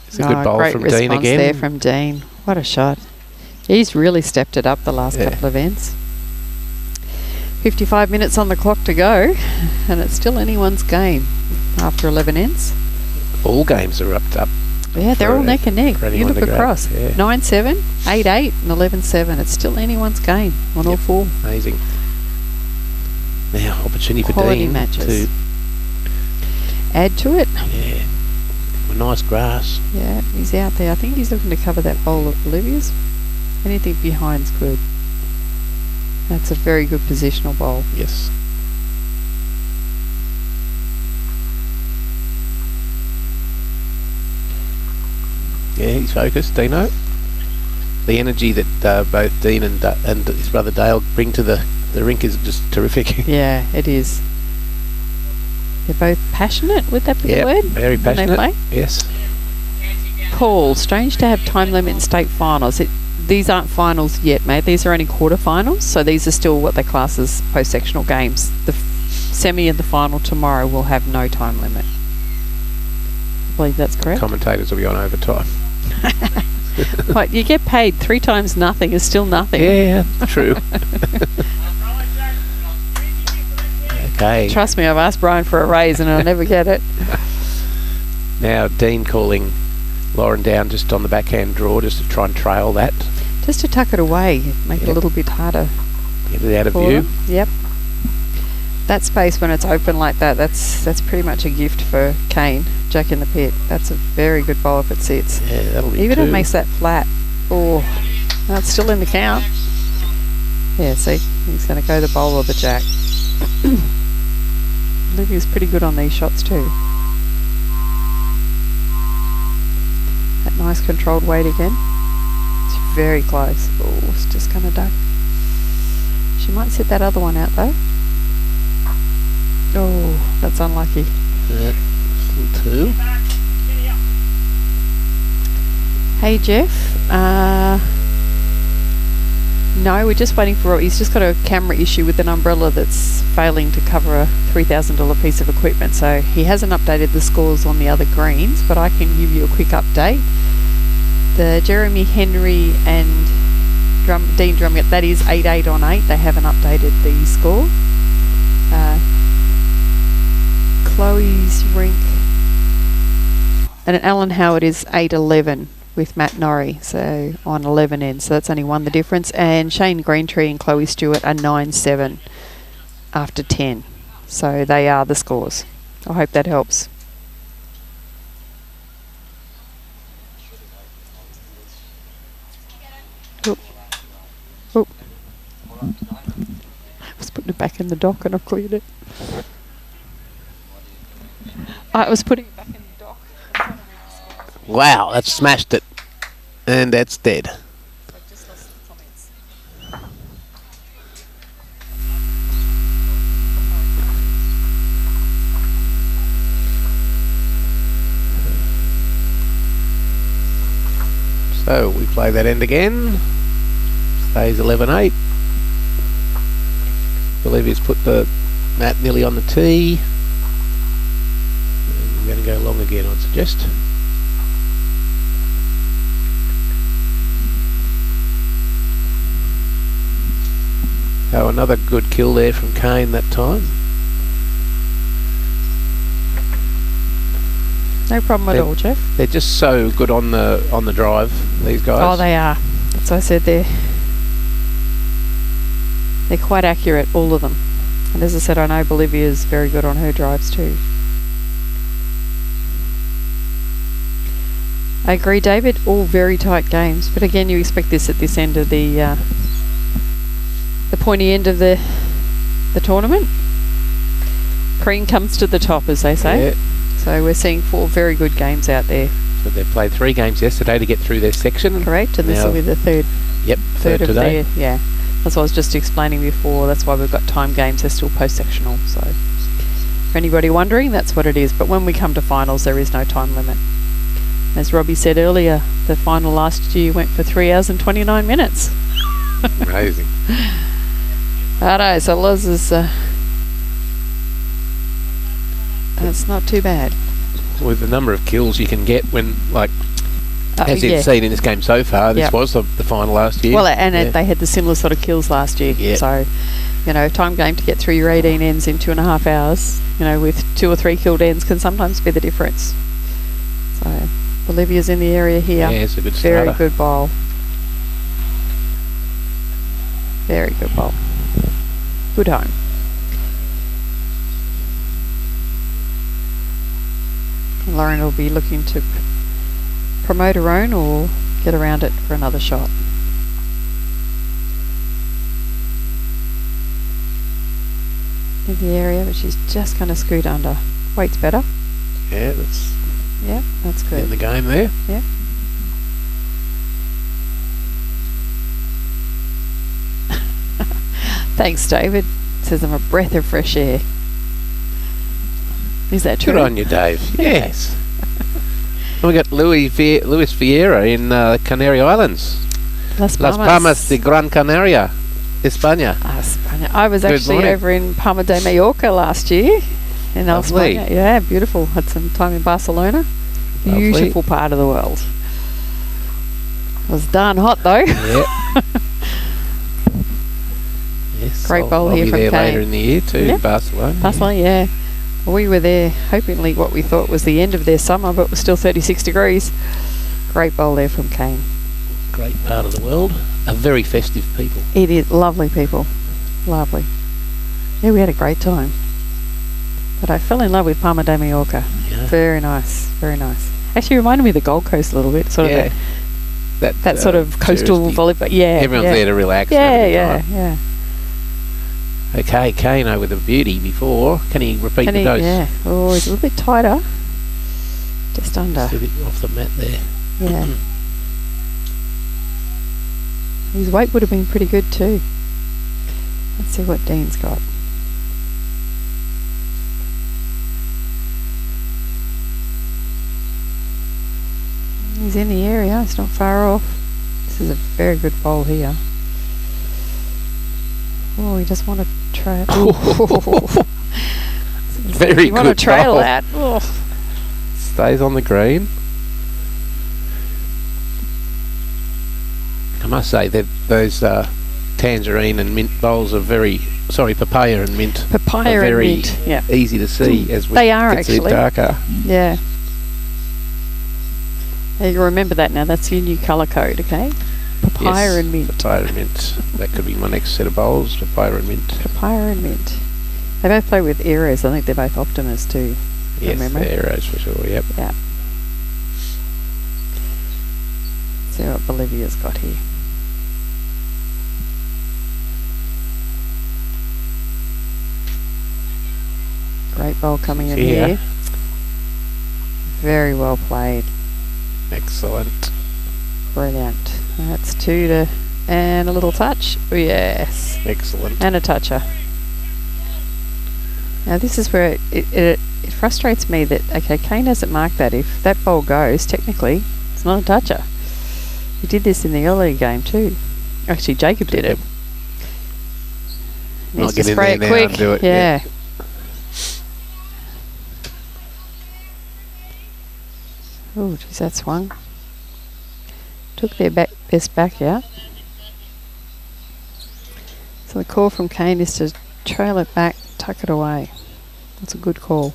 It's a good bowl from Dean again. There from Dean. What a shot. He's really stepped it up the last couple of ends. 55 minutes on the clock to go, and it's still anyone's game after 11 ends. All games are up. Yeah, they're all neck and neck. You look across. 9-7, 8-8 and 11-7. It's still anyone's game on all 4. Amazing. opportunity for Quality Dean matches. to Add to it. yeah, with nice grass. Yeah, he's out there. I think he's looking to cover that bowl of Bolivia's. Anything behind's good. That's a very good positional bowl. Yes. Yeah, he's focused, Dino. The energy that both Dean and his brother Dale bring to the rink is just terrific. Yeah, it is. They're both passionate, would that be the word? Very when they passionate. play? Yes. Paul, strange to have time limit in state finals. These aren't finals yet, mate. These are only quarterfinals, so these are still what they class as post-sectional games. The semi and the final tomorrow will have no time limit. I believe that's correct. Commentators will be on overtime. What, you get paid 3 times nothing is still nothing. Yeah, true. Okay. Trust me, I've asked Brian for a raise and I'll never get it. Now Dean calling Lauren down just on the backhand draw just to try and trail that. Just to tuck it away, make it a little bit harder. Get it out of for view. them. Yep. That space when it's open like that, that's pretty much a gift for Kane. Jack in the pit. That's a very good bowl if it sits. Yeah, that'll be Even if two. it makes that flat. Oh, no, it's still in the count. Yeah, see, he's going to go the bowl or the jack. Olivia's pretty good on these shots too. That nice controlled weight again. It's very close. Oh, it's just going to duck. She might sit that other one out though. Oh, that's unlucky. Yeah, still two. Hey Jeff, no, we're just waiting for, he's just got a camera issue with an umbrella that's failing to cover a $3,000 piece of equipment, so he hasn't updated the scores on the other greens, but I can give you a quick update. The Jeremy Henry and Dean Drummond, that is 8-8 on 8, they haven't updated the score. Chloe's rink and Alan Howard is 8-11 with Matt Norrie, so on 11 ends, so that's only one the difference. And Shane Greentree and Chloe Stewart are 9-7 after 10, so they are the scores. I hope that helps. Oop. Oop. I was putting it back in the dock and I've cleared it. I was putting it back in the dock. Wow, that's smashed it. And that's dead. So we play that end again. Stays 11-8. Bolivia's put the mat nearly on the tee. And we're going to go long again, I'd suggest. Oh, another good kill there from Kane that time. No problem at all, Jeff. They're just so good on the drive, these guys. Oh, they are. That's what I said there. They're quite accurate, all of them. And as I said, I know Bolivia's very good on her drives too. I agree, David. All very tight games. But again, you expect this at this end of the pointy end of the tournament. Cream comes to the top, as they say. Yeah. So we're seeing 4 very good games out there. So they played 3 games yesterday to get through their section. Correct, and this will be the third. Yep, third of today. yeah. That's what I was just explaining before. That's why we've got time games. They're still post-sectional. So for anybody wondering, that's what it is. But when we come to finals, there is no time limit. As Robbie said earlier, the final last year went for 3 hours and 29 minutes. Amazing. Righto, so Loz is... that's not too bad. With the number of kills you can get when, like, as yeah. you've seen in this game so far, this was the final last year. Well, and they had the similar sort of kills last year. Yeah. So, you know, time game to get through your 18 ends in 2.5 hours, you know, with 2 or 3 killed ends can sometimes be the difference. So, Bolivia's in the area here. Yeah, it's a good starter. Very good bowl. Very good bowl. Good home. Lauren will be looking to promote her own or get around it for another shot. In the area, but she's just going to scoot under. Weight's better. Yeah, that's good. in the game there. Yeah. Thanks, David. Says I'm a breath of fresh air. Is that true? Good on you, Dave. Yes. We got Luis Vieira in Canary Islands. Las Palmas de Gran Canaria, España. España. I was Good actually morning. over in Palma de Mallorca last year. In Lovely. España. Yeah, beautiful. Had some time in Barcelona. Lovely. Beautiful part of the world. It was darn hot though. Yeah. Yes. Great bowl I'll here be from there Kane. later in the year too, Yeah. Barcelona. Barcelona, yeah. We were there hopingly what we thought was the end of their summer, but it was still 36 degrees. Great bowl there from Kane. Great part of the world. A very festive people. It is lovely people. Lovely. Yeah, we had a great time. But I fell in love with Palma de Mallorca. Yeah. Very nice, very nice. Actually reminded me of the Gold Coast a little bit. Sort of that sort of coastal volleyball. Yeah. Everyone's yeah. there to relax. Yeah, and have a yeah, good time. yeah. Okay, Kano with a beauty before. Can he repeat the dose? Yeah. Oh, he's a little bit tighter. Just under. Just a bit off the mat there. Yeah. His weight would have been pretty good too. Let's see what Dean's got. He's in the area, it's not far off. This is a very good bowl here. Oh, he just want to try it. Very you want to good trail bowl. that. Oh. Stays on the green. I must say that those tangerine and mint bowls are papaya and mint. Papaya are and very mint, yeah. easy to see as we They are get to actually. darker. Yeah. You remember that now. That's your new colour code, okay? Papaya Yes, and mint. Papaya and mint. That could be my next set of bowls. Papaya and mint. Papaya and mint. They both play with arrows. I think they're both Optimus too. Yes, memory. the arrows for sure. Yep. Yeah. See what Bolivia's got here. Great bowl coming in Yeah. here. Very well played. Excellent. Brilliant. That's 2 to and a little touch. Oh, yes. Excellent. And a toucher. Now this is where it frustrates me that, okay, Kane hasn't marked that. If that ball goes, technically, it's not a toucher. He did this in the earlier game too. Actually, Jacob did it. I'll Needs to get in spray there it now quick. and do it, Yeah. Oh, geez, that swung. Took their best back out. So the call from Kane is to trail it back, tuck it away. That's a good call.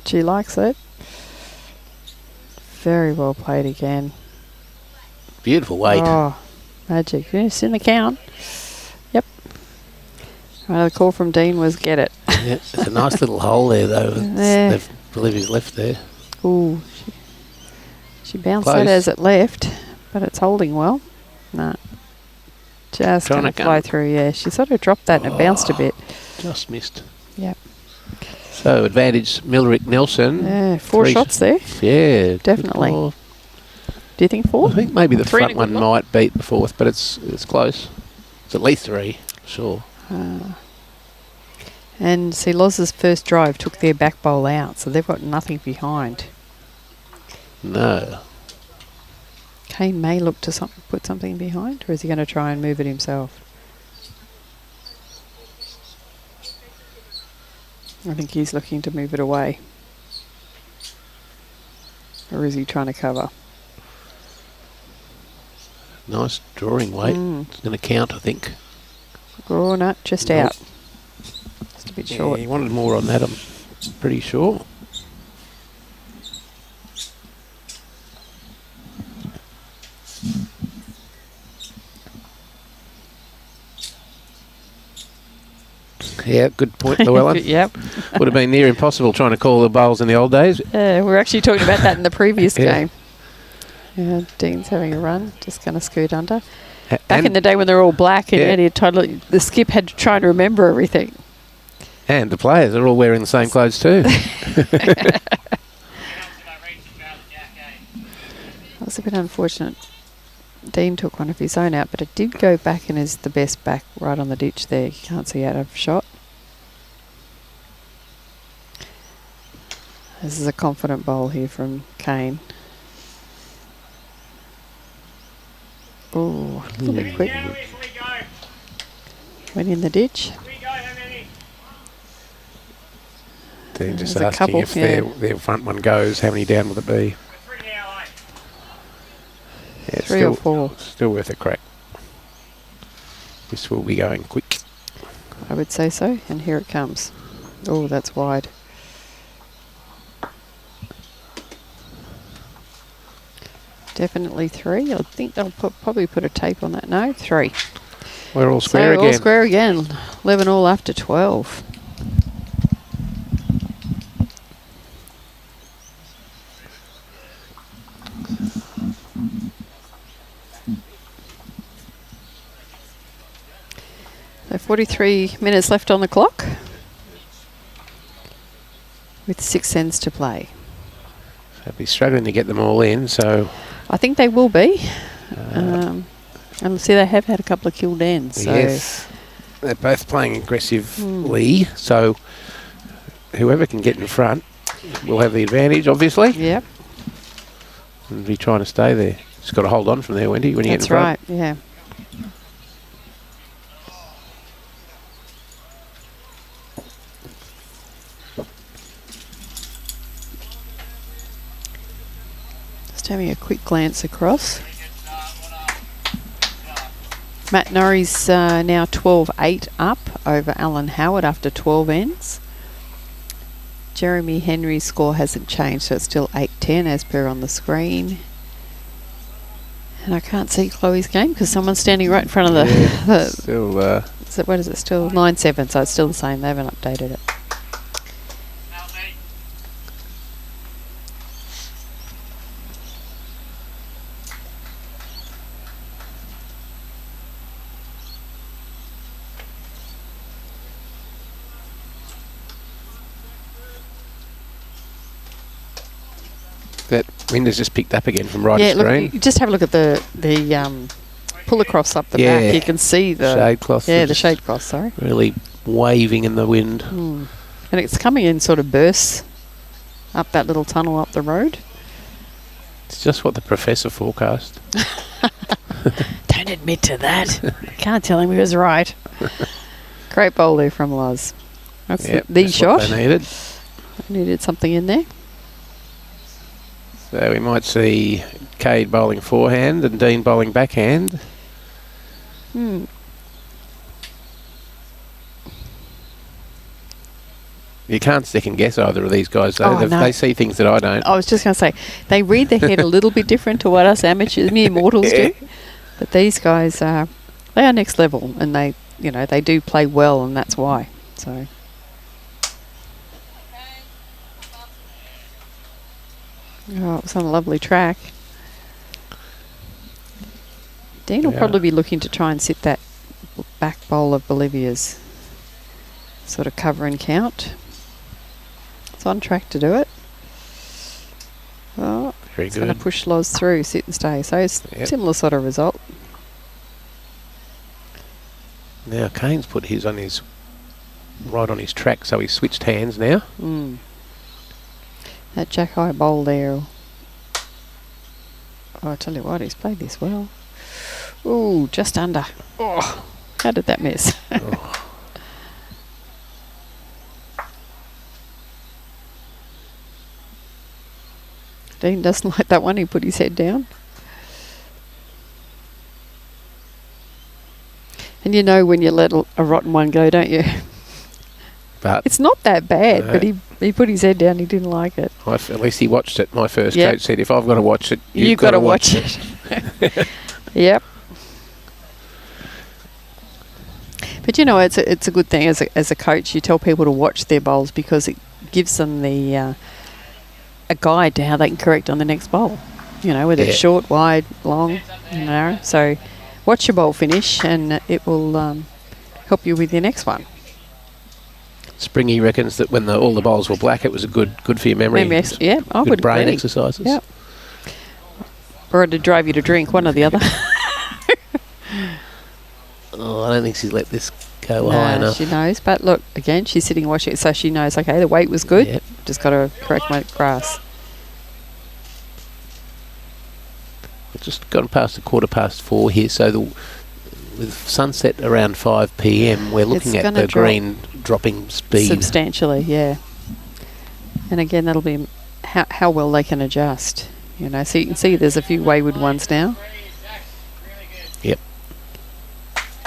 She likes it. Very well played again. Beautiful weight. Oh, magic. Yes, in the count. Yep. Right, the call from Dean was get it. Yeah, it's a nice little hole there, though. Yeah. Bolivia's left there. Ooh. She bounced Close. that as it left, but it's holding well. No. Just Trying going to to fly go. through, yeah. She sort of dropped that and it bounced a bit. Just missed. Yep. So advantage Millerick Nelson. Yeah, 4 Three- shots there. Yeah, good Definitely. ball. Do you think 4? I think maybe the 3 front and a one good might beat the fourth, but it's close. It's at least 3, sure. And see, Loz's first drive took their back bowl out, so they've got nothing behind. No. Kane may look to put something behind, or is he going to try and move it himself? I think he's looking to move it away. Or is he trying to cover? Nice drawing weight. Mm. It's going to count, I think. Oh, no, just Nope. out. Just a bit Yeah, short. he wanted more on that, I'm pretty sure. Yeah, good point, Llewellyn. Yep. Would have been near impossible trying to call the bowls in the old days. We were actually talking about that in the previous Yeah. game. Yeah, Dean's having a run, just going to scoot under. Back And- in the day when they were all black and Yeah. Eddie totally, the skip had to try to remember everything. And the players are all wearing the same clothes too. That was a bit unfortunate. Dean took one of his own out, but it did go back and is the best back right on the ditch there. You can't see out of shot. This is a confident bowl here from Kane. Oh, a little bit quick. Went in the ditch. Dean just There's a asking couple, if yeah. their front one goes, how many down will it be? Yeah, 3 or 4. Still worth a crack. This will be going quick. I would say so. And here it comes. Oh, that's wide. Definitely 3. I think they'll probably put a tape on that. No, 3. We're all square so again. all square again. 11 all after 12. So 43 minutes left on the clock with 6 ends to play. They'll be struggling to get them all in, so I think they will be. And see, they have had a couple of killed ends. So yes. They're both playing aggressively, so whoever can get in front will have the advantage, obviously, Yep, and be trying to stay there. Just got to hold on from there, Wendy, when you that's get in right. front. Yeah. Just having a quick glance across. Matt Norrie's now 12-8 up over Alan Howard after 12 ends. Jeremy Henry's score hasn't changed, so it's still 8-10 as per on the screen. And I can't see Chloe's game because someone's standing right in front of the... Still, what is it still? 9-7, so it's still the same. They haven't updated it. that wind has just picked up again from right Yeah, of look, screen. you just have a look at the pull across up the back. You can see the shade cloth. Yeah, the shade cloth. Sorry. Really waving in the wind. And it's coming in sort of bursts up that little tunnel up the road. It's just what the professor forecast. Don't admit to that. Can't tell him he was right. Great bowl there from Luz. That's the that's shot. what they needed. Needed something in there. So we might see Cade bowling forehand and Dean bowling backhand. You can't second guess either of these guys though. Oh, no. They see things that I don't. I was just going to say, they read the head a little bit different to what us amateurs, mere mortals do. But these guys are, they are next level, and they do play well, and that's why. So. Oh, it was on a lovely track. Dean will probably be looking to try and sit that back bowl of Bolivia's sort of cover and count. It's on track to do it. Oh, Very it's going to good. push Loz through, sit and stay. So it's similar sort of result. Now Kane's put his on his right on his track, so he's switched hands now. That jack high bowl there. Oh, I tell you what, he's played this well. Ooh, just under. Oh, how did that miss? Dean doesn't like that one. He put his head down. And you know when you let a rotten one go, don't you? But It's not that bad, No. but he put his head down. He didn't like it. at least he watched it. My first Yep. coach said, if I've got to watch it, You've got to watch it. Yep. But it's a good thing as a coach. You tell people to watch their bowls because it gives them the a guide to how they can correct on the next bowl. Whether it's short, wide, long, narrow. So watch your bowl finish, and it will help you with your next one. Springy reckons that when all the bowls were black, it was a good for your memory. Yeah, I would brain agree. exercises. Yep. Or to drive you to drink, one or the other. I don't think she's let this go high enough. She knows. But look, again, she's sitting watching it, so she knows, okay, the weight was good. Yep. Just got to correct my grass. We've just gone past 4:15 here, so with sunset around 5 p.m, we're looking at the green dropping speed. Substantially, yeah. And again, that'll be how well they can adjust. So you can see there's a few wayward ones now. Yep.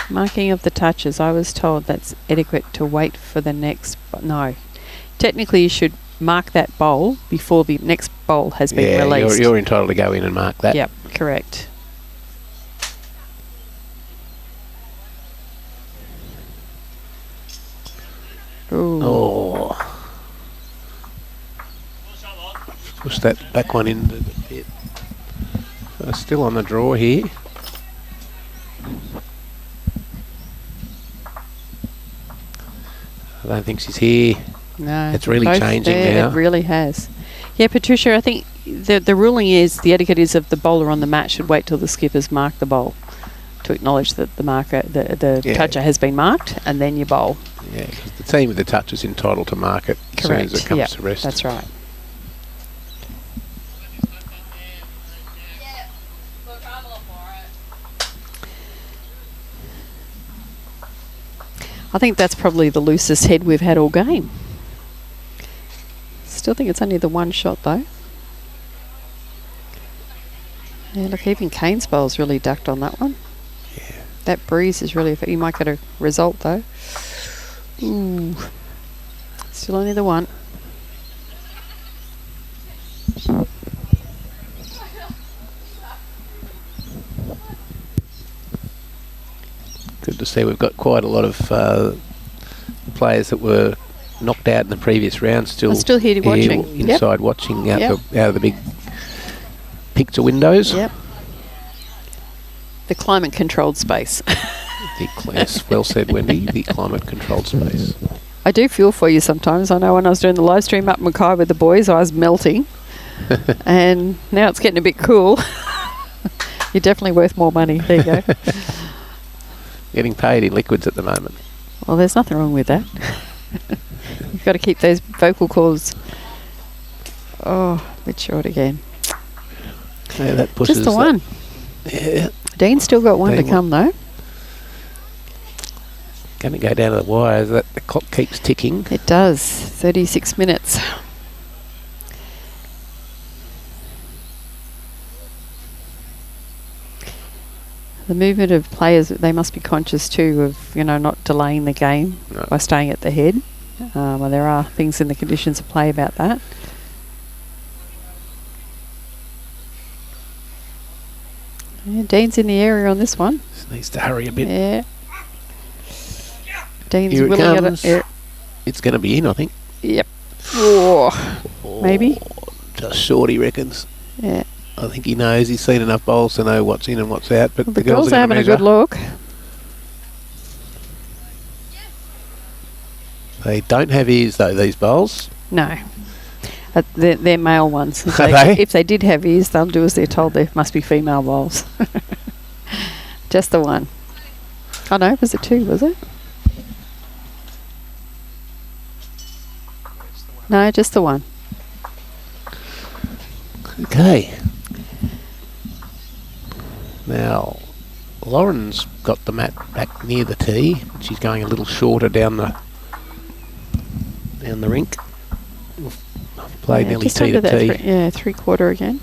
Marking of the touches. I was told that's adequate to wait for the next. No. Technically, you should mark that bowl before the next bowl has been released. You're entitled to go in and mark that. Yep, correct. Ooh. Oh. Push that back one in a bit. Still on the draw here. I don't think she's here. No. It's really changing now. It really has. Yeah, Patricia, I think the ruling is, the etiquette is, of the bowler on the mat should wait till the skippers mark the bowl to acknowledge that the marker, the toucher has been marked, and then you bowl. Yeah, because the team with the touch is entitled to mark it as soon as it comes to rest. That's right. I think that's probably the loosest head we've had all game. Still think it's only the one shot though. Yeah, look, even Kane's bowl's really ducked on that one. Yeah. That breeze is really... You might get a result though. Ooh. Still only the one. Good to see we've got quite a lot of players that were knocked out in the previous round still here watching. Inside watching out of the big picture windows. Yep. The climate controlled space. Yes, well said, Wendy. The climate controlled space. I do feel for you sometimes. I know when I was doing the live stream up Mackay with the boys, I was melting. And now it's getting a bit cool. You're definitely worth more money. There you go. Getting paid in liquids at the moment. Well, there's nothing wrong with that. You've got to keep those vocal cords. Oh, a bit short again. Yeah, that pushes just the one. Yeah. Dean's still got one to come though. Going to go down to the wire. The clock keeps ticking. It does. 36 minutes. The movement of players, they must be conscious too of, not delaying the game by staying at the head. Well, there are things in the conditions of play about that. Yeah, Dean's in the area on this one. Just needs to hurry a bit. Yeah. Dean's Here it willing comes. It's going to be in, I think. Yep. Oh, maybe. Just short, he reckons. Yeah. I think he knows. He's seen enough bowls to know what's in and what's out. But well, the girls are having a good look. They don't have ears, though, these bowls. No. They're male ones. If they did have ears, they'll do as they're told. There must be female bowls. Just the one. Oh, no. Was it two, was it? No, just the one. Okay. Now, Lauren's got the mat back near the tee. She's going a little shorter down the rink. Played nearly tee to tee. Yeah, 3/4 again.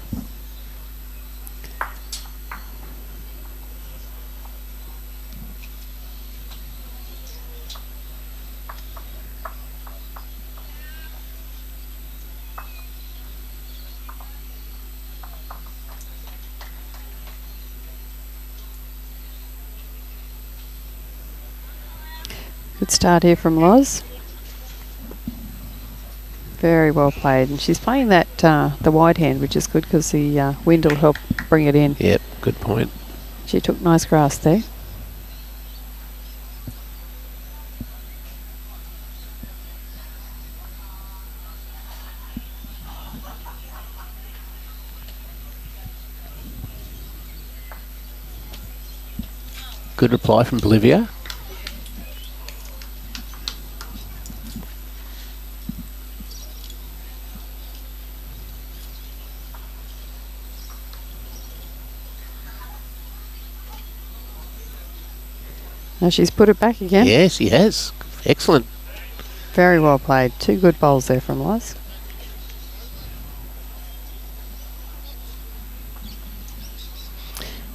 Good start here from Loz. Very well played. And she's playing that the wide hand, which is good because the wind will help bring it in. Yep, good point. She took nice grass there. Good reply from Bolivia. Now she's put it back again. Yes, she has. Excellent. Very well played. 2 good bowls there from Loz.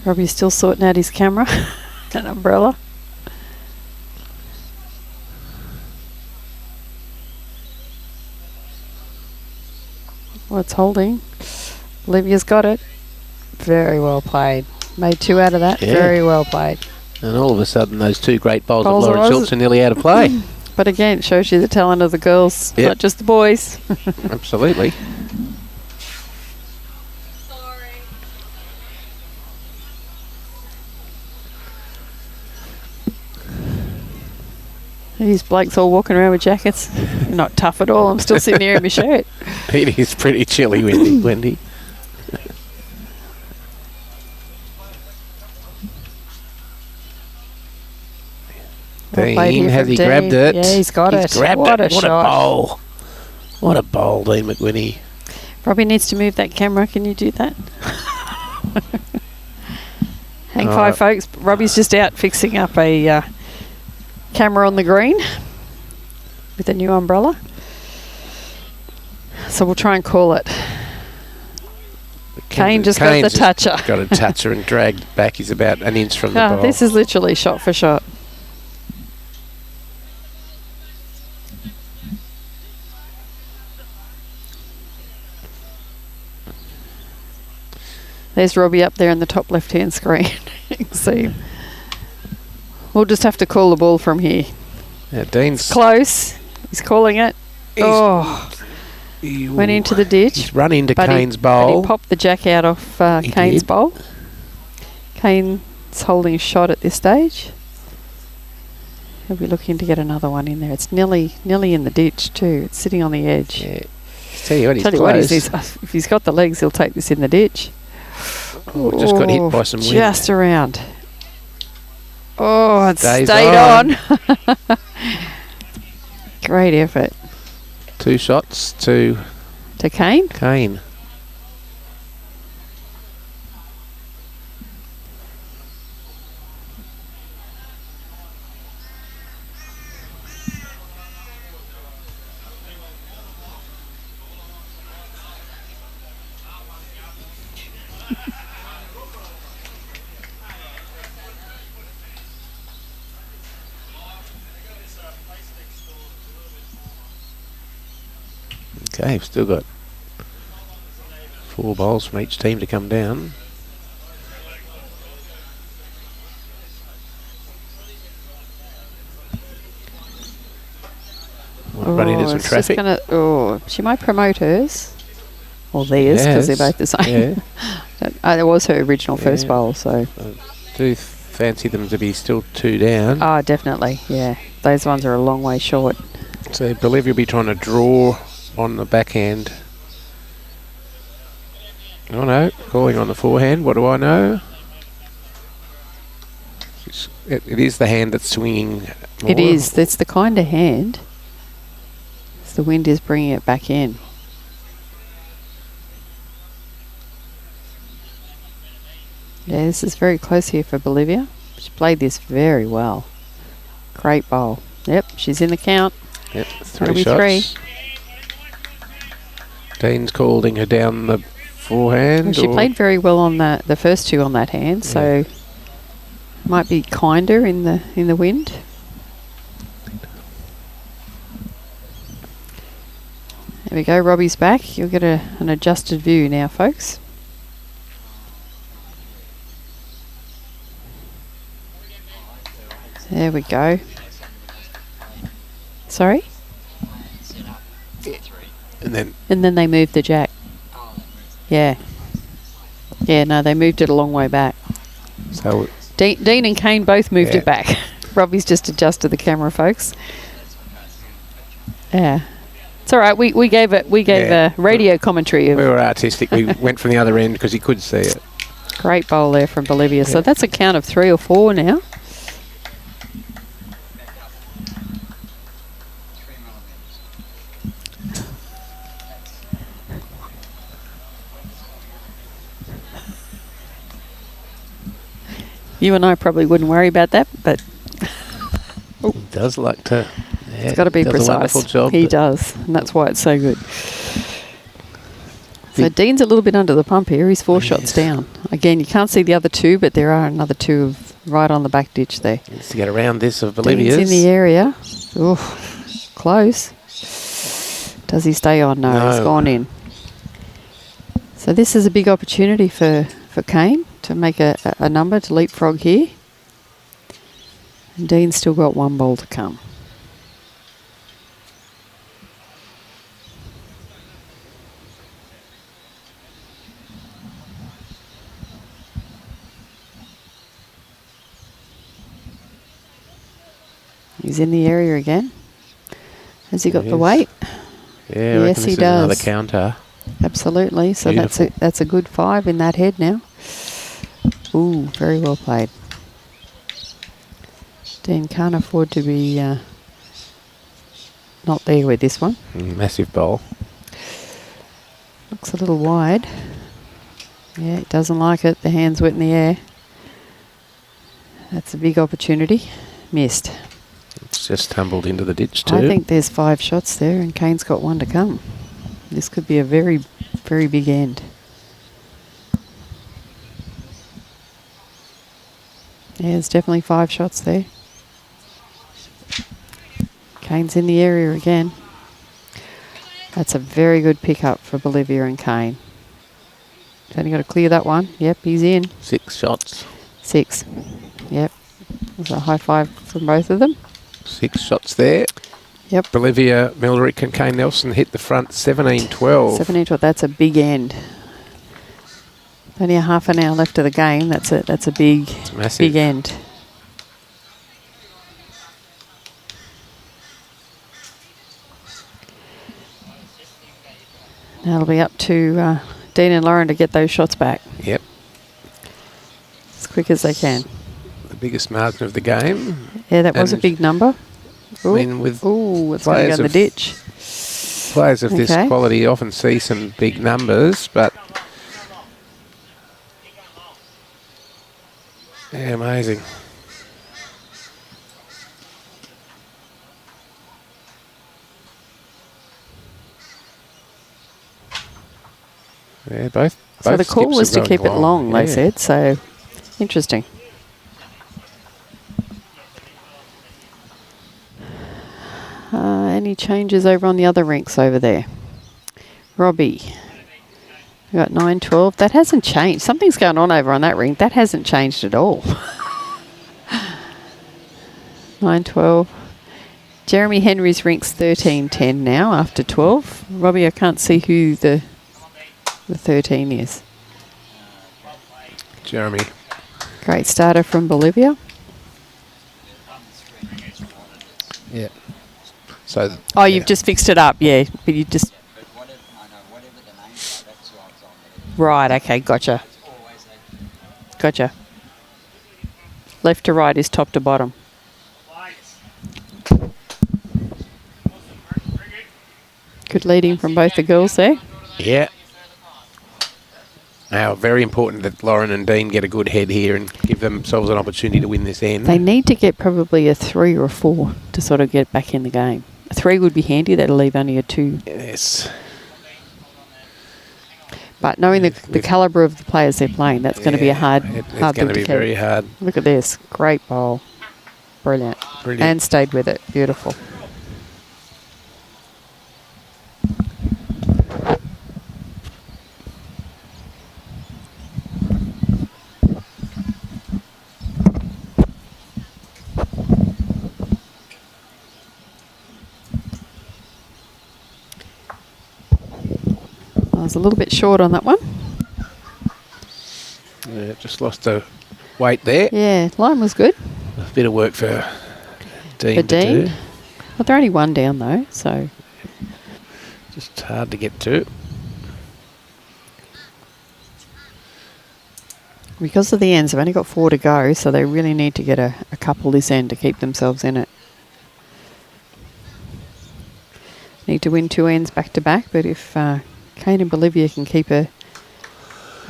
Robbie's still sorting out his camera and umbrella. Well, it's holding. Olivia's got it. Very well played. Made 2 out of that. Yeah. Very well played. And all of a sudden, those 2 great bowls of Bowls of Lauren Oz. Schultz are nearly out of play. But again, it shows you the talent of the girls, Yep. not just the boys. Absolutely. These blokes all walking around with jackets. Not tough at all. I'm still sitting here in my shirt. It is pretty chilly, Wendy. Well played Dean, here has from he Dean. grabbed it? Yeah, he's got it. Grabbed What it. a What shot. a bowl. What a bowl, Dean McWhinney. Robbie needs to move that camera. Can you do that? Hang All five, folks. Robbie's just out fixing up a camera on the green with a new umbrella. So we'll try and call it. Kane just got the Kane's toucher. Got a toucher and dragged back. He's about an inch from the bowl. This is literally shot for shot. There's Robbie up there in the top left-hand screen. You can see him. We'll just have to call the ball from here. Yeah, Dean's Close. He's calling it. Went into the ditch. He's run into but Kane's but bowl. he popped the jack out of He Kane's did. bowl. Kane's holding a shot at this stage. He'll be looking to get another one in there. It's nearly in the ditch too. It's sitting on the edge. Yeah. Tell you what, he's Tell you what, close. if he's got the legs, he'll take this in the ditch. Oh, just got hit by some wind. Just around. Oh, it Stays stayed on. on. Great effort. 2 shots to To Kane. Kane. Okay, we've still got 4 bowls from each team to come down. Run into some it's just traffic. she might promote hers. Or theirs, because they're both the same. Yeah. It was her original first Yeah. bowl, so. I do fancy them to be still 2 down. Oh, definitely, yeah. Those ones are a long way short. So Bolivia will be trying to draw on the backhand. Oh no, calling on the forehand. What do I know? It is the hand that's swinging more. It is. That's the kind of hand. The wind is bringing it back in. Yeah, this is very close here for Bolivia. She played this very well. Great bowl. Yep, she's in the count. Yep, That'll 3 be shots. 3. Dean's calling her down the forehand. Well, she or- played very well on the first 2 on that hand, so might be kinder in the wind. There we go, Robbie's back. You'll get an adjusted view now, folks. There we go. Sorry? And then And then they moved the jack. Yeah. Yeah, no, they moved it a long way back. so Dean and Kane both moved Yeah. it back. Robbie's just adjusted the camera, folks. Yeah. It's all right. We gave Yeah. a radio commentary we of were artistic. We went from the other end because he could see it. great bowl there from Bolivia. So Yeah. that's a count of 3 or 4 now. You and I probably wouldn't worry about that, but He does like to. Yeah, it's got to be does precise. A wonderful job. He but does, and that's why it's so good. So The- Dean's a little bit under the pump here. He's 4 shots down. Again, you can't see the other 2, but there are another 2 right on the back ditch there. Needs to get around this of Bolivia's. Dean's in the area. Oof, close. Does he stay on? No, he's No. gone in. So this is a big opportunity for Kane to make a number, to leapfrog here. And Dean's still got 1 ball to come. He's in the area again. Has he got the Yes. weight? Yeah, I Yes, reckon he this is another does. counter. Absolutely. So Beautiful. that's a good 5 in that head now. Ooh, very well played. Dean can't afford to be not there with this one. Massive bowl. Looks a little wide. Yeah, it doesn't like it. The hand's wet in the air. That's a big opportunity. Missed. It's just tumbled into the ditch too. I think there's 5 shots there and Kane's got 1 to come. This could be a very, very big end. Yeah, there's definitely 5 shots there. Kane's in the area again. That's a very good pickup for Bolivia and Kane. He's only got to clear that one. Yep, he's in. 6 shots. 6. Yep. There's a high 5 from both of them. 6 shots there. Yep. Bolivia Millerick and Kane Nelson hit the front 17-12. 17-12. That's a big end. Only a half an hour left of the game. That's a big, massive. big end. Now it'll be up to Dean and Lauren to get those shots back Yep. as quick as they can. The biggest margin of the game. Yeah, that was a And big number. Ooh, mean, with ooh, it's going to go in the players ditch. Players of this Okay. quality often see some big numbers, but yeah, amazing. Yeah, both. So the both call skips was are to keep it going long, they Yeah. said. So interesting. Any changes over on the other rinks over there? Robbie. We got 9-12. That hasn't changed. Something's going on over on that rink. That hasn't changed at all. 9-12. Jeremy Henry's rink's 13-10 now after 12. Robbie, I can't see who the 13 is. Jeremy. Great starter from Bolivia. Yeah. So. Oh, you've just fixed it up, yeah. But you just... Right, okay, gotcha. Gotcha. Left to right is top to bottom. Good leading from both the girls there. Yeah. Now, very important that Lauren and Dean get a good head here and give themselves an opportunity to win this end. They need to get probably a 3 or a 4 to sort of get back in the game. A 3 would be handy. That'll leave only a 2. Yes. But knowing the calibre of the players they're playing, that's going to be a hard It's thing going to to be keep. very hard. Look at this. Great bowl. Brilliant. Brilliant. And stayed with it. Beautiful. I was a little bit short on that one. Yeah, just lost a weight there. Yeah, line was good. A bit of work for Dean For to Dean. do. Well, they're only one down though, so Just hard to get to. because of the ends, they've only got 4 to go, so they really need to get a couple this end to keep themselves in it. Need to win 2 ends back to back, but if Kane and Bolivia can keep a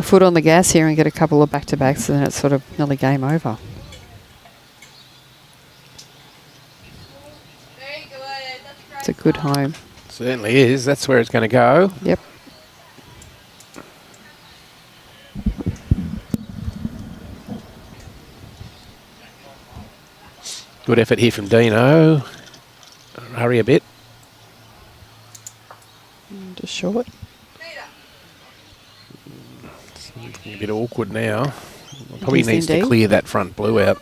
foot on the gas here and get a couple of back to backs, then it's sort of nearly game over. It's a good home. Certainly is. That's where it's going to go. Yep. Good effort here from Dino. Hurry a bit. Just short. It's a bit awkward now. Probably Yes, needs to indeed. clear that front blue out.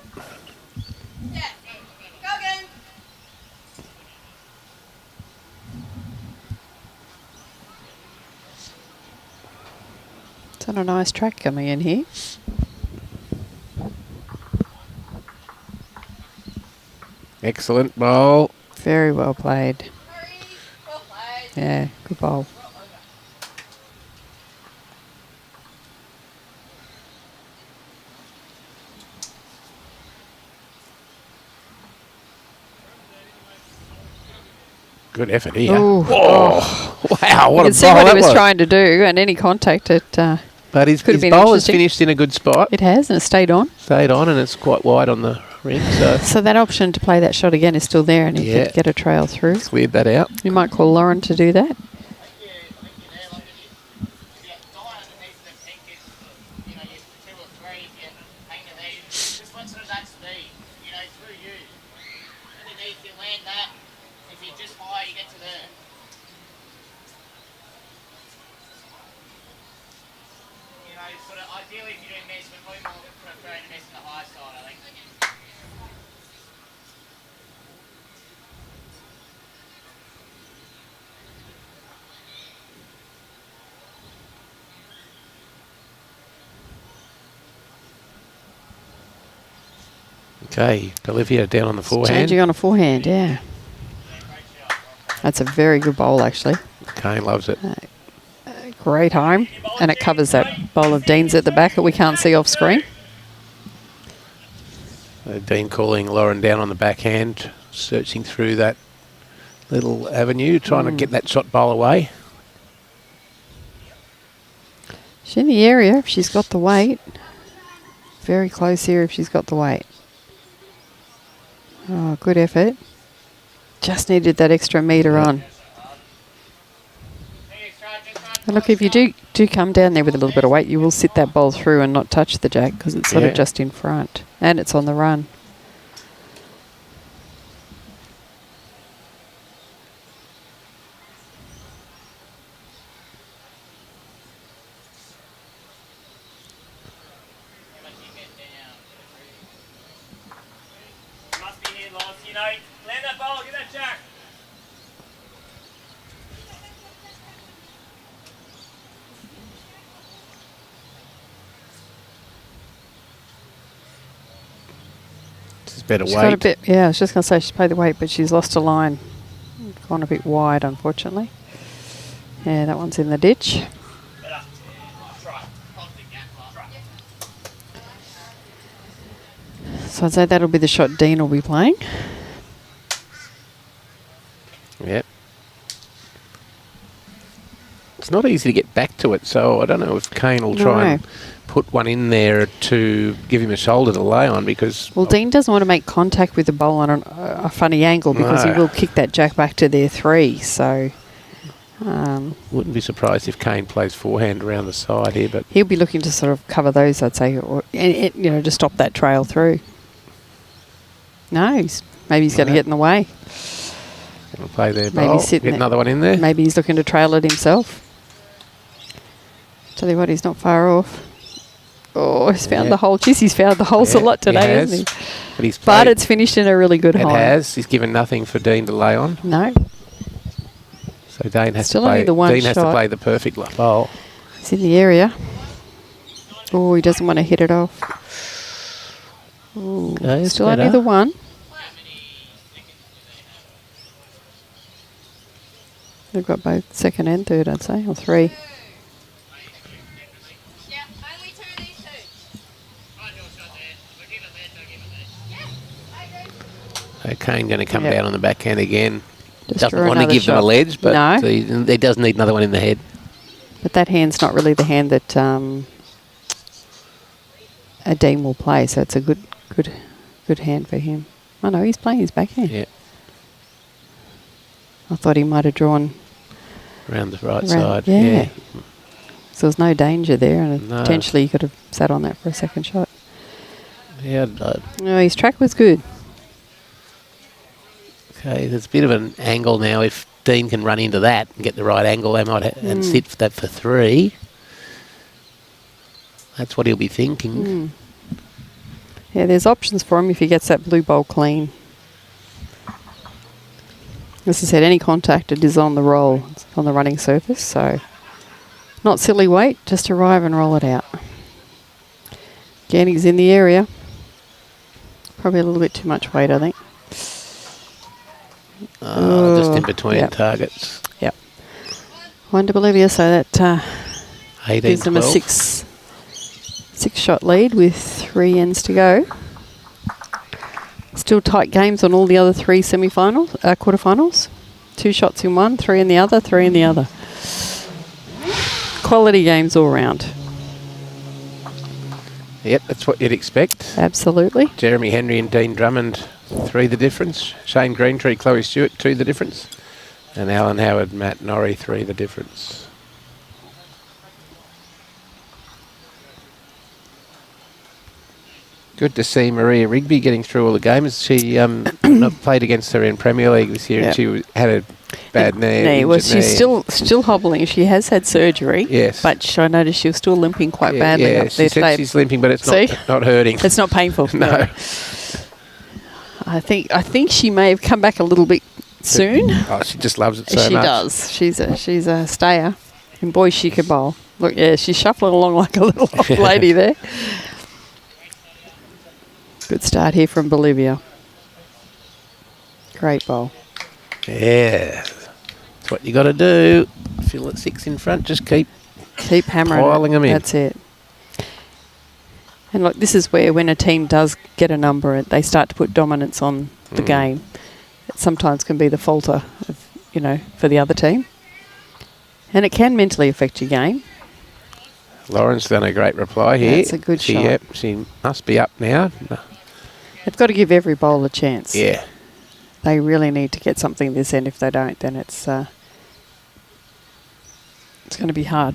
It's on a nice track coming in here. Excellent bowl. Very well played. Yeah, good bowl. Good effort here. Ooh. Oh, wow, what You a can see bowl what he that was was. trying to do, and any contact, But his could have been bowl has interesting. finished in a good spot. it has, and it stayed on. Stayed on, and it's quite wide on the ring, so So that option to play that shot again is still there, and he Yeah. could get a trail through. cleared that out. You might call Lauren to do that. Ideally, if you don't miss, but probably more preferring to miss on the high side, I think. Okay, Bolivia down on the forehand. Changing on a forehand, yeah. That's a very good bowl, actually. Kane loves it. Great home. And it covers that bowl of Dean's at the back that we can't see off screen. Dean calling Lauren down on the backhand, searching through that little avenue, trying to get that shot bowl away. She's in the area if she's got the weight. Very close here if she's got the weight. Oh, good effort. Just needed that extra metre on. And look, if you do come down there with a little bit of weight, you will sit that bowl through and not touch the jack because it's sort Yeah. of just in front. And it's on the run. Must be here, Loz. You know, land that ball, get that jack. This is better She's got a weight. bit, yeah, I was just going to say she's played the weight, but she's lost a line. Gone a bit wide, unfortunately. Yeah, that one's in the ditch. Better. Try. Positive gap. Try. So I'd say that'll be the shot Dean will be playing. Yep. It's not easy to get back to it, so I don't know if Kane will try and put one in there to give him a shoulder to lay on because... Well, Dean doesn't want to make contact with the bowl on a funny angle because he No. will kick that jack back to their 3. So Wouldn't be surprised if Kane plays forehand around the side here, but he'll be looking to sort of cover those, I'd say, or you know, to stop that trail through. No, maybe he's going to No. get in the way. he'll play their Maybe bowl. sitting Get there. another one in there. Maybe he's looking to trail it himself. Tell you what, he's not far off. Oh, he's found Yeah. the hole. Jeez, he's found the holes a Yeah, lot today, he has. hasn't he? But he's But played. it's finished in a really good It hole. has. He's given nothing for Dean to lay on. No. So Dane has Still to play. only the one Dean has to shot. play the perfect bowl. He's in the area. Oh, he doesn't want to hit it off. Ooh, Okay, it's still only better. the one. They've got both second and third, I'd say, or three. Yeah, only two of these two. Right, your shot there. We'll give it there, so give it there. Yeah, I do. So Kane going to come Yep. down on the backhand again. Just Doesn't for want to another give them a shot. ledge, but No. he does need another one in the head. But that hand's not really the hand that a Dean will play, so it's a good hand for him. Oh no, he's playing his backhand. Yeah, I thought he might have drawn around the right around- side. yeah. Yeah. So there's no danger there, and No. potentially he could have sat on that for a second shot. Yeah. No, his track was good. Okay, there's a bit of an angle now. If Dean can run into that and get the right angle, they might and sit for that for three. That's what he'll be thinking. Yeah, there's options for him if he gets that blue bowl clean. As I said, any contact, it is on the roll, it's on the running surface, so not silly weight, just arrive and roll it out. Again, he's in the area. Probably a little bit too much weight, I think. Just in between yep. targets. Yep. One to Bolivia, so that 18, gives them a 12. six-shot lead with 3 ends to go. Still tight games on all the other 3 semi-finals, quarterfinals. 2 shots in one, 3 in the other, 3 in the other. Quality games all round. Yep, that's what you'd expect. Absolutely. Jeremy Henry and Dean Drummond, 3 the difference. Shane Greentree, Chloe Stewart, 2 the difference. And Alan Howard, Matt Norrie, 3 the difference. Good to see Maria Rigby getting through all the games. She not played against her in Premier League this year, Yep. and she had a bad knee. Well, injured she's knee. still hobbling. She has had surgery. Yes. But I noticed she was still limping quite badly Yeah, up she there said today. she's limping, but it's See? not hurting. It's not painful. No. I think she may have come back a little bit soon. Oh, she just loves it so She much. does. She's a stayer. And boy, she can bowl. Look, yeah, she's shuffling along like a little old lady there. Good start here from Bolivia. Great bowl. Yeah. That's what you got to do. Feel at 6 in front, just keep Hammering piling it. them in. That's it. And look, this is where when a team does get a number, they start to put dominance on the game. It sometimes can be the falter, for the other team. And it can mentally affect your game. Lauren's done a great reply here. That's a good shot. Yep, she must be up now. They've got to give every bowl a chance. Yeah. They really need to get something this end. If they don't, then it's going to be hard.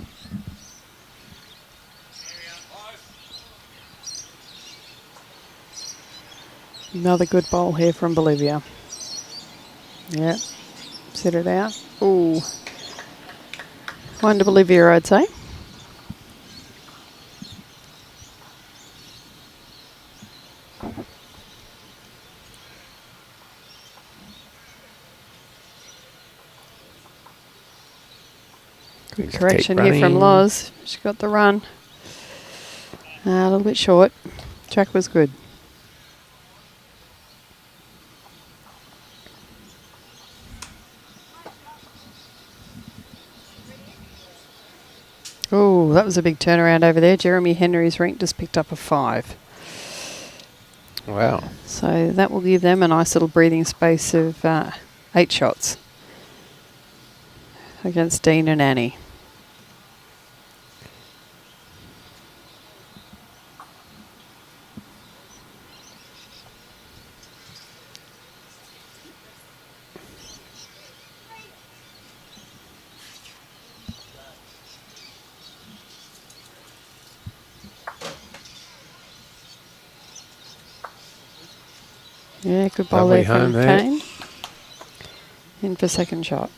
Another good bowl here from Bolivia. Yep. Set it out. Ooh. One to Bolivia, I'd say. Good correction here from running. Loz. She got the run. A little bit short. Track was good. Oh, that was a big turnaround over there. Jeremy Henry's rank just picked up a 5. Wow. So that will give them a nice little breathing space of 8 shots against Dean and Annie. Yeah, good ball Lovely there from home there. Kane. In for second shot.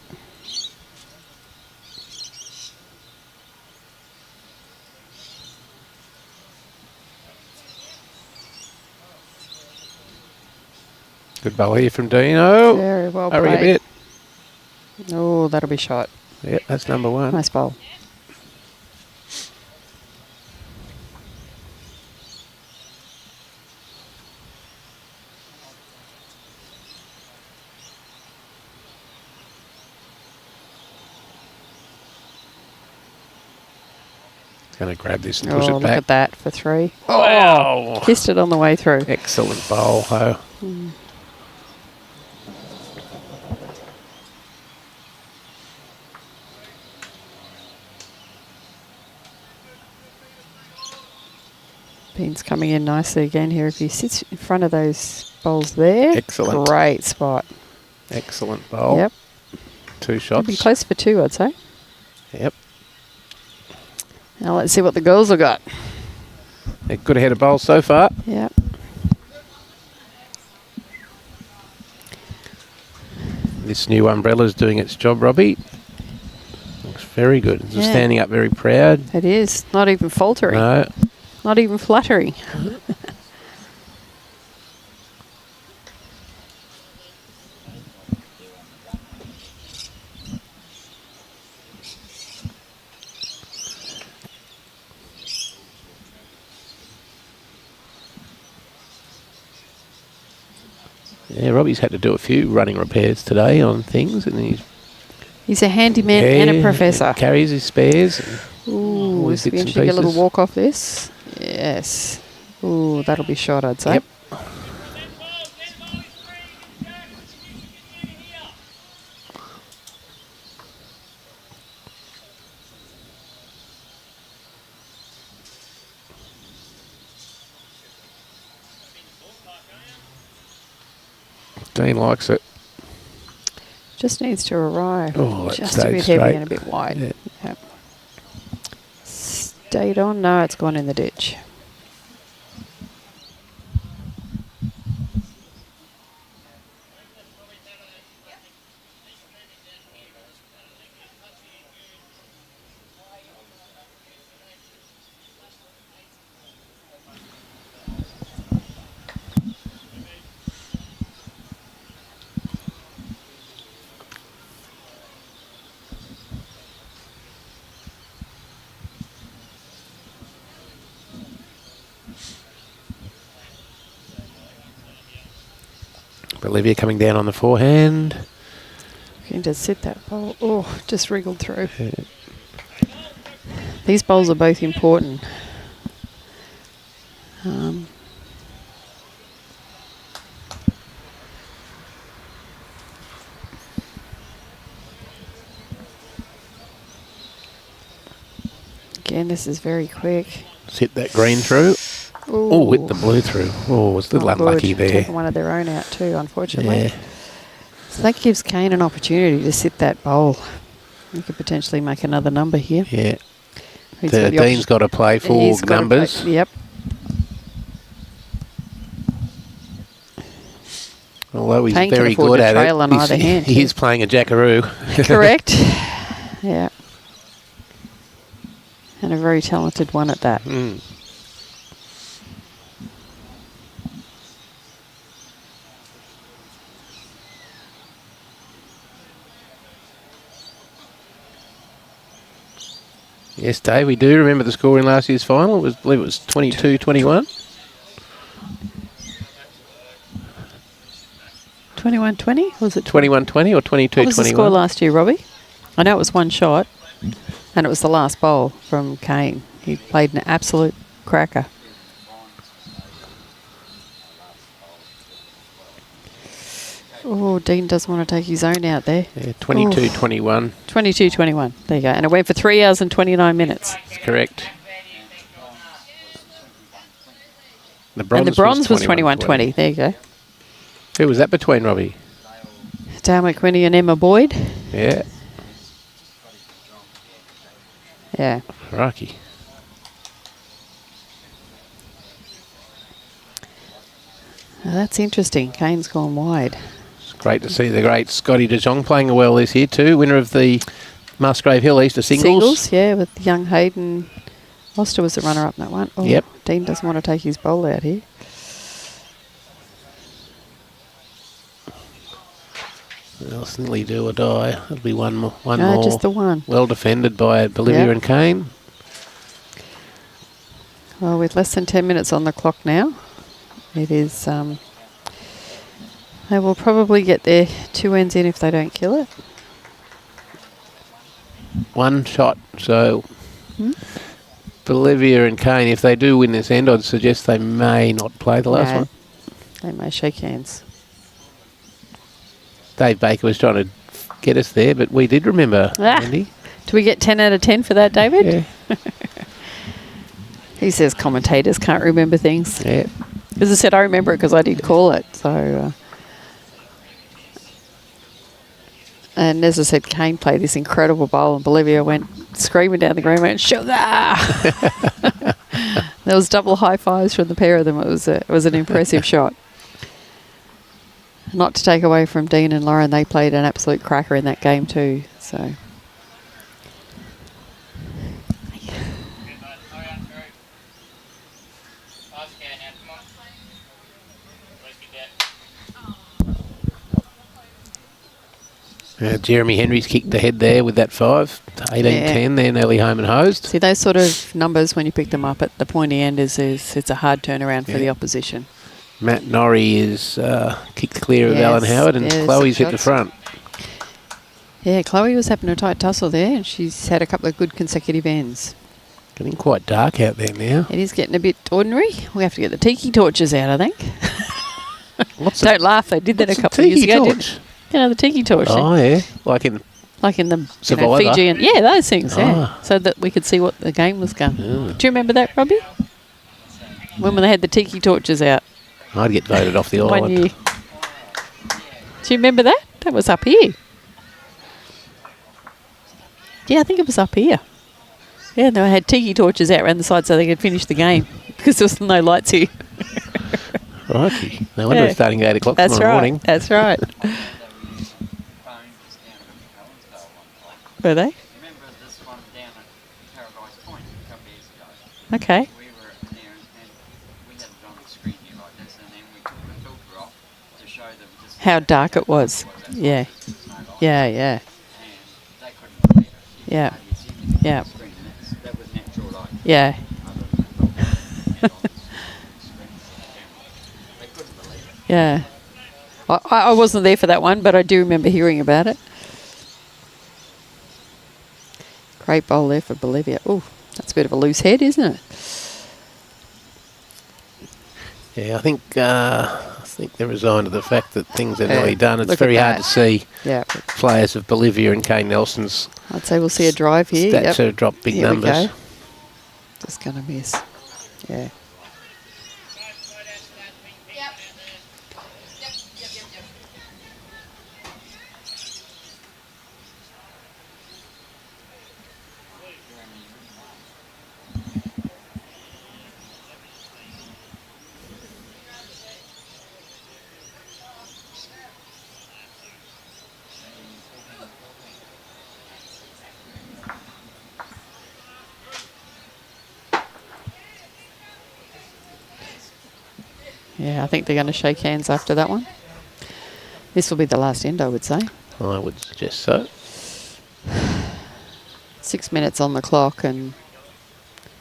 Good bowl here from Dino. Very well Hurry a played. bit. Oh, that'll be shot. Yep, that's number 1. Nice bowl. Going to grab this and push it Look back. at that for 3. Oh! Kissed it on the way through. Excellent bowl, Ho. Bean's coming in nicely again here. If he sits in front of those bowls there. Excellent. Great spot. Excellent bowl. Yep. 2 shots. Be close for 2, I'd say. Yep. Now let's see what the girls have got. A good head of bowls so far. Yep. This new umbrella's doing its job, Robbie. Looks very good. It's Yeah. standing up very proud. It is. Not even faltering. No. Not even fluttering. Yeah, Robbie's had to do a few running repairs today on things, and He's a handyman and a professor. Carries his spares. And Ooh, all this his will be bits and interesting to get a little pieces. walk off this. Yes. Ooh, that'll be shot, I'd say. Yep. Dean likes it. Just needs to arrive. Oh, it just a stayed bit heavy straight. and a bit wide. Yeah. Yep. Stayed on. No, it's gone in the ditch. Bolivia coming down on the forehand. Looking to sit that bowl. Oh, just wriggled through. These bowls are both important. Again, this is very quick. Hit that green through. Oh, hit the blue through. Oh, was a little Not unlucky good. there. Taken one of their own out too, unfortunately. Yeah. So that gives Kane an opportunity to sit that bowl. He could potentially make another number here. Yeah. He's got the Dean's got to play full He's got to numbers. play- Yep. Although he's Kane can very afford good to at trail it. on either hand, He is playing a jackaroo. Correct. Yeah. And a very talented one at that. Mm. Yes, Dave, we do remember the score in last year's final. I believe it was 22-21. 21-20? Was it 21-20 or 22-21? What was the score last year, Robbie? I know it was one shot, and it was the last bowl from Kane. He played an absolute cracker. Oh, Dean doesn't want to take his own out there. Yeah, 22-21. 22-21. There you go. And it went for 3 hours and 29 minutes. That's correct. The bronze, And the bronze was 21-20. There you go. Who was that between, Robbie? Dale McWhinney and Emma Boyd. Yeah, Yeah. Rocky. Now that's interesting. Kane's gone wide. It's great to see the great Scotty De Jong playing well this year too. Winner of the Musgrave Hill Easter Singles. Yeah, with young Hayden. Oster was the runner-up in that one. Oh, Yep. Dean doesn't want to take his bowl out here. It's nearly do or die. It'll be one more. Just the one. Well defended by Bolivia and Kane. Well, with less than 10 minutes on the clock now, it is... they will probably get their 2 ends in if they don't kill it. One shot. So Bolivia and Kane, if they do win this end, I'd suggest they may not play the last one. They may shake hands. Dave Baker was trying to get us there, but we did remember, Andy. Do we get 10 out of 10 for that, David? Yeah. He says commentators can't remember things. Yeah. As I said, I remember it because I did call it. So, and as I said, Kane played this incredible bowl, and Bolivia went screaming down the green, went sugar. There was double high fives from the pair of them. It was an impressive shot. Not to take away from Dean and Lauren, they played an absolute cracker in that game too. So. Jeremy Henry's kicked ahead there with that 5. 18-10, they're nearly home and hosed. See, those sort of numbers, when you pick them up at the pointy end, it's a hard turnaround for the opposition. Matt Norrie is kicked clear of Alan Howard, and Chloe's hit the front. Yeah, Chloe was having a tight tussle there, and she's had a couple of good consecutive ends. Getting quite dark out there now. It is getting a bit ordinary. We have to get the tiki torches out, I think. Don't laugh, they did that a couple of years ago, didn't they? You know, the tiki torch. Oh, yeah. Like in the Fijian. Yeah, those things, yeah. So that we could see what the game was going. Do you remember that, Robbie? When they had the tiki torches out. I'd get voted off the island. 1 year. Do you remember that? That was up here. Yeah, I think it was up here. Yeah, they had tiki torches out around the side so they could finish the game because there was no lights here. Righty. No wonder it's starting at 8 o'clock tomorrow morning. That's right. Were they? Remember this one down at Paradise Point a couple of years ago? Okay. We were there and we had it on the screen here like this, and then we took the filter off to show them just How dark it was. Yeah. Yeah, yeah. And they couldn't believe it. Yeah. Yeah. That was natural light. Yeah. They couldn't believe it. Yeah. I wasn't there for that one, but I do remember hearing about it. Great bowl there for Bolivia. Oh, that's a bit of a loose head, isn't it? Yeah, I think they're resigned to the fact that things are nearly done. It's very hard to see players of Bolivia and Kane Nelson's. I'd say we'll see a drive here. Stats drop big Here numbers. we go. Just going to miss. Yeah. Yeah, I think they're going to shake hands after that one. This will be the last end, I would say. I would suggest so. 6 minutes on the clock and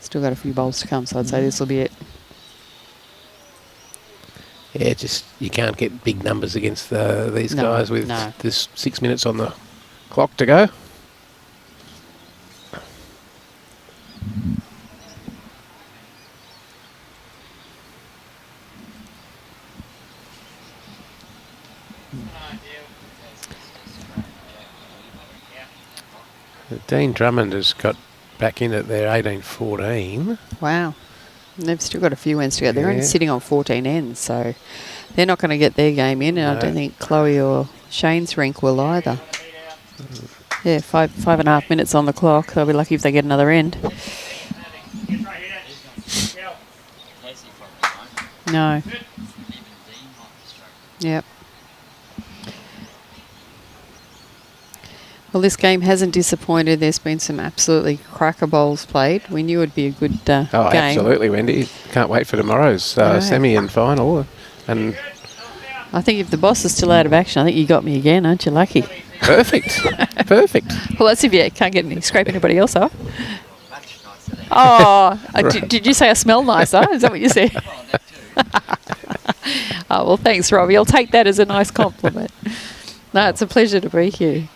still got a few bowls to come, so I'd say this will be it. Yeah, just you can't get big numbers against these guys with this 6 minutes on the clock to go. Dean Drummond has got back in at their 18-14. Wow. And they've still got a few ends to go. They're only sitting on 14 ends, so they're not going to get their game in, and I don't think Chloe or Shane's rink will either. Yeah, 5.5 minutes on the clock. They'll be lucky if they get another end. No. Yep. Well, this game hasn't disappointed. There's been some absolutely cracker bowls played. We knew it'd be a good game. Absolutely, Wendy. Can't wait for tomorrow's semi and final. And I think if the boss is still out of action, I think you got me again, aren't you lucky? Perfect. Perfect. Well, that's if you can't get any, scrape anybody else off. Much nicer than Oh, did you say I smell nicer? Is that what you said? that too. Oh, well, thanks, Robbie. I'll take that as a nice compliment. No, it's a pleasure to be here.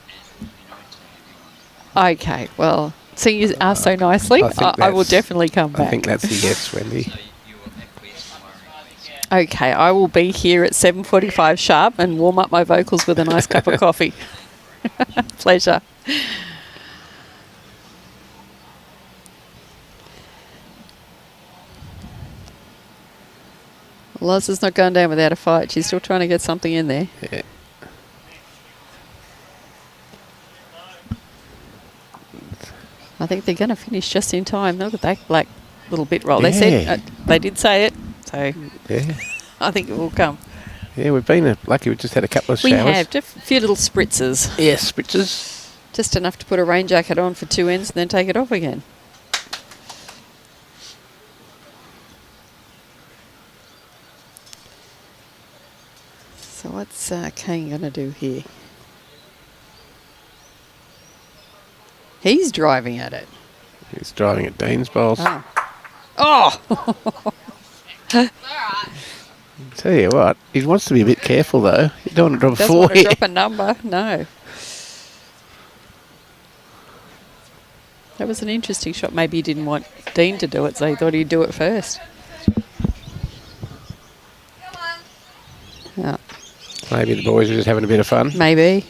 Okay, well, seeing you asked so nicely, I think I will that's- definitely come back. I think that's a yes, Wendy. So you will acquiesce tomorrow. Okay, I will be here at 7:45 sharp and warm up my vocals with a nice cup of coffee. Pleasure. Loz is not going down without a fight. She's still trying to get something in there. Yeah. I think they're going to finish just in time. Look at that black little bit roll. They Yeah. said they did say it, so Yeah. I think it will come. Yeah, we've been lucky. We've just had a couple of We showers. have just a few little spritzes, Yes, spritzes. just enough to put a rain jacket on for 2 ends and then take it off again. So what's Kane going to do here? He's driving at it. He's driving at Dean's bowls. Oh. Oh! Tell you what, he wants to be a bit careful though. You don't want to drop a Doesn't four want to here. drop a number, no. That was an interesting shot. Maybe he didn't want Dean to do it, so he thought he'd do it first. Yeah, Maybe the boys are just having a bit of fun. maybe.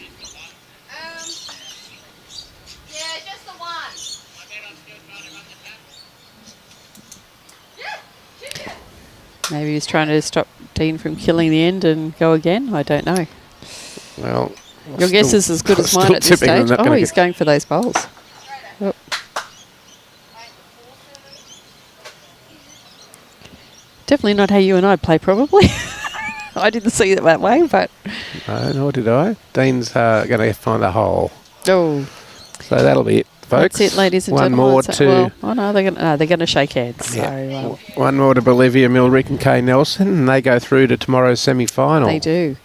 Yeah, just the one. Maybe he's trying to stop Dean from killing the end and go again. I don't know. Well, Your guess is as good as mine at this stage. Oh, he's going for those bowls. Yep. Definitely not how you and I play, probably. I didn't see it that way, but... No, nor did I. Dean's going to find a hole. Oh, So that'll be it, folks. that's it, ladies and One gentlemen. more That's to... well, oh, no, they're going to shake hands. Yeah. So, One more to Bolivia Millerick and Kane Nelson, and they go through to tomorrow's semi-final. they do.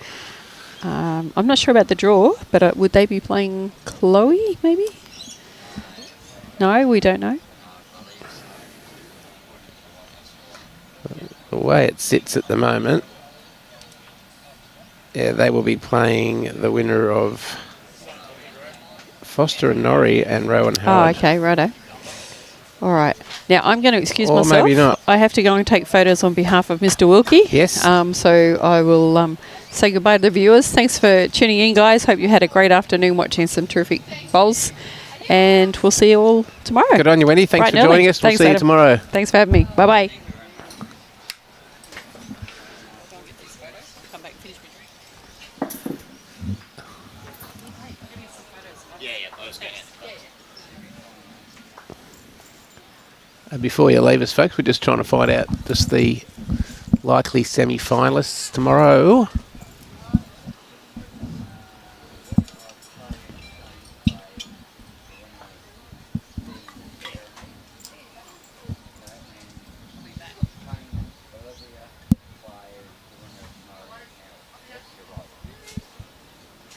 I'm not sure about the draw, but would they be playing Chloe, maybe? No, we don't know. The way it sits at the moment, yeah, they will be playing the winner of Foster and Norrie and Rowan Oh, Howard. okay, righto. All right. Now, I'm going to excuse Or myself. maybe not. I have to go and take photos on behalf of Mr. Wilkie. Yes. So I will say goodbye to the viewers. Thanks for tuning in, guys. Hope you had a great afternoon watching some terrific bowls. And we'll see you all tomorrow. Good on you, Wendy. Thanks Bright for and early. joining us. We'll Thanks, see you Adam. tomorrow. Thanks for having me. Bye-bye. Before you leave us, folks, we're just trying to find out just the likely semi-finalists tomorrow.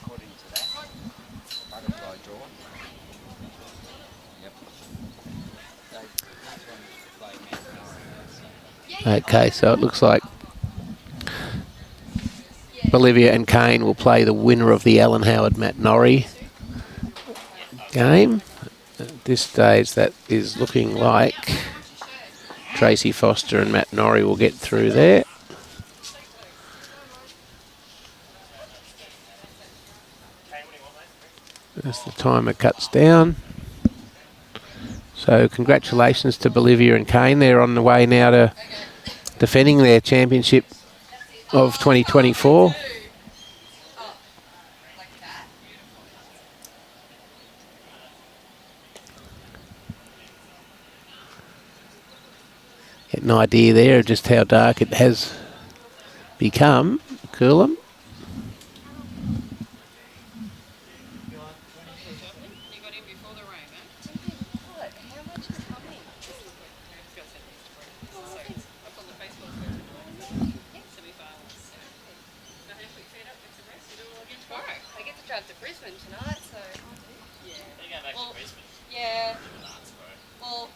According to that, butterfly draw. Yep. Okay, so it looks like Bolivia and Kane will play the winner of the Alan Howard Matt Norrie game. At this stage, that is looking like Tracy Foster and Matt Norrie will get through there. As the timer cuts down. So congratulations to Bolivia and Kane. They're on the way now to defending their championship of 2024. Get an idea there of just how dark it has become. Coolum. Yeah. Well,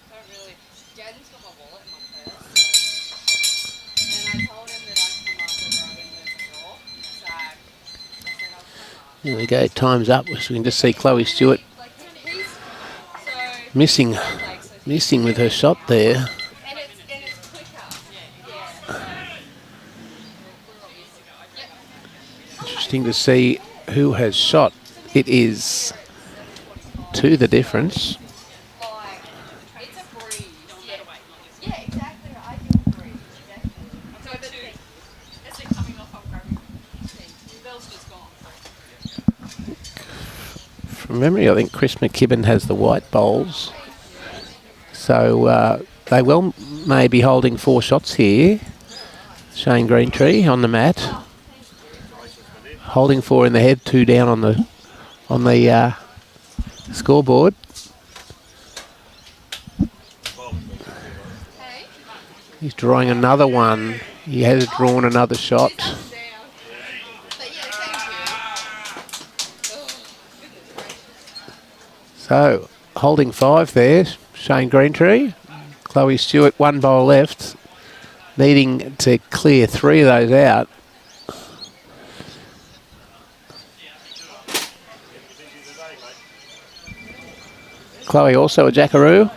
don't really. Jaden's got my wallet in my purse, so. And I told him that I'd come up with her in the draw. So I said I'll come up. There we go. Time's up. So we can just see Chloe Stewart Like, he's. So. missing with her shot there. And it's quicker. Yeah. Interesting to see who has shot. It is to the difference. Like, it's a breeze. Yeah, exactly. I do breeze. Exactly. So as they're coming off, I'm grabbing. Bell's just gone. From memory, I think Chris McKibben has the white bowls. So they may be holding 4 shots here. Shane Greentree on the mat. Holding 4 in the head, 2 down on the scoreboard. He's drawing another one. He has drawn another shot. So, holding 5 there, Shane Greentree. Chloe Stewart, 1 bowl left. Needing to clear 3 of those out. Chloe also a jackaroo.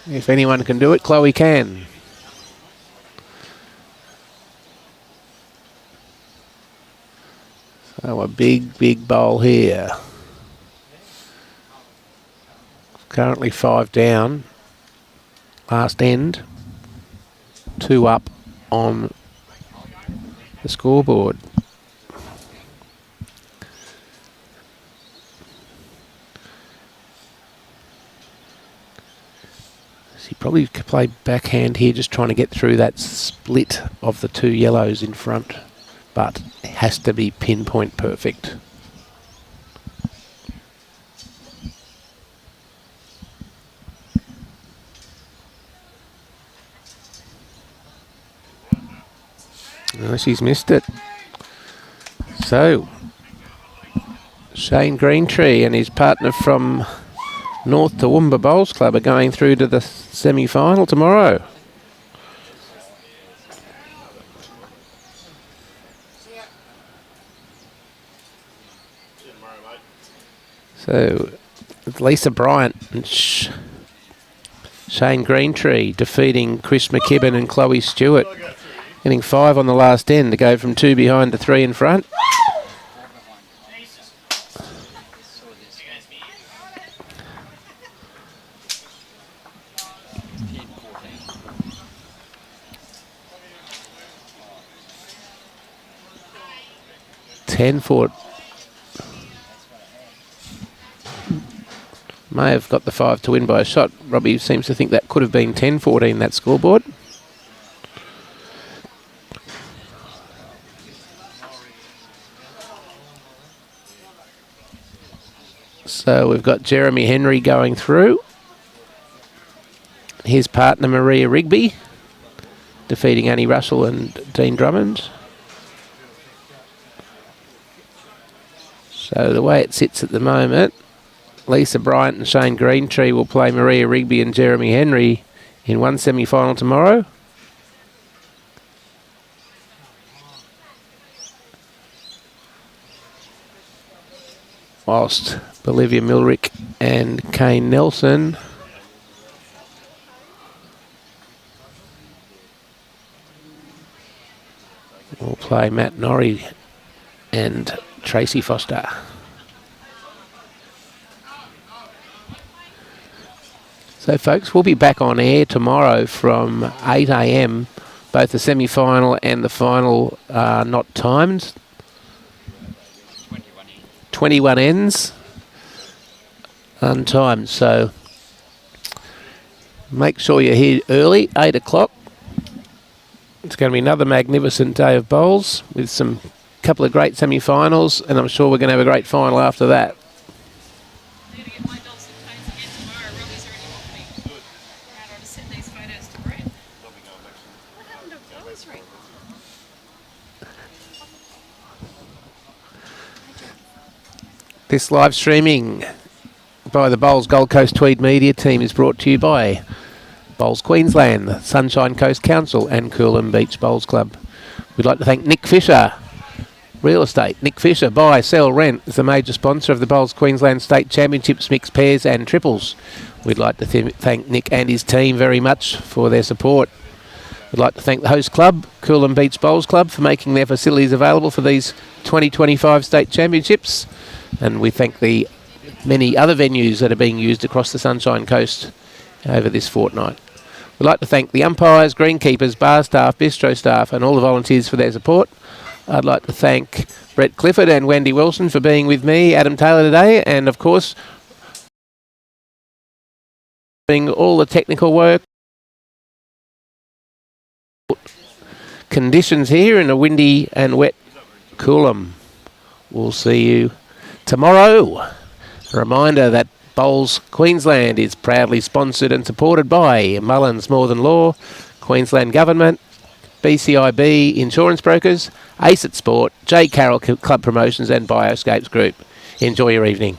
If anyone can do it, Chloe can. So a big bowl here. Currently 5 down. Last end. 2 up on the scoreboard. He probably could play backhand here, just trying to get through that split of the 2 yellows in front, but it has to be pinpoint perfect. Oh, she's missed it. So, Shane Greentree and his partner from North Toowoomba Bowls Club are going through to the semi-final tomorrow. So, it's Lisa Bryant and Shane Greentree defeating Chris McKibben and Chloe Stewart. Getting 5 on the last end to go from 2 behind to 3 in front. Tenfoot may have got the 5 to win by a shot. Robbie seems to think that could have been 10-14, that scoreboard. So we've got Jeremy Henry going through. His partner Maria Rigby defeating Annie Russell and Dean Drummond. So the way it sits at the moment, Lisa Bryant and Shane Greentree will play Maria Rigby and Jeremy Henry in one semi-final tomorrow. Whilst Bolivia Millerick and Kane Nelson will play Matt Norrie and Tracy Foster. So folks, we'll be back on air tomorrow from 8 a.m, both the semi-final and the final are not timed. 21 ends untimed, so make sure you're here early, 8 o'clock. It's going to be another magnificent day of bowls with some couple of great semi-finals, and I'm sure we're going to have a great final after that. I'm going to get my dolls and tones again tomorrow. Robbie's already walked me. Good. How do I send these photos to Brett? What happened to clothes ring? This live streaming by the Bowls Gold Coast Tweed Media team is brought to you by Bowls Queensland, Sunshine Coast Council and Coolum Beach Bowls Club. We'd like to thank Nick Fisher, Real Estate. Nick Fisher, buy, sell, rent, is the major sponsor of the Bowls Queensland State Championships mixed pairs and triples. We'd like to thank Nick and his team very much for their support. We'd like to thank the host club, Coolum Beach Bowls Club, for making their facilities available for these 2025 state championships. And we thank the many other venues that are being used across the Sunshine Coast over this fortnight. We'd like to thank the umpires, greenkeepers, bar staff, bistro staff and all the volunteers for their support. I'd like to thank Brett Clifford and Wendy Wilson for being with me, Adam Taylor, today, and of course doing all the technical work. Conditions here in a windy and wet Coolum. We'll see you tomorrow. A reminder that Bowls Queensland is proudly sponsored and supported by Mullins More Than Law, Queensland Government, BCIB Insurance Brokers, ACET Sport, J. Carroll Club Promotions and Bioscapes Group. Enjoy your evening.